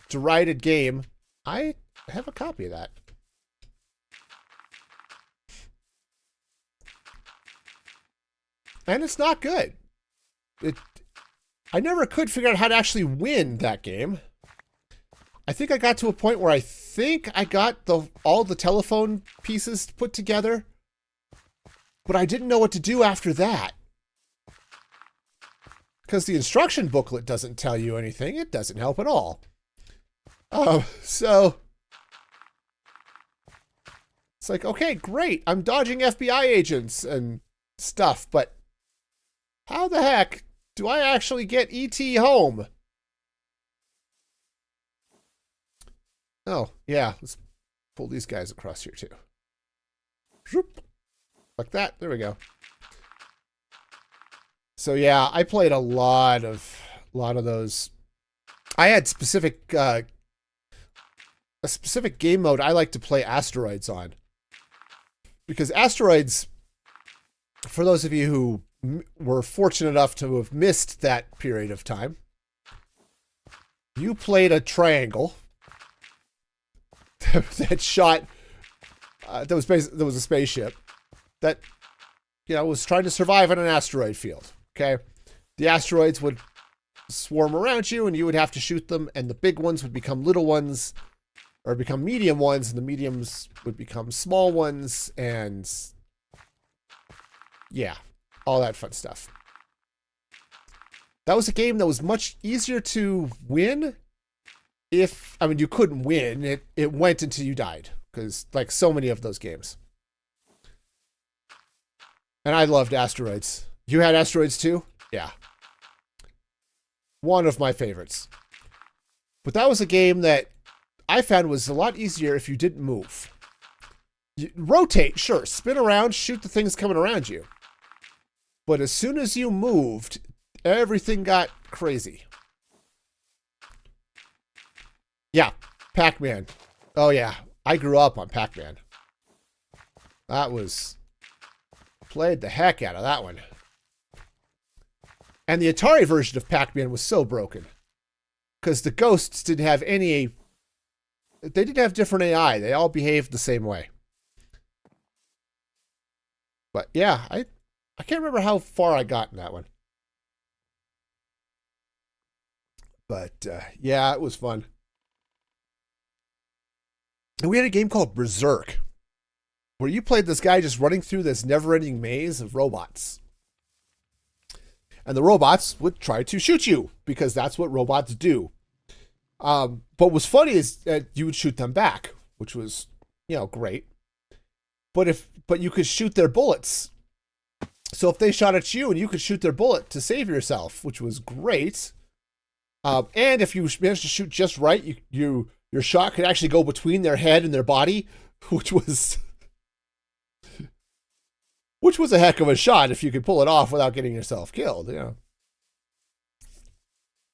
derided game. I have a copy of that. And it's not good. I never could figure out how to actually win that game. I think I got to a point where I think I got all the telephone pieces put together, but I didn't know what to do after that. Because the instruction booklet doesn't tell you anything. It doesn't help at all. So it's like, okay, great. I'm dodging FBI agents and stuff, but how the heck do I actually get E.T. home? Oh, yeah. Let's pull these guys across here, too. Like that. There we go. So, yeah, I played a lot of those. I had a specific game mode I like to play Asteroids on. Because Asteroids, for those of you who were fortunate enough to have missed that period of time, you played a triangle that shot that was a spaceship that was trying to survive on an asteroid field. Okay, the asteroids would swarm around you and you would have to shoot them, and the big ones would become little ones or become medium ones, and the mediums would become small ones, and yeah, all that fun stuff. That was a game that was much easier to win. You couldn't win. It went until you died, because like so many of those games. And I loved Asteroids. You had Asteroids too? Yeah. One of my favorites. But that was a game that I found was a lot easier if you didn't move. You rotate, sure. Spin around, shoot the things coming around you. But as soon as you moved, everything got crazy. Yeah, Pac-Man. Oh yeah, I grew up on Pac-Man. Played the heck out of that one. And the Atari version of Pac-Man was so broken. Because the ghosts didn't have they didn't have different AI. They all behaved the same way. But yeah, I can't remember how far I got in that one. But yeah, it was fun. And we had a game called Berserk, where you played this guy just running through this never-ending maze of robots. And the robots would try to shoot you, because that's what robots do. But what's funny is that you would shoot them back, which was, great. But you could shoot their bullets. So if they shot at you, and you could shoot their bullet to save yourself, which was great. And if you managed to shoot just right, your shot could actually go between their head and their body, which was Which was a heck of a shot if you could pull it off without getting yourself killed, you know.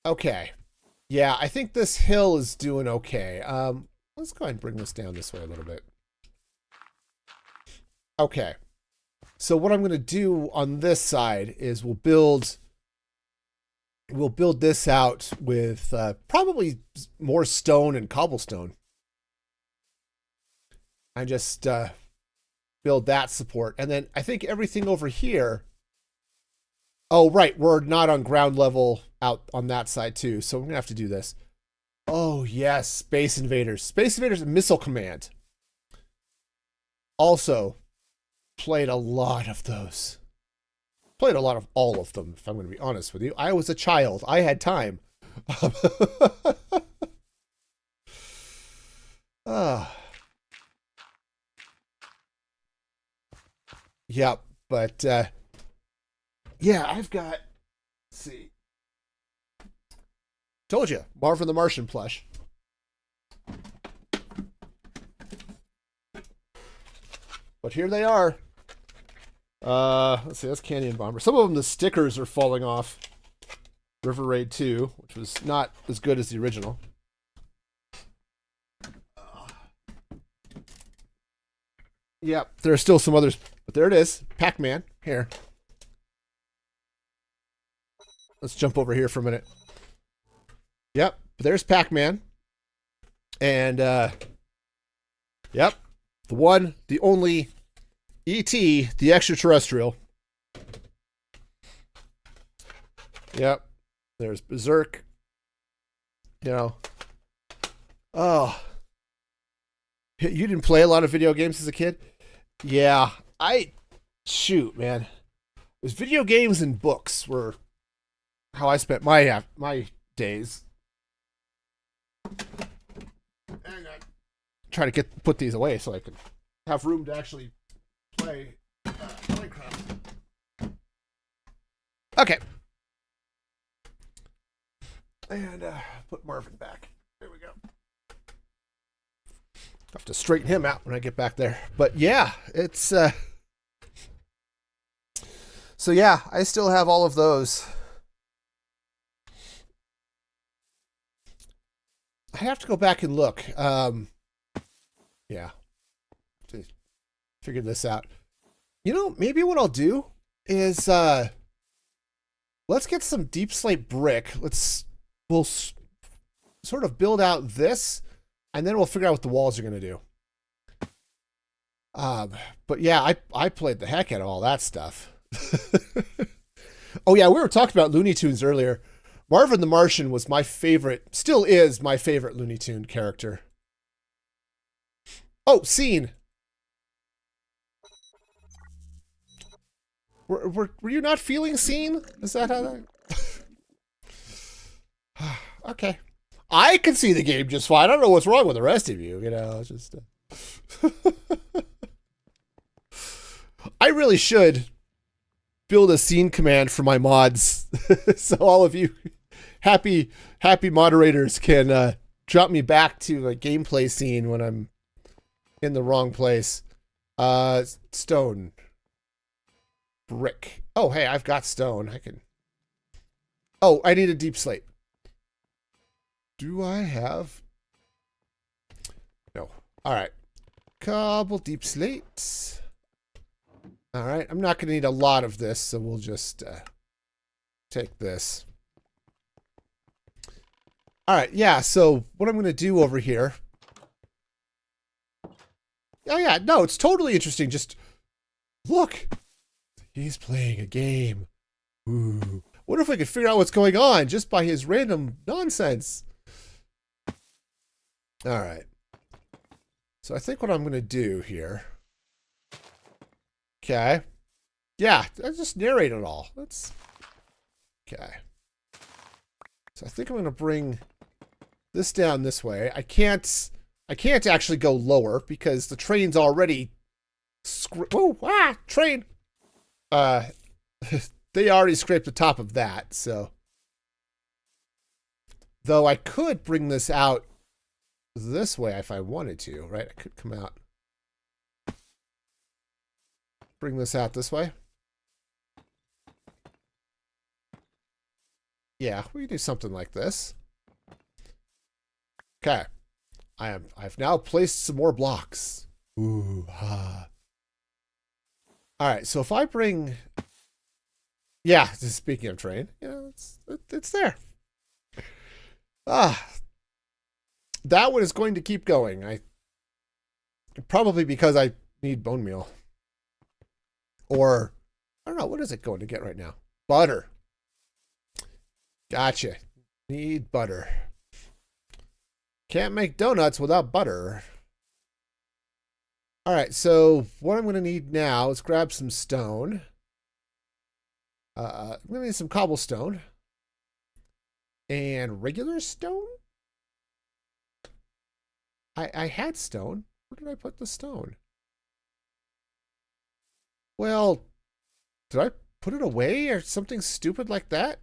Okay. Yeah, I think this hill is doing okay. Let's go ahead and bring this down this way a little bit. Okay. So what I'm going to do on this side is we'll build this out with probably more stone and cobblestone. And just build that support. And then I think everything over here. Oh, right. We're not on ground level out on that side too. So we're going to have to do this. Oh, yes. Space Invaders. Space Invaders Missile Command. Also, played a lot of those. Played a lot of all of them, if I'm going to be honest with you. I was a child. I had time. Yeah, but yeah, I've got, let's see. Told you, Marvin the Martian plush. But here they are. Let's see, that's Canyon Bomber. Some of them, the stickers are falling off. River Raid 2, which was not as good as the original. Yeah, there are still some others, but there it is. Pac-Man, here. Let's jump over here for a minute. Yep, there's Pac-Man. And, yep, the one, the only E.T., the extraterrestrial. Yep, there's Berserk. You know. Oh. You didn't play a lot of video games as a kid? Yeah, shoot, man. It was video games and books were how I spent my days. And I try to put these away so I can have room to actually play Minecraft. Okay. And put Marvin back. There we go. Have to straighten him out when I get back there. But yeah, it's so yeah, I still have all of those. I have to go back and look. Yeah. To figure this out. You know, maybe what I'll do is let's get some deep slate brick. We'll sort of build out this. And then we'll figure out what the walls are going to do. But yeah, I played the heck out of all that stuff. Oh yeah, we were talking about Looney Tunes earlier. Marvin the Martian was my favorite, still is my favorite Looney Tune character. Oh, scene. Were you not feeling scene? Is that how that... Okay. I can see the game just fine. I don't know what's wrong with the rest of you. You know, it's just. I really should build a scene command for my mods, so all of you happy moderators can drop me back to a gameplay scene when I'm in the wrong place. Stone, brick. Oh, hey, I've got stone. I can. Oh, I need a deep slate. Do I have? No. All right. Cobble deep slate. All right. I'm not going to need a lot of this, so we'll just take this. All right. Yeah. So what I'm going to do over here. Oh, yeah. No, it's totally interesting. Just look. He's playing a game. Ooh. What if we could figure out what's going on just by his random nonsense? All right. So I think what I'm going to do here. Okay. Yeah, I just narrate it all. Let's. Okay. So I think I'm going to bring this down this way. I can't actually go lower because the train's already. Oh, train. They already scraped the top of that, so. Though I could bring this out this way if I wanted to, right? I could come out. bring this out this way. Yeah, we do something like this. Okay. I've now placed some more blocks. Ooh, ah. All right, so if I bring, yeah, just speaking of terrain, yeah, it's there. Ah, that one is going to keep going. Probably because I need bone meal, or I don't know, what is it going to get right now? Butter. Gotcha. Need butter. Can't make donuts without butter. All right, so what I'm going to need now is grab some stone. I'm going to need some cobblestone. And regular stone? I had stone. Where did I put the stone? Well, did I put it away or something stupid like that?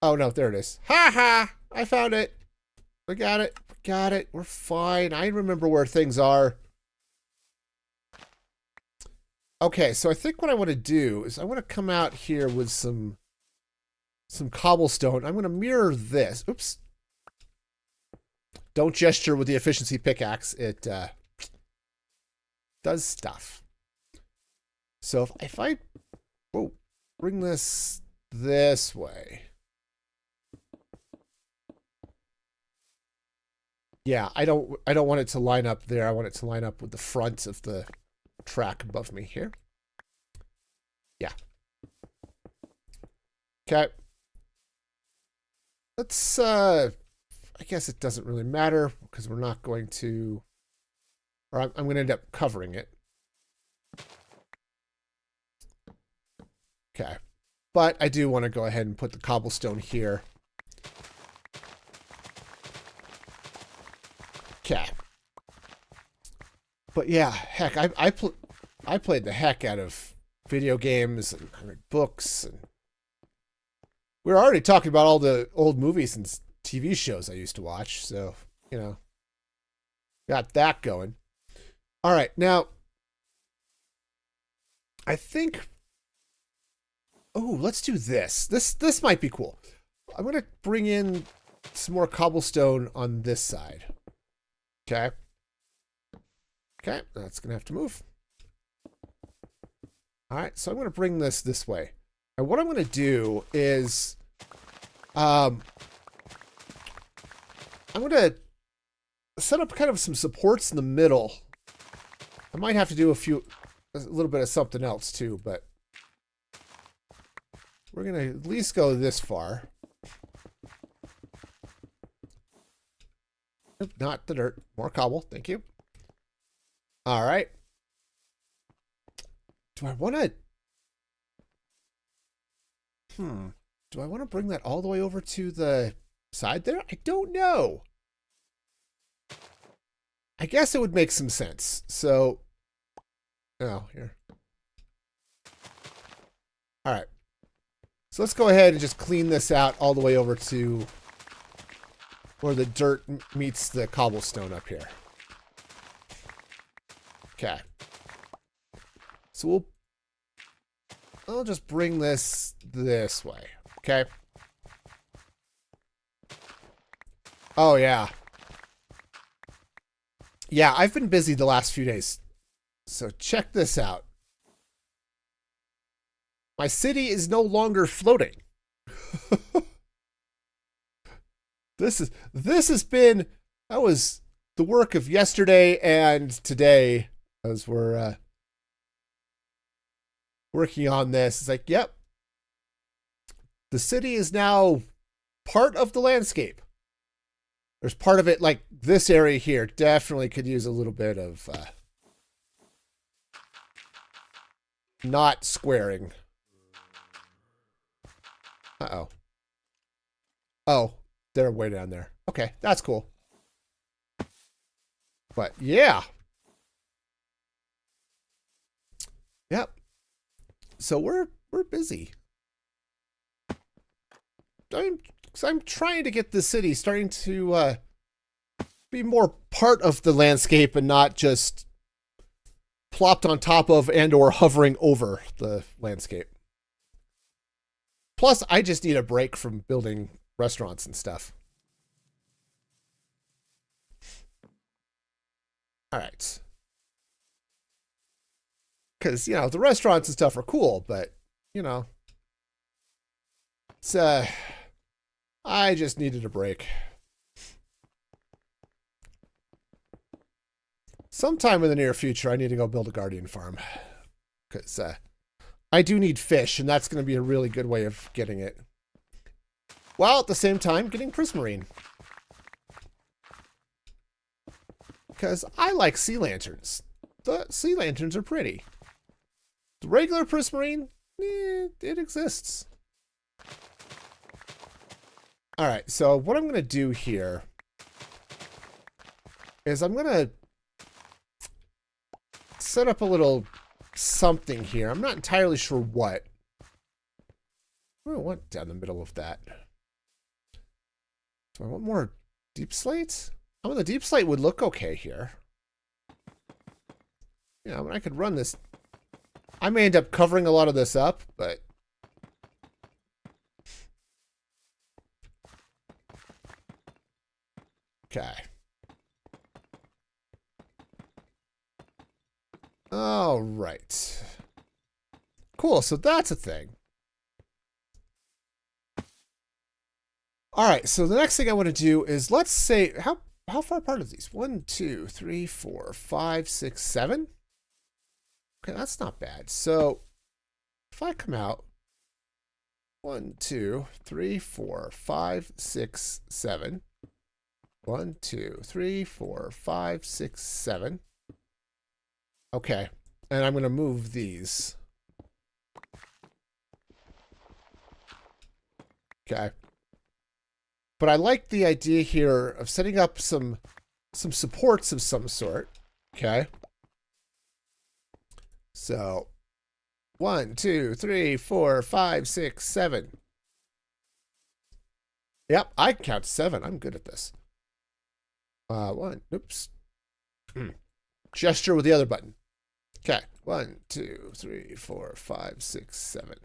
Oh, no, there it is. Ha ha! I found it. We got it. We got it. We're fine. I remember where things are. Okay, so I think what I want to do is I want to come out here with some cobblestone. I'm going to mirror this. Oops. Don't gesture with the efficiency pickaxe. It does stuff. So if I bring this way. Yeah, I don't want it to line up there. I want it to line up with the front of the track above me here. Yeah. Okay. Let's I guess it doesn't really matter because we're not going to, or I'm going to end up covering it. Okay. But I do want to go ahead and put the cobblestone here. Okay. But yeah, heck, I played the heck out of video games and I read books, and we were already talking about all the old movies and TV shows I used to watch, so, you know, got that going. All right, now, I think, oh, let's do this. This might be cool. I'm going to bring in some more cobblestone on this side. Okay. Okay, that's going to have to move. All right, so I'm going to bring this way. And what I'm going to do is, I'm going to set up kind of some supports in the middle. I might have to do a little bit of something else too, but we're going to at least go this far. Not the dirt. More cobble. Thank you. All right. Do I want to... Do I want to bring that all the way over to the side there? I don't know. I guess it would make some sense. So... Oh, here. All right. So let's go ahead and just clean this out all the way over to where the dirt meets the cobblestone up here. Okay. So I'll just bring this way. Okay. Oh, yeah. Yeah, I've been busy the last few days. So check this out. My city is no longer floating. That was the work of yesterday and today as we're working on this. It's like, yep, the city is now part of the landscape. There's part of it, like this area here, definitely could use a little bit of not squaring. Uh-oh. Oh, they're way down there. Okay, that's cool. But yeah. Yep. So we're busy. I'm trying to get the city starting to be more part of the landscape and not just plopped on top of and or hovering over the landscape. Plus, I just need a break from building restaurants and stuff. All right. Because, you know, the restaurants and stuff are cool, but, you know, it's, I just needed a break. Sometime in the near future, I need to go build a guardian farm. Because, I do need fish, and that's going to be a really good way of getting it. While at the same time, getting prismarine. Because I like sea lanterns. The sea lanterns are pretty. The regular prismarine, it exists. All right, so what I'm going to do here is I'm going to set up a little something here. I'm not entirely sure what. Oh, what down the middle of that? Do I want more deep slate? I mean, the deep slate would look okay here. Yeah, I mean, I could run this. I may end up covering a lot of this up, but okay. All right. Cool, so that's a thing. All right, so the next thing I want to do is, let's say, how far apart are these? 1, 2, 3, 4, 5, 6, 7. Okay, that's not bad. So if I come out 1, 2, 3, 4, 5, 6, 7. 1, 2, 3, 4, 5, 6, 7. Okay, and I'm going to move these. Okay. But I like the idea here of setting up some supports of some sort. Okay. So 1, 2, 3, 4, 5, 6, 7. Yep, I can count 7. I'm good at this. 1. Oops. Gesture with the other button. Okay. 1, 2, 3, 4, 5, 6, 7.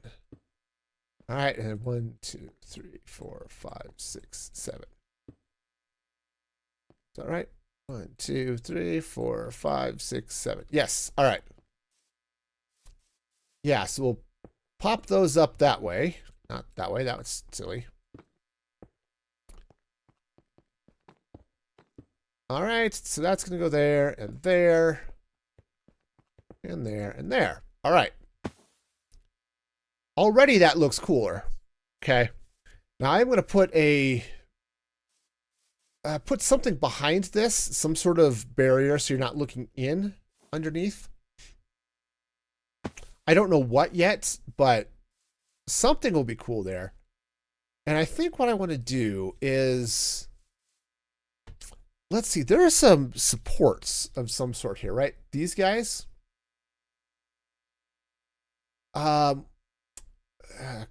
All right, and 1, 2, 3, 4, 5, 6, 7. Is that right? 1, 2, 3, 4, 5, 6, 7. Yes. All right. Yeah, so we'll pop those up that way. Not that way. That was silly. All right, so that's going to go there and there and there and there. All right. Already that looks cooler. Okay. Now I'm going to put put something behind this, some sort of barrier so you're not looking in underneath. I don't know what yet, but something will be cool there. And I think what I want to do is, let's see, there are some supports of some sort here, right? These guys.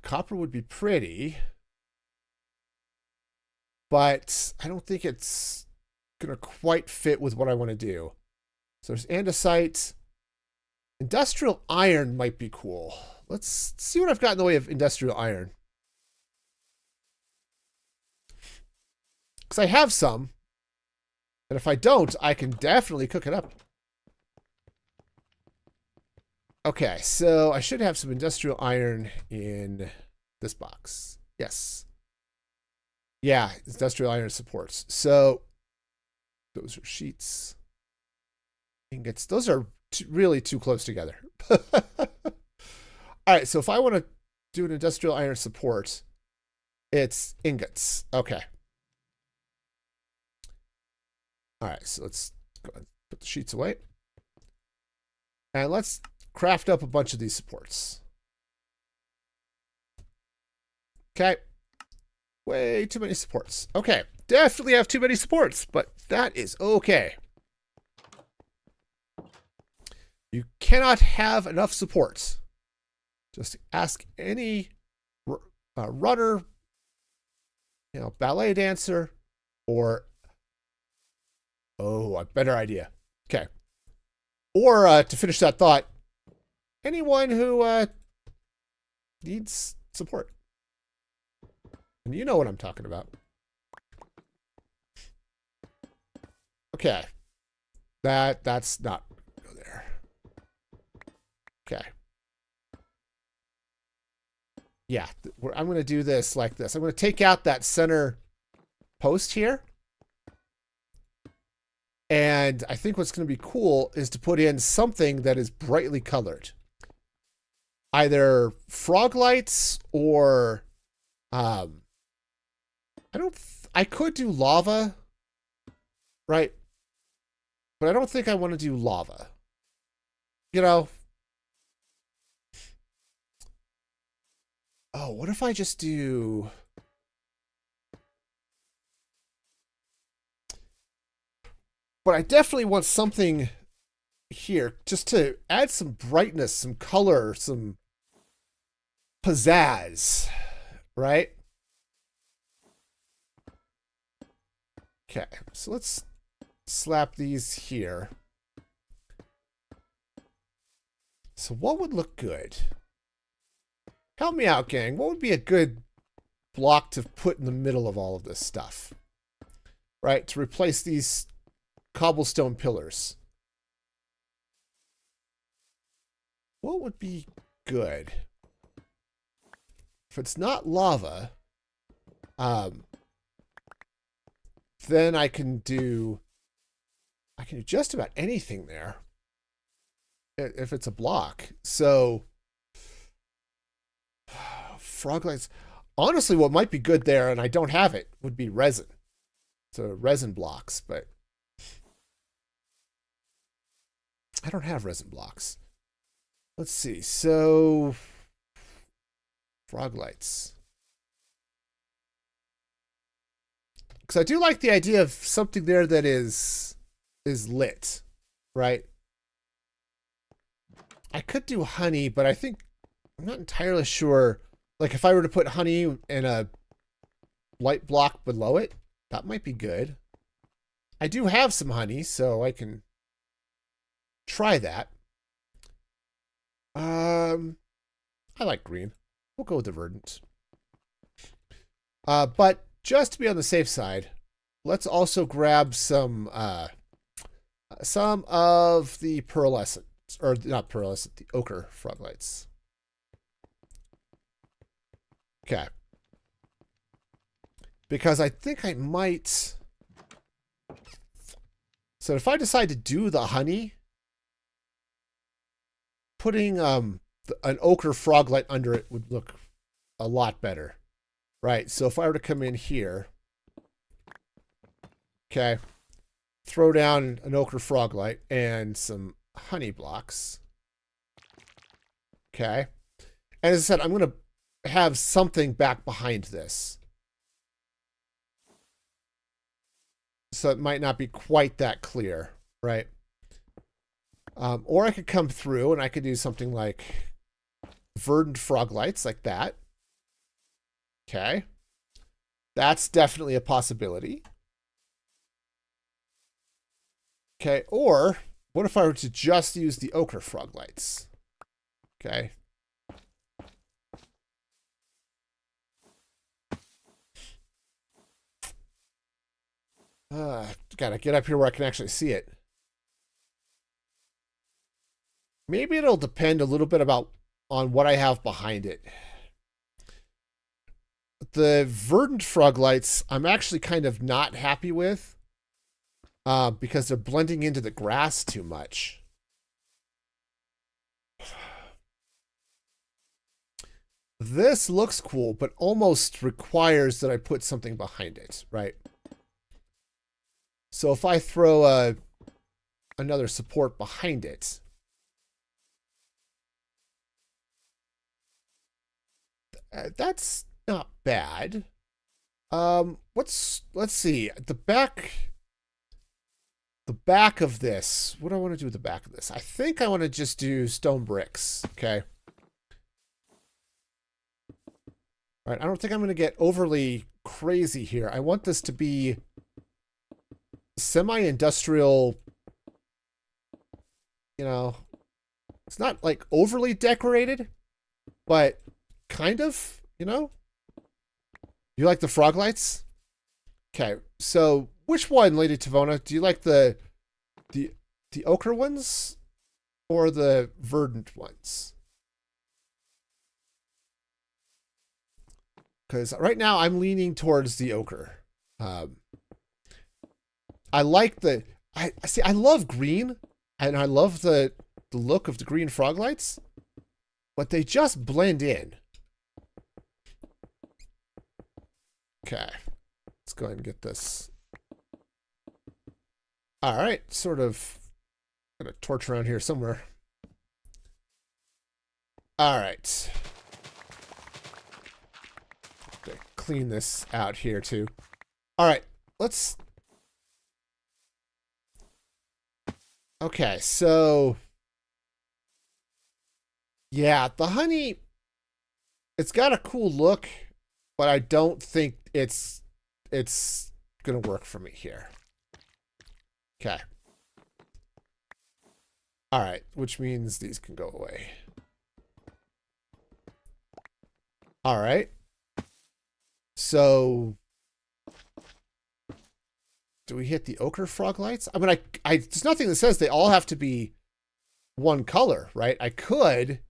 Copper would be pretty, but I don't think it's going to quite fit with what I want to do. So there's andesite. Industrial iron might be cool. Let's see what I've got in the way of industrial iron. Because I have some. And if I don't, I can definitely cook it up. Okay, so I should have some industrial iron in this box. Yes. Yeah, industrial iron supports. So those are sheets. Ingots. Those are really too close together. All right, so if I want to do an industrial iron support, it's ingots. Okay. All right, so let's go ahead and put the sheets away. And let's craft up a bunch of these supports. Okay. Way too many supports. Okay. Definitely have too many supports, but that is okay. You cannot have enough supports. Just ask any runner, ballet dancer, or, oh, a better idea. Okay. Or to finish that thought, anyone who needs support. And you know what I'm talking about. Okay. That's not go there. Okay. Yeah, I'm going to do this like this. I'm going to take out that center post here. And I think what's going to be cool is to put in something that is brightly colored. Either frog lights or I could do lava, right? But I don't think I want to do lava. You know. Oh, what if I just do... But I definitely want something here just to add some brightness, some color, some pizzazz, right? Okay, so let's slap these here. So what would look good? Help me out, gang. What would be a good block to put in the middle of all of this stuff? Right, to replace these cobblestone pillars. What would be good? If it's not lava, then I can do just about anything there. If it's a block. So frog lights. Honestly, what might be good there, and I don't have it, would be resin. So resin blocks, but I don't have resin blocks. Let's see. So frog lights. Because I do like the idea of something there that is lit, right? I could do honey, but I think I'm not entirely sure. Like if I were to put honey in a light block below it, that might be good. I do have some honey, so I can try that. I like green. We'll go with the verdant. But just to be on the safe side, let's also grab some of the pearlescent, or not pearlescent, the ochre frog lights. Okay. Because I think I might... So if I decide to do the honey, putting an ochre frog light under it would look a lot better. Right, so if I were to come in here, okay, throw down an ochre frog light and some honey blocks. Okay. And as I said, I'm going to have something back behind this. So it might not be quite that clear, right? Or I could come through and I could do something like verdant frog lights like that. Okay. That's definitely a possibility. Okay, or what if I were to just use the ochre frog lights? Okay. Gotta get up here where I can actually see it. Maybe it'll depend a little bit on what I have behind it. The verdant frog lights, I'm actually kind of not happy with because they're blending into the grass too much. This looks cool, but almost requires that I put something behind it, right? So if I throw another support behind it, that's not bad. Let's see. The back of this. What do I want to do with the back of this? I think I want to just do stone bricks, okay? All right, I don't think I'm going to get overly crazy here. I want this to be semi-industrial you know, it's not like overly decorated, but kind of, you know. You like the frog lights? Okay, so which one, Lady Tavona? Do you like the ochre ones or the verdant ones? Because right now I'm leaning towards the ochre. I like the. I see. I love green, and I love the look of the green frog lights, but they just blend in. Okay, let's go ahead and get this. All right, sort of. Got a torch around here somewhere. All right. Clean this out here too. All right, let's. Okay, so yeah, the honey, it's got a cool look, but I don't think it's gonna work for me here. Okay. All right, which means these can go away. All right. So do we hit the ochre frog lights? I mean, there's nothing that says they all have to be one color, right? I could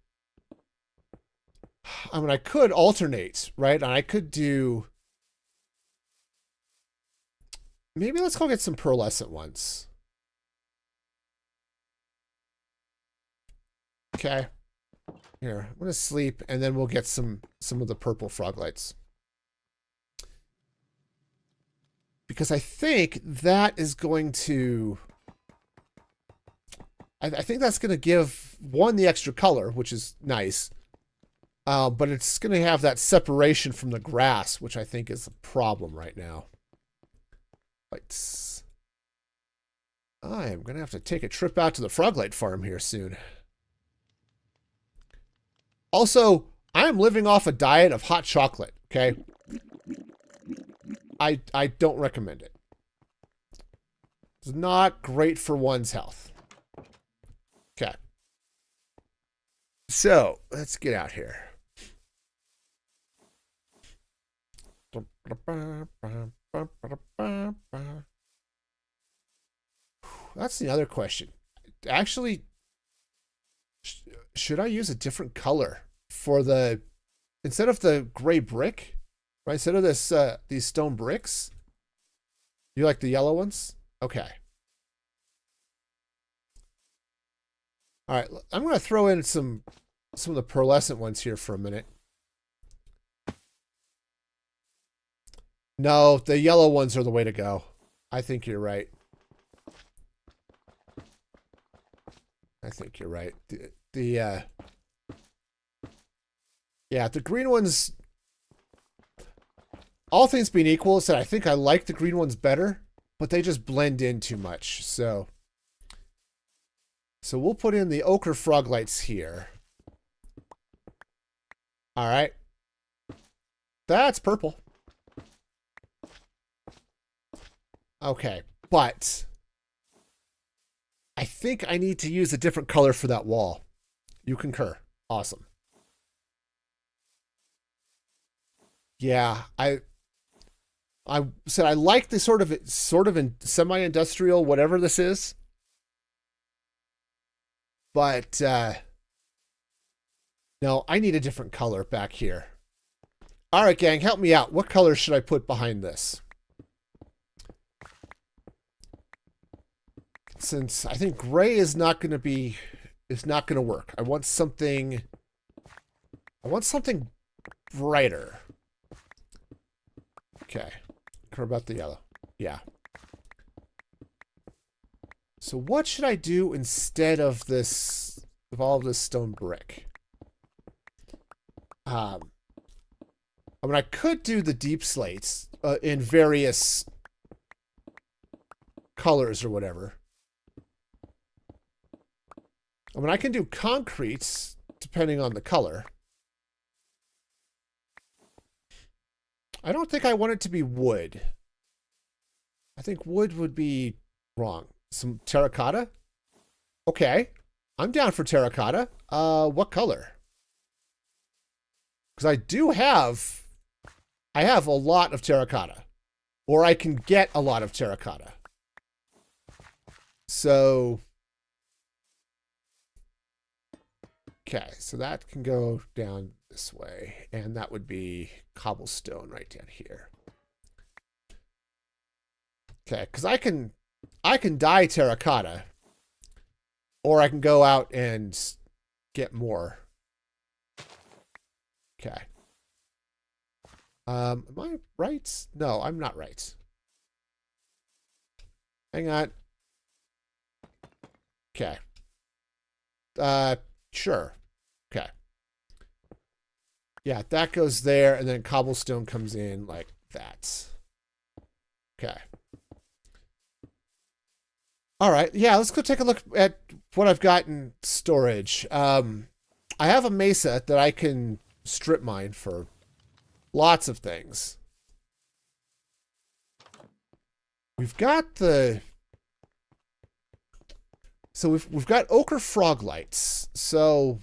alternate, right? And I could do, maybe let's go get some pearlescent ones. Okay. Here, I'm gonna sleep, and then we'll get some of the purple frog lights. Because I think that is going to... I think that's going to give, one, the extra color, which is nice. But it's going to have that separation from the grass, which I think is a problem right now. Lights. I am going to have to take a trip out to the Froglight farm here soon. Also, I am living off a diet of hot chocolate, okay? I don't recommend it. It's not great for one's health. Okay. So, let's get out here. That's the other question. Actually, should I use a different color for the... Instead of the gray brick... Right, instead of this, these stone bricks, you like the yellow ones? Okay. All right, I'm going to throw in some of the pearlescent ones here for a minute. No, the yellow ones are the way to go. I think you're right. I think you're right. Yeah, the green ones... All things being equal, I think I like the green ones better, but they just blend in too much. So we'll put in the ochre frog lights here. All right. That's purple. Okay, but I think I need to use a different color for that wall. You concur. Awesome. Yeah, I said I like the sort of in semi-industrial whatever this is, but no, I need a different color back here. All right, gang, help me out. What color should I put behind this? Since I think gray is not going to work. I want something brighter. Okay. What about the yellow? Yeah. So what should I do instead of this, of all of this stone brick? I mean, I could do the deep slates in various colors or whatever. I mean, I can do concretes depending on the color. I don't think I want it to be wood. I think wood would be wrong. Some terracotta? Okay. I'm down for terracotta. What color? Because I have a lot of terracotta. Or I can get a lot of terracotta. So, okay, so that can go down this way. And that would be cobblestone right down here. Okay, because I can dye terracotta. Or I can go out and get more. Okay. Am I right? No, I'm not right. Hang on. Okay. Sure. Okay. Yeah, that goes there, and then cobblestone comes in like that. Okay. All right. Yeah, let's go take a look at what I've got in storage. I have a mesa that I can strip mine for lots of things. We've got the... So we've got ochre frog lights. So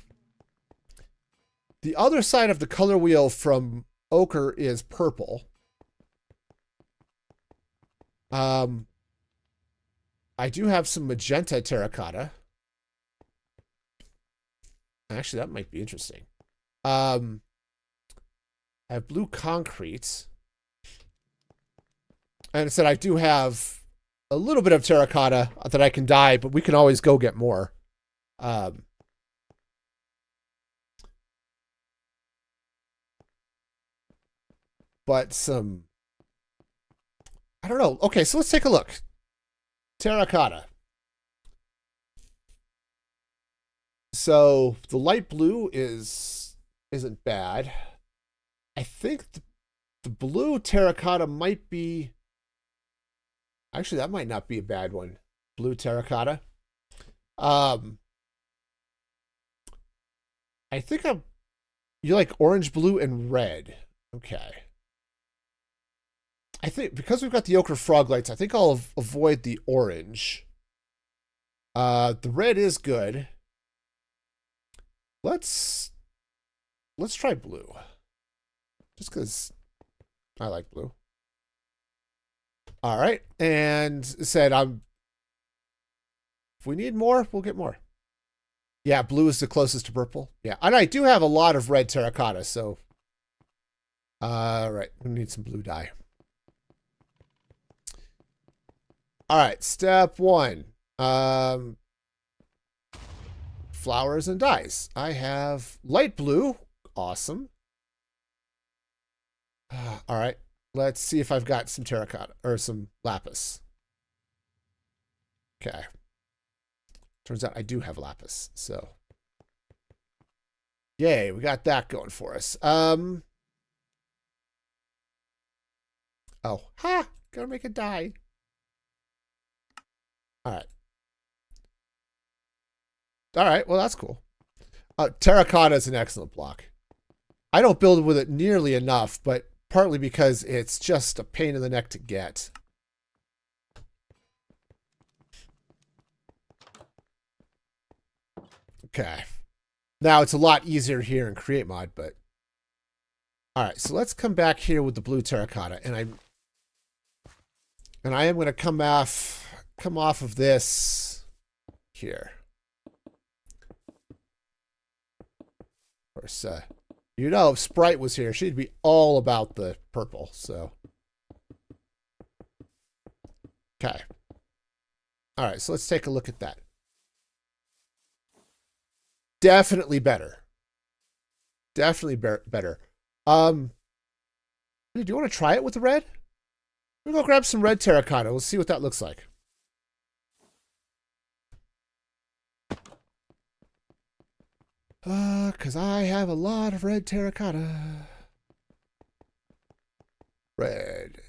the other side of the color wheel from ochre is purple. I do have some magenta terracotta. Actually, that might be interesting. I have blue concrete. And I said I do have a little bit of terracotta that I can dye, but we can always go get more. But some... I don't know. Okay, so let's take a look. Terracotta. So the light blue isn't bad. I think the blue terracotta might be... Actually, that might not be a bad one. Blue terracotta. I think you like orange, blue, and red. Okay. I think because we've got the ochre frog lights, I think I'll avoid the orange. The red is good. Let's try blue. Just because I like blue. All right, and said if we need more, we'll get more. Yeah, blue is the closest to purple. Yeah, and I do have a lot of red terracotta, so right, we need some blue dye. All right, step 1. Flowers and dyes. I have light blue. Awesome. All right. Let's see if I've got some terracotta or some lapis. Okay. Turns out I do have lapis, so. Yay, we got that going for us. Oh, ha! Gotta make a dye. All right, well, that's cool. Terracotta is an excellent block. I don't build with it nearly enough, but partly because it's just a pain in the neck to get. Okay. Now it's a lot easier here in Create Mod, but... Alright, so let's come back here with the blue terracotta, and I am going to come off of this here. Of course, you know, if Sprite was here, she'd be all about the purple, so. Okay. All right, so let's take a look at that. Definitely better. Definitely better. Do you want to try it with the red? We'll go grab some red terracotta. We'll see what that looks like. Because I have a lot of red terracotta. Red.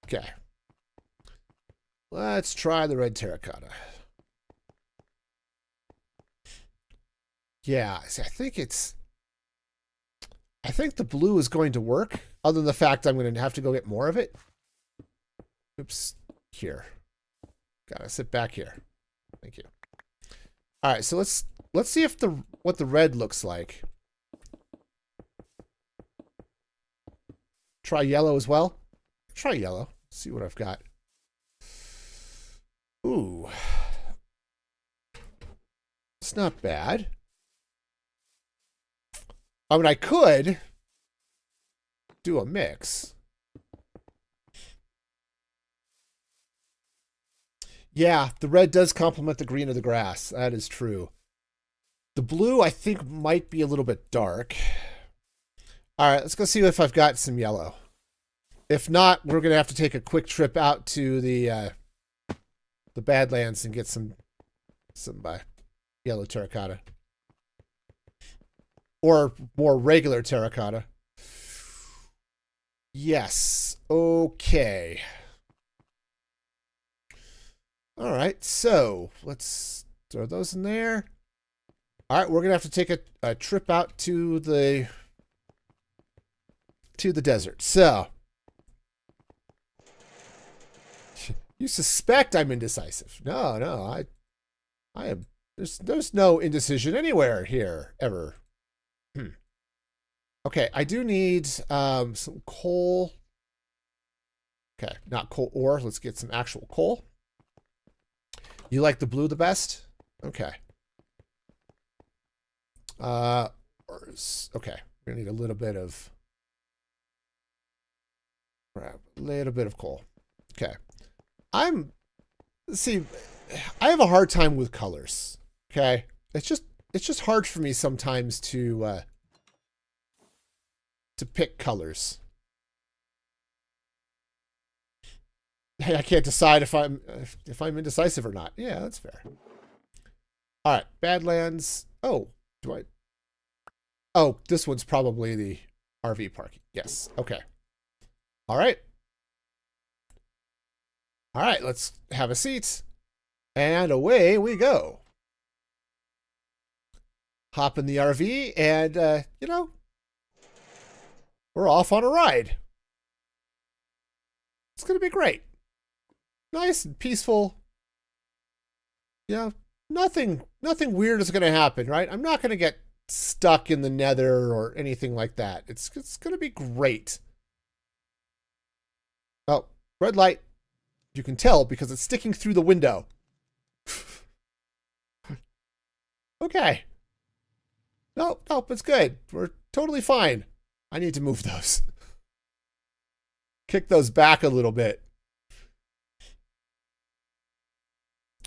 Okay. Let's try the red terracotta. Yeah, see, I think the blue is going to work, other than the fact I'm going to have to go get more of it. Oops. Here. Gotta sit back here. Thank you. All right, so let's see if what the red looks like. Try yellow as well. Try yellow. See what I've got. Ooh. It's not bad. I mean, I could do a mix. Yeah, the red does complement the green of the grass. That is true. The blue, I think, might be a little bit dark. All right, let's go see if I've got some yellow. If not, we're going to have to take a quick trip out to the Badlands and get some yellow terracotta. Or more regular terracotta. Yes. Okay. All right, so let's throw those in there. All right, we're going to have to take a trip out to the desert. So, you suspect I'm indecisive. No, I am. There's no indecision anywhere here ever. Okay, I do need some coal. Okay, not coal ore. Let's get some actual coal. You like the blue the best? Okay. Okay. We're gonna need a little bit of coal. Okay. See, I have a hard time with colors. Okay. It's just hard for me sometimes to pick colors. I can't decide if I'm indecisive or not. Yeah, that's fair. All right, Badlands. Oh, Oh, this one's probably the RV park. Yes. Okay. All right. All right, let's have a seat. And away we go. Hop in the RV and, we're off on a ride. It's going to be great. Nice and peaceful. Yeah, nothing weird is going to happen, right? I'm not going to get stuck in the nether or anything like that. It's going to be great. Oh, red light. You can tell because it's sticking through the window. Okay. Nope, it's good. We're totally fine. I need to move those. Kick those back a little bit.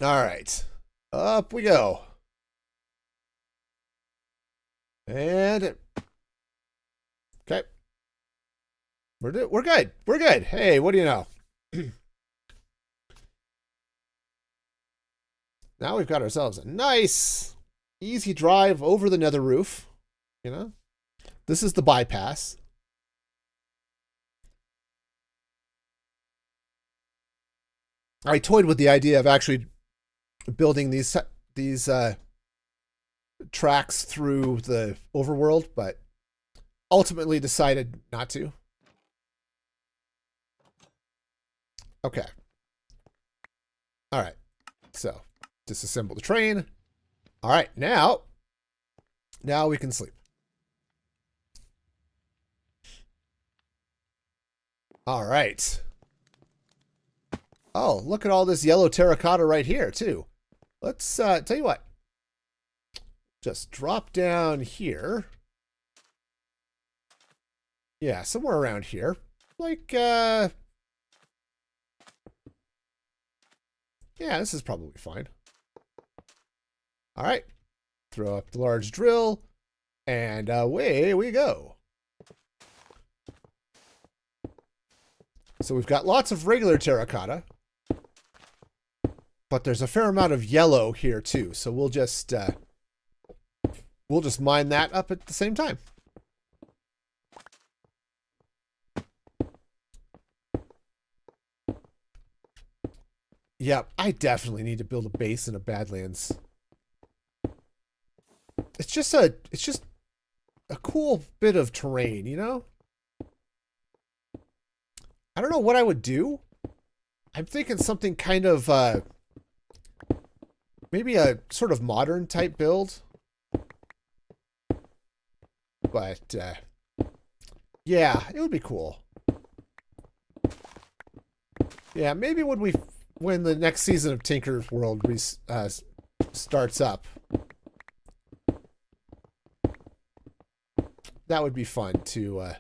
All right. Up we go. And okay. We're good. We're good. Hey, what do you know? Now we've got ourselves a nice, easy drive over the nether roof. This is the bypass. I toyed with the idea of actually building these tracks through the overworld, but ultimately decided not to. Okay. All right. So disassemble the train. All right. Now we can sleep. All right. Oh, look at all this yellow terracotta right here, too. Let's tell you what. Just drop down here. Yeah, somewhere around here. Like, yeah, this is probably fine. All right. Throw up the large drill, and away we go. So we've got lots of regular terracotta, but there's a fair amount of yellow here too. So we'll just mine that up at the same time. Yep, I definitely need to build a base in a Badlands. It's just a cool bit of terrain, you know? I don't know what I would do. I'm thinking something kind of maybe a sort of modern type build. But yeah, it would be cool. Yeah, maybe when the next season of Tinker's World starts up, that would be fun to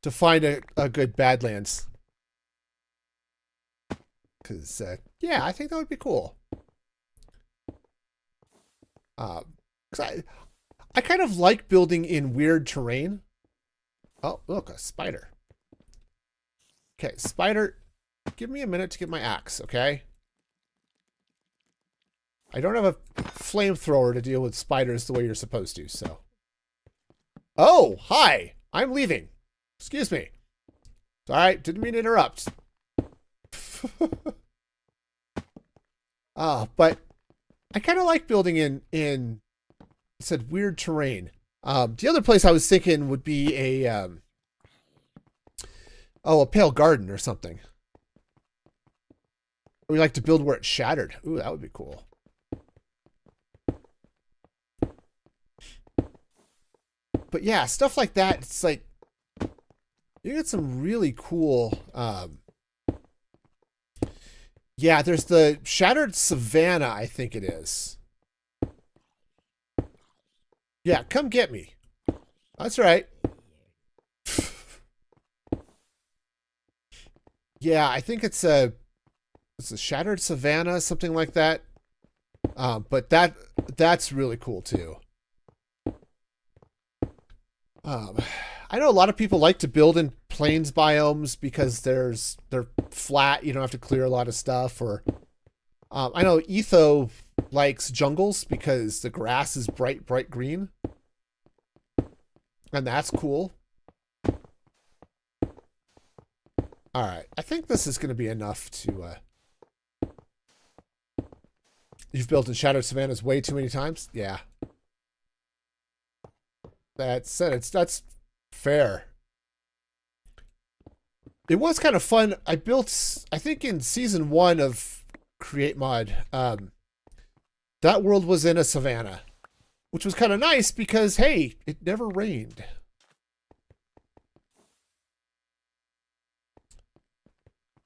find a good Badlands. Because yeah, I think that would be cool. 'Cause I kind of like building in weird terrain. Oh, look, a spider. Okay, spider, give me a minute to get my axe, okay? I don't have a flamethrower to deal with spiders the way you're supposed to, so. Oh, hi. I'm leaving. Excuse me. All right, didn't mean to interrupt. But I kind of like building in said weird terrain. The other place I was thinking would be a pale garden or something. We like to build where it's shattered. Ooh, that would be cool. But yeah, stuff like that. It's like you get some really cool. Yeah, there's the Shattered Savannah, I think it is. Yeah, come get me. That's right. Yeah, I think it's a Shattered Savannah, something like that. But that's really cool too. I know a lot of people like to build in plains biomes because they're flat. You don't have to clear a lot of stuff. Or I know Etho likes jungles because the grass is bright green, and that's cool. All right, I think this is going to be enough to. You've built in Shattered Savannahs way too many times. Yeah, that's fair. It was kind of fun. I built, I think in season 1 of Create Mod, that world was in a savannah, which was kind of nice because, hey, it never rained.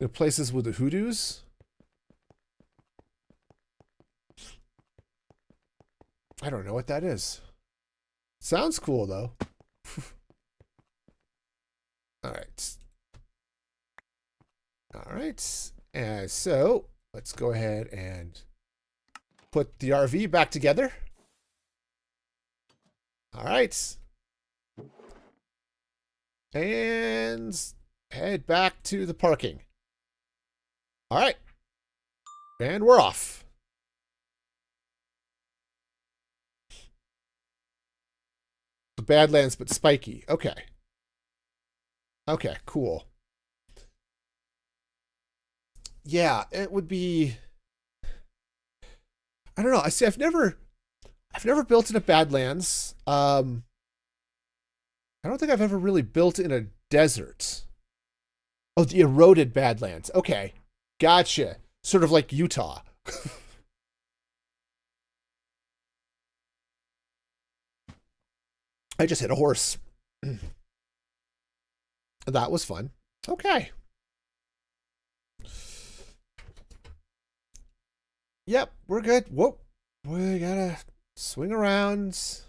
The places with the hoodoos. I don't know what that is. Sounds cool, though. All right. All right. And so let's go ahead and put the RV back together. All right. And head back to the parking. All right. And we're off. The Badlands, but spiky. Okay. Okay, cool. Yeah, it would be. I don't know. I see. I've never built in a Badlands. I don't think I've ever really built in a desert. Oh, the eroded Badlands. Okay, gotcha. Sort of like Utah. I just hit a horse. That was fun. Okay. Yep, we're good. Whoop. We gotta swing around.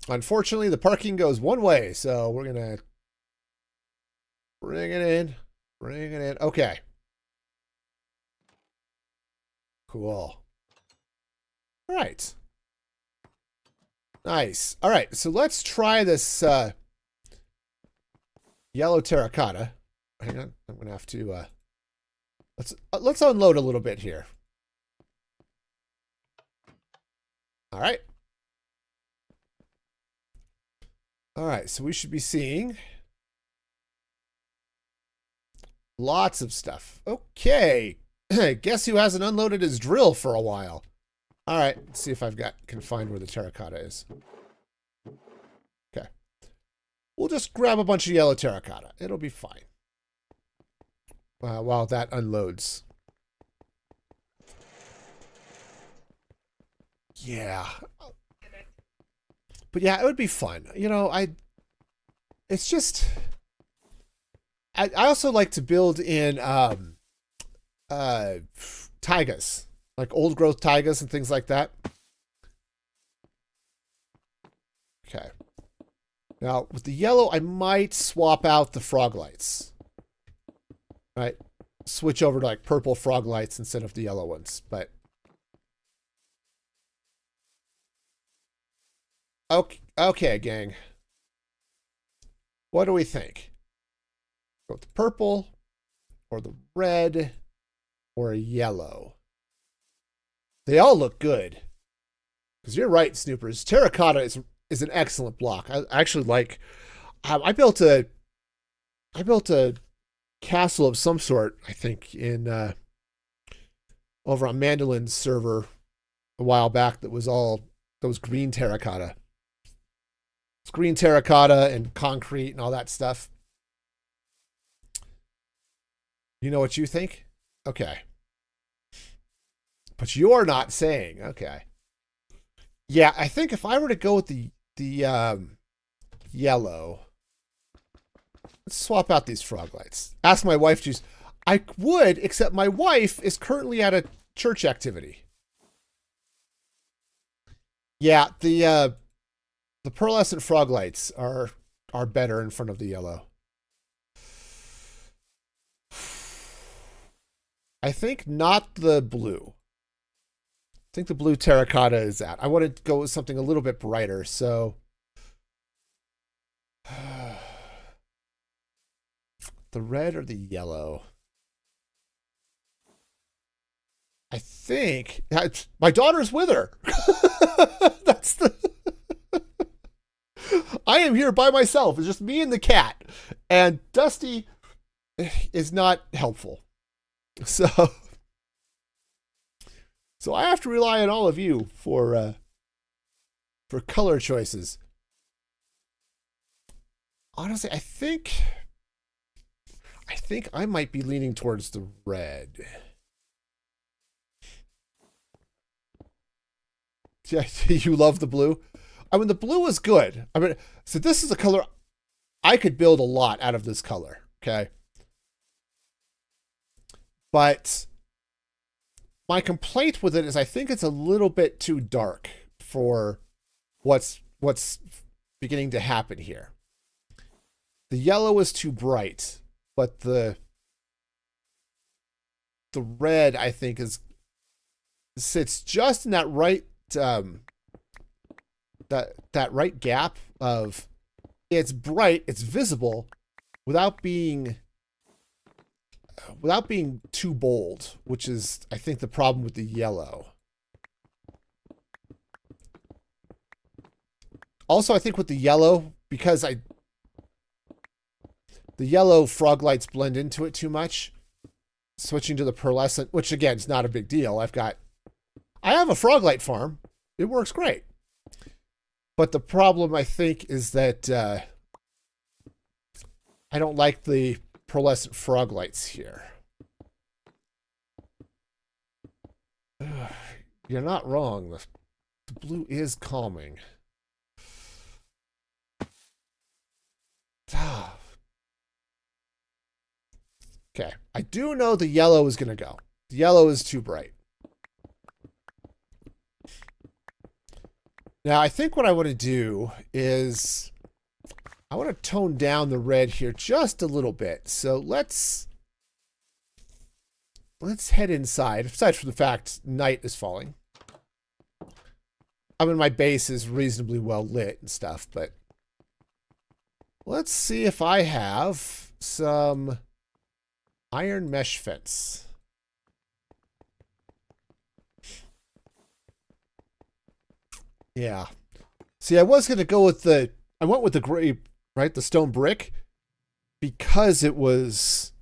Unfortunately, the parking goes one way, so we're gonna bring it in. Bring it in. Okay. Cool. All right. Nice. All right, so let's try this yellow terracotta. Hang on, I'm gonna have to let's unload a little bit here. All right. All right, so we should be seeing lots of stuff. Okay. Guess who hasn't unloaded his drill for a while? All right, let's see if can find where the terracotta is. Okay. We'll just grab a bunch of yellow terracotta. It'll be fine. While that unloads. Yeah. But yeah, it would be fun. You know, it's just I also like to build in taigas, like old growth taigas and things like that. Okay. Now with the yellow, I might swap out the frog lights. Right? Switch over to like purple frog lights instead of the yellow ones. But okay, gang. What do we think? Go with the purple or the red or a yellow? They all look good. Because you're right, Snoopers. Terracotta is an excellent block. I actually like. I built a castle of some sort. I think in over on Mandolin's server a while back. That was green terracotta. It's green terracotta and concrete and all that stuff. You know what you think? Okay. But you're not saying, okay. Yeah, I think if I were to go with the yellow, let's swap out these frog lights. Ask my wife to. I would, except my wife is currently at a church activity. Yeah, the pearlescent frog lights are better in front of the yellow. I think not the blue. I think the blue terracotta is that. I want to go with something a little bit brighter, so the red or the yellow? I think my daughter's with her. That's the. I am here by myself. It's just me and the cat, and Dusty is not helpful. So I have to rely on all of you for color choices. Honestly, I think I might be leaning towards the red. Yeah, you love the blue? I mean, the blue is good. I mean, so this is a color I could build a lot out of this color, okay? But my complaint with it is I think it's a little bit too dark for what's beginning to happen here. The yellow is too bright, but the red I think sits just in that right that right gap of it's bright, it's visible without being too bold, which is, I think, the problem with the yellow. Also, I think with the yellow, because the yellow frog lights blend into it too much, switching to the pearlescent, which again is not a big deal. I have a frog light farm. It works great. But the problem, I think, is that I don't like the pearlescent frog lights here. You're not wrong. The blue is calming. Okay. I do know the yellow is going to go. The yellow is too bright. Now, I think what I want to do is I want to tone down the red here just a little bit. So let's head inside, aside from the fact night is falling. I mean, my base is reasonably well lit and stuff, but let's see if I have some iron mesh fence. Yeah. See, I was going to go with I went with the gray, right? The stone brick, because it was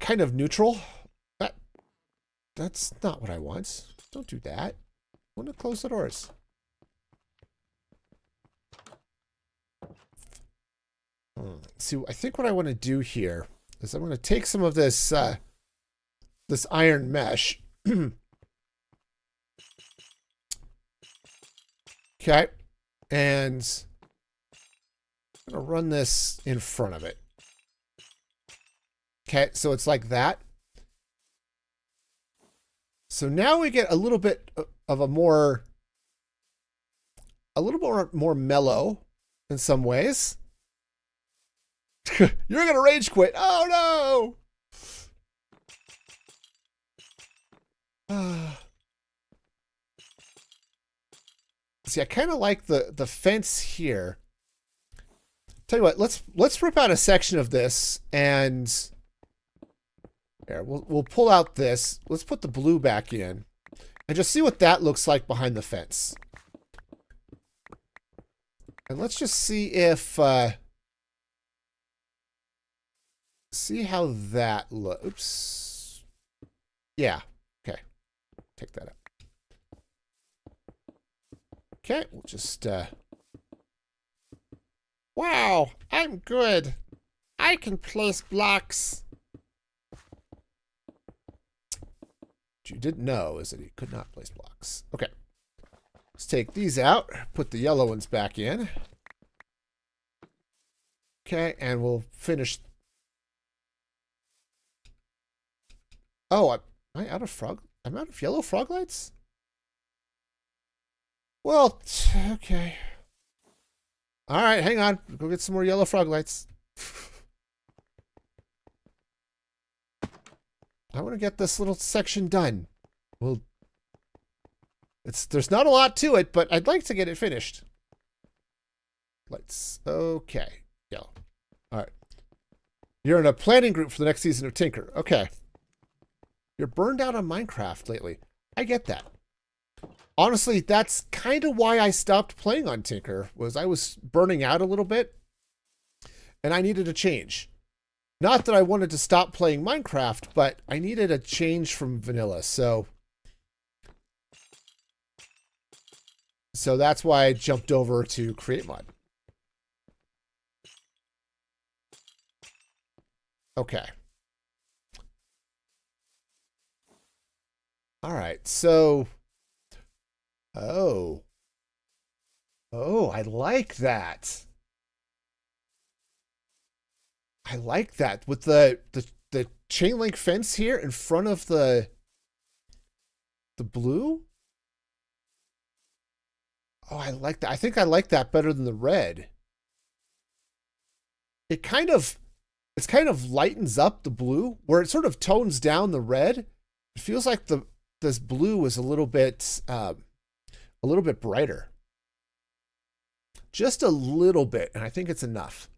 kind of neutral. That's not what I want. Don't do that. I want to close the doors. See, I think what I want to do here is I'm going to take some of this this iron mesh Okay. And I'm going to run this in front of it. Okay, so it's like that. So now we get a little bit of a little more mellow in some ways. You're going to rage quit. Oh, no. See, I kind of like the fence here. Tell you what, let's rip out a section of this and there, we'll pull out this. Let's put the blue back in and just see what that looks like behind the fence. And let's just see if see how that looks. Oops. Yeah. Okay. Take that out. Okay, we'll just wow, I'm good. I can place blocks. What you didn't know is that he could not place blocks. Okay. Let's take these out, put the yellow ones back in. Okay, and we'll finish. Oh, am I out of frog? I'm out of yellow frog lights? Well, okay. All right, hang on. Go get some more yellow frog lights. I want to get this little section done. Well, there's not a lot to it, but I'd like to get it finished. Lights. Okay. Yellow. All right. You're in a planning group for the next season of Tinker. Okay. You're burned out on Minecraft lately. I get that. Honestly, that's kind of why I stopped playing on Tinker, was I was burning out a little bit, and I needed a change. Not that I wanted to stop playing Minecraft, but I needed a change from vanilla, so that's why I jumped over to Create Mod. Okay. All right, so... Oh, I like that. I like that with the chain link fence here in front of the blue. Oh, I like that. I think I like that better than the red. It kind of lightens up the blue where it sort of tones down the red. It feels like this blue is a little bit brighter. Just a little bit, and I think it's enough.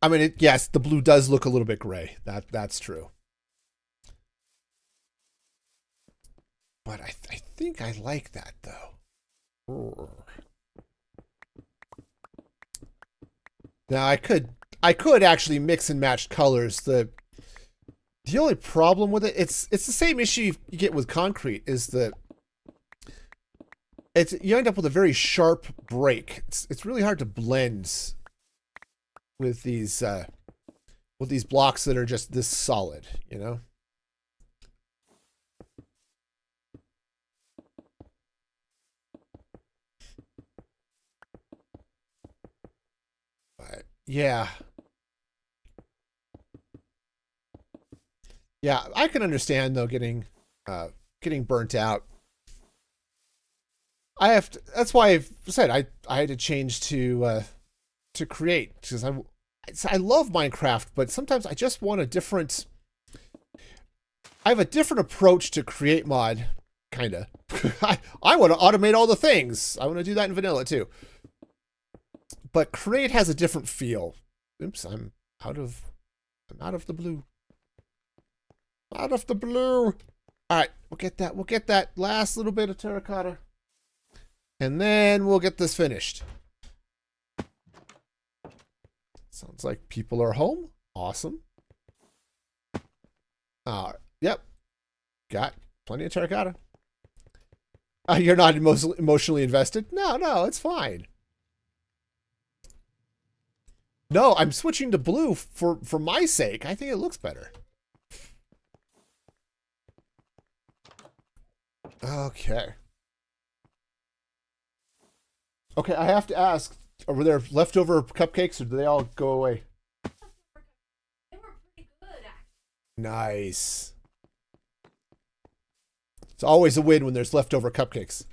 I mean, yes, the blue does look a little bit gray. That's true. But I think I like that, though. Now, I could actually mix and match colors. The only problem with it's the same issue you get with concrete, is that you end up with a very sharp break. It's really hard to blend with these blocks that are just this solid, you know? But yeah. Yeah, I can understand though getting burnt out. That's why I've said I had to change to create, because I love Minecraft, but sometimes I just want I have a different approach to Create Mod, kinda. I want to automate all the things. I want to do that in vanilla too. But Create has a different feel. Oops, I'm out of the blue. Out of the blue. All right, we'll get that last little bit of terracotta. And then we'll get this finished. Sounds like people are home. Awesome. Yep. Got plenty of terracotta. You're not emotionally invested? No, it's fine. No, I'm switching to blue for my sake. I think it looks better. Okay. Okay, I have to ask, were there leftover cupcakes or do they all go away? They were pretty good, actually. Nice. It's always a win when there's leftover cupcakes.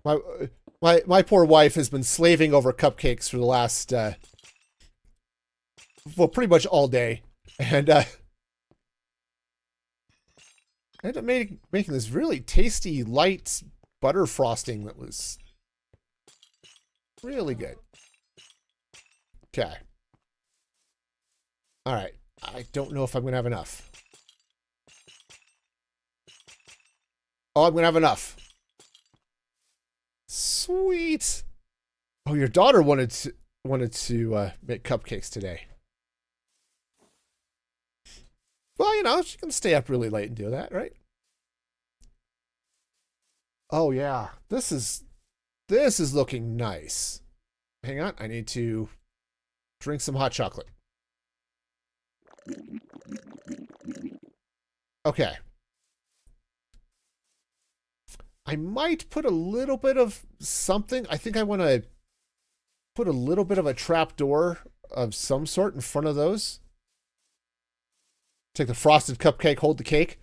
My my poor wife has been slaving over cupcakes for the last well, pretty much all day, and I ended up making this really tasty light butter frosting that was really good. Okay. All right. I don't know if I'm gonna have enough. Oh, I'm gonna have enough. Sweet. Oh, your daughter wanted to make cupcakes today. Well, you know, she can stay up really late and do that, right? Oh yeah. This is looking nice. Hang on, I need to drink some hot chocolate. Okay. I might put a little bit of something. I think I want to put a little bit of a trap door of some sort in front of those. Take the frosted cupcake, hold the cake.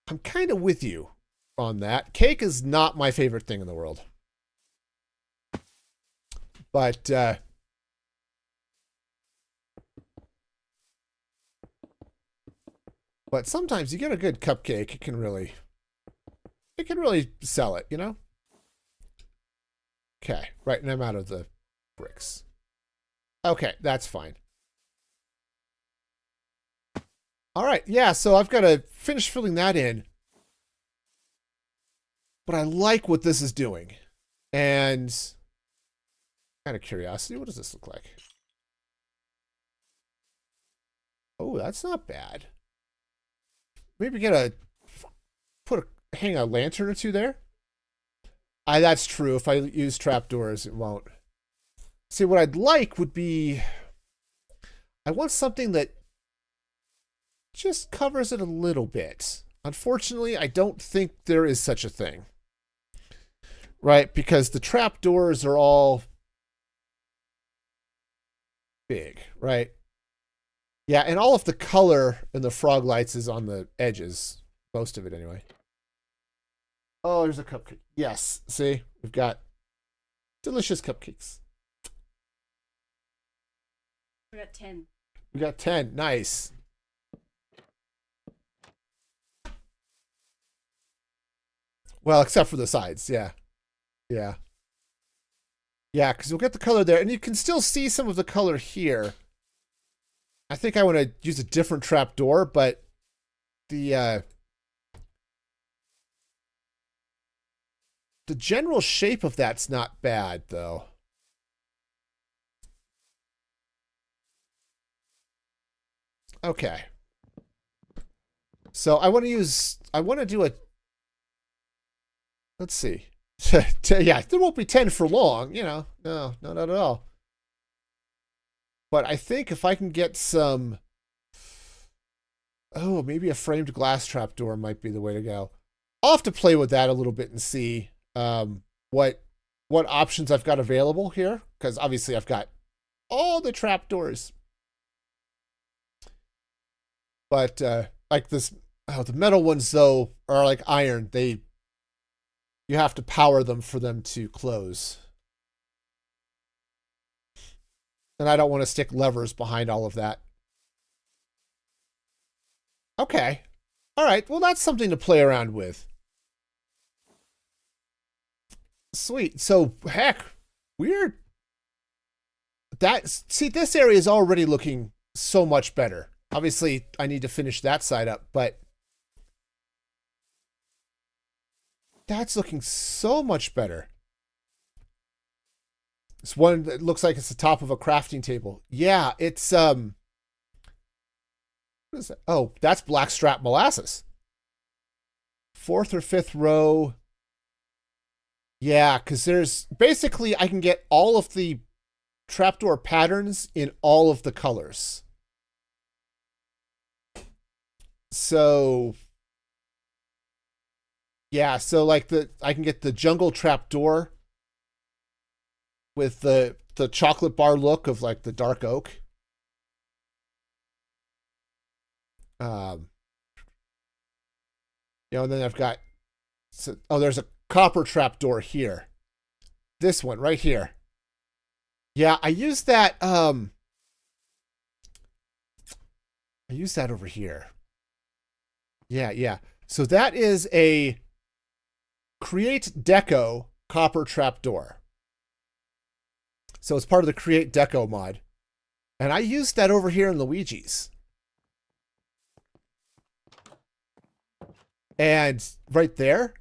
I'm kind of with you on that. Cake is not my favorite thing in the world. But sometimes you get a good cupcake, it can really sell it, you know? Okay, right, and I'm out of the bricks. Okay, that's fine. All right, yeah, so I've got to finish filling that in. But I like what this is doing. And kind of curiosity, what does this look like? Oh, that's not bad. Maybe hang a lantern or two there. That's true. If I use trapdoors, it won't. See, what I'd like would be, I want something that just covers it a little bit. Unfortunately, I don't think there is such a thing. Right? Because the trapdoors are all big, right? Yeah, and all of the color in the frog lights is on the edges. Most of it, anyway. Oh, there's a cupcake. Yes, see? We've got delicious cupcakes. We got 10. We got 10. Nice. Well, except for the sides. Yeah. Yeah. Yeah, because you'll get the color there. And you can still see some of the color here. I think I want to use a different trap door, but the general shape of that's not bad, though. Okay. So I want to do a, let's see. Yeah, there won't be 10 for long, you know. No, not at all. But I think if I can get some, oh, maybe a framed glass trapdoor might be the way to go. I'll have to play with that a little bit and see what options I've got available here, because obviously I've got all the trapdoors. But like this, oh, the metal ones though are like iron. You have to power them for them to close. And I don't want to stick levers behind all of that. Okay. All right. Well, that's something to play around with. Sweet. So, heck, weird. See, this area is already looking so much better. Obviously, I need to finish that side up, but that's looking so much better. It's one that looks like it's the top of a crafting table. Yeah, it's what is that? Oh, that's blackstrap molasses. Fourth or fifth row. Yeah, because there's basically I can get all of the trapdoor patterns in all of the colors. So Yeah, so like I can get the jungle trapdoor with the chocolate bar look of like the dark oak. Um, and then I've got there's a copper trapdoor here. This one right here. Yeah, I used that. I used that over here. Yeah. So that is a Create Deco copper trapdoor. So it's part of the Create Deco mod. And I used that over here in Luigi's. And right there.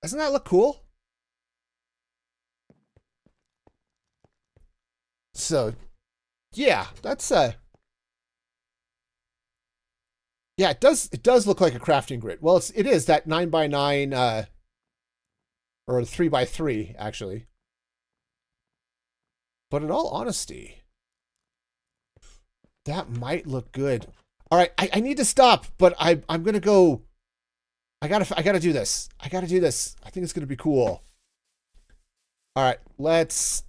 Doesn't that look cool? So, yeah, that's yeah, it does look like a crafting grid. Well, it is that 9x9 or 3x3 actually. But in all honesty, that might look good. All right, I need to stop, but I'm gonna go. I gotta do this. I think it's gonna be cool. All right, let's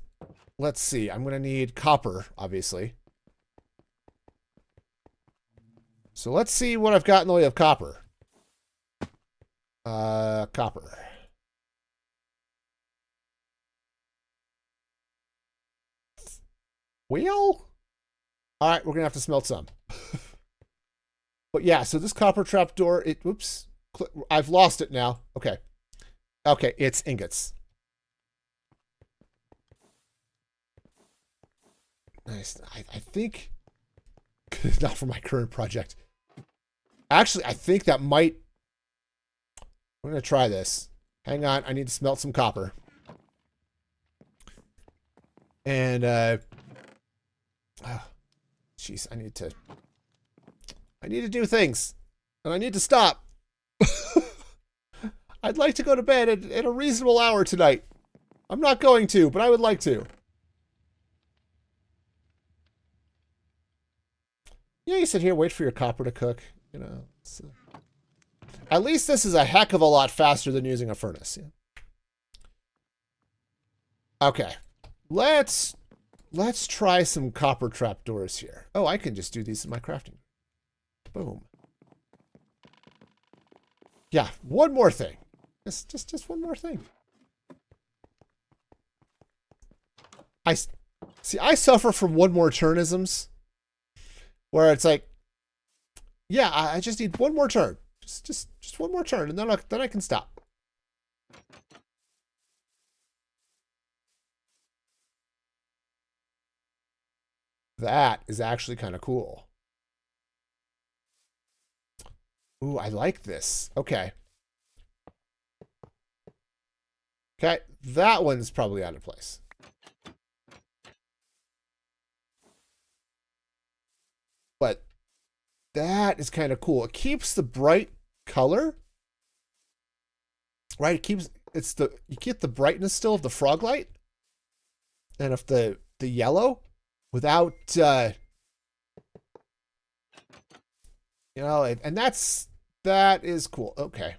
see. I'm gonna need copper, obviously. So let's see what I've got in the way of copper. Copper. Well, all right, we're gonna have to smelt some. But yeah, so this copper trapdoor, oops, I've lost it now. Okay, it's ingots. Nice. I think not for my current project. Actually, I think that might. I'm gonna try this. Hang on, I need to smelt some copper. And jeez, I need to do things, and I need to stop. I'd like to go to bed at a reasonable hour tonight. I'm not going to, but I would like to. Yeah, you sit here, wait for your copper to cook. At least this is a heck of a lot faster than using a furnace. Yeah. Okay, let's try some copper trapdoors here. Oh, I can just do these in my crafting. Boom. Yeah, one more thing. Just one more thing. I suffer from one more turnisms, where it's like, yeah, I just need one more turn, just one more turn, and then I can stop. That is actually kind of cool. Ooh, I like this. Okay. Okay, that one's probably out of place. But that is kind of cool. It keeps the bright color. Right? You get the brightness still of the frog light. And of the yellow without and that is cool. Okay.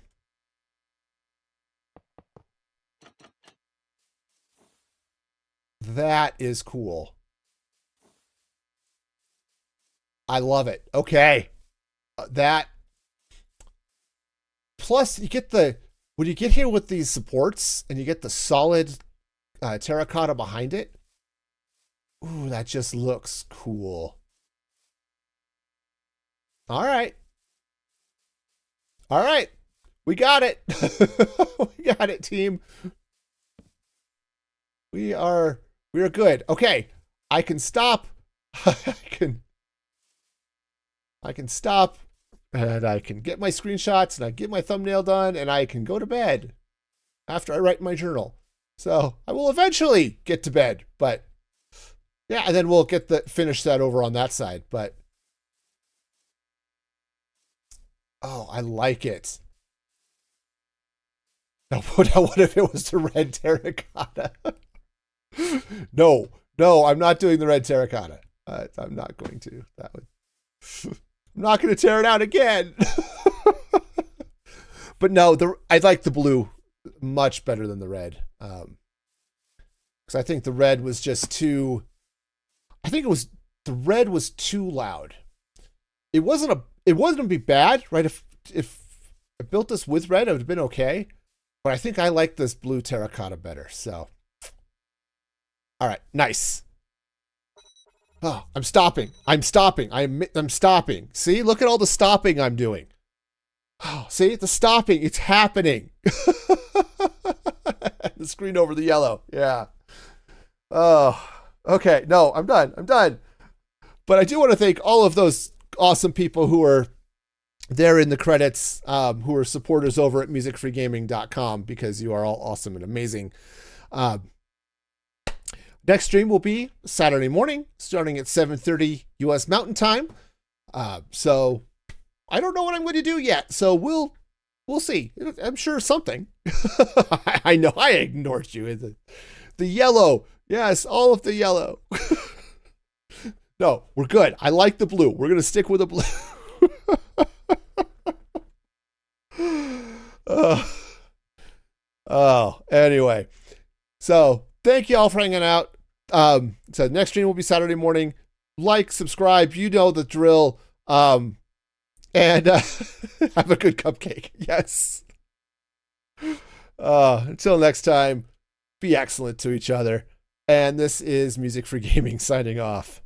That is cool. I love it. Okay. That. Plus, when you get here with these supports and you get the solid terracotta behind it. Ooh, that just looks cool. All right. We got it. We got it, team. We are good. Okay. I can stop. I can stop, and I can get my screenshots, and I get my thumbnail done, and I can go to bed after I write my journal. So I will eventually get to bed, but yeah, and then we'll finish that over on that side. But oh, I like it. Now what if it was the red terracotta? No, I'm not doing the red terracotta. I'm not going to. I'm not going to tear it out again. But no, I like the blue much better than the red. Because I think the red was just too. The red was too loud. It wasn't gonna be bad, right? If I built this with red, it would have been okay. But I think I like this blue terracotta better. So, all right, nice. Oh, I'm stopping. I'm stopping. I'm stopping. See, look at all the stopping I'm doing. Oh, see, the stopping, it's happening. The screen over the yellow. Yeah. Oh, okay. No, I'm done. But I do want to thank all of those awesome people who are there in the credits, who are supporters over at musicfreegaming.com, because you are all awesome and amazing. Next stream will be Saturday morning, starting at 7:30 U.S. Mountain Time. So I don't know what I'm going to do yet. So we'll see. I'm sure something. I know I ignored you. The yellow. Yes, all of the yellow. No, we're good. I like the blue. We're going to stick with the blue. Anyway. So thank you all for hanging out. So next stream will be Saturday morning. Like, subscribe. You know the drill. And have a good cupcake. Yes. Until next time, be excellent to each other. And this is Music Free Gaming signing off.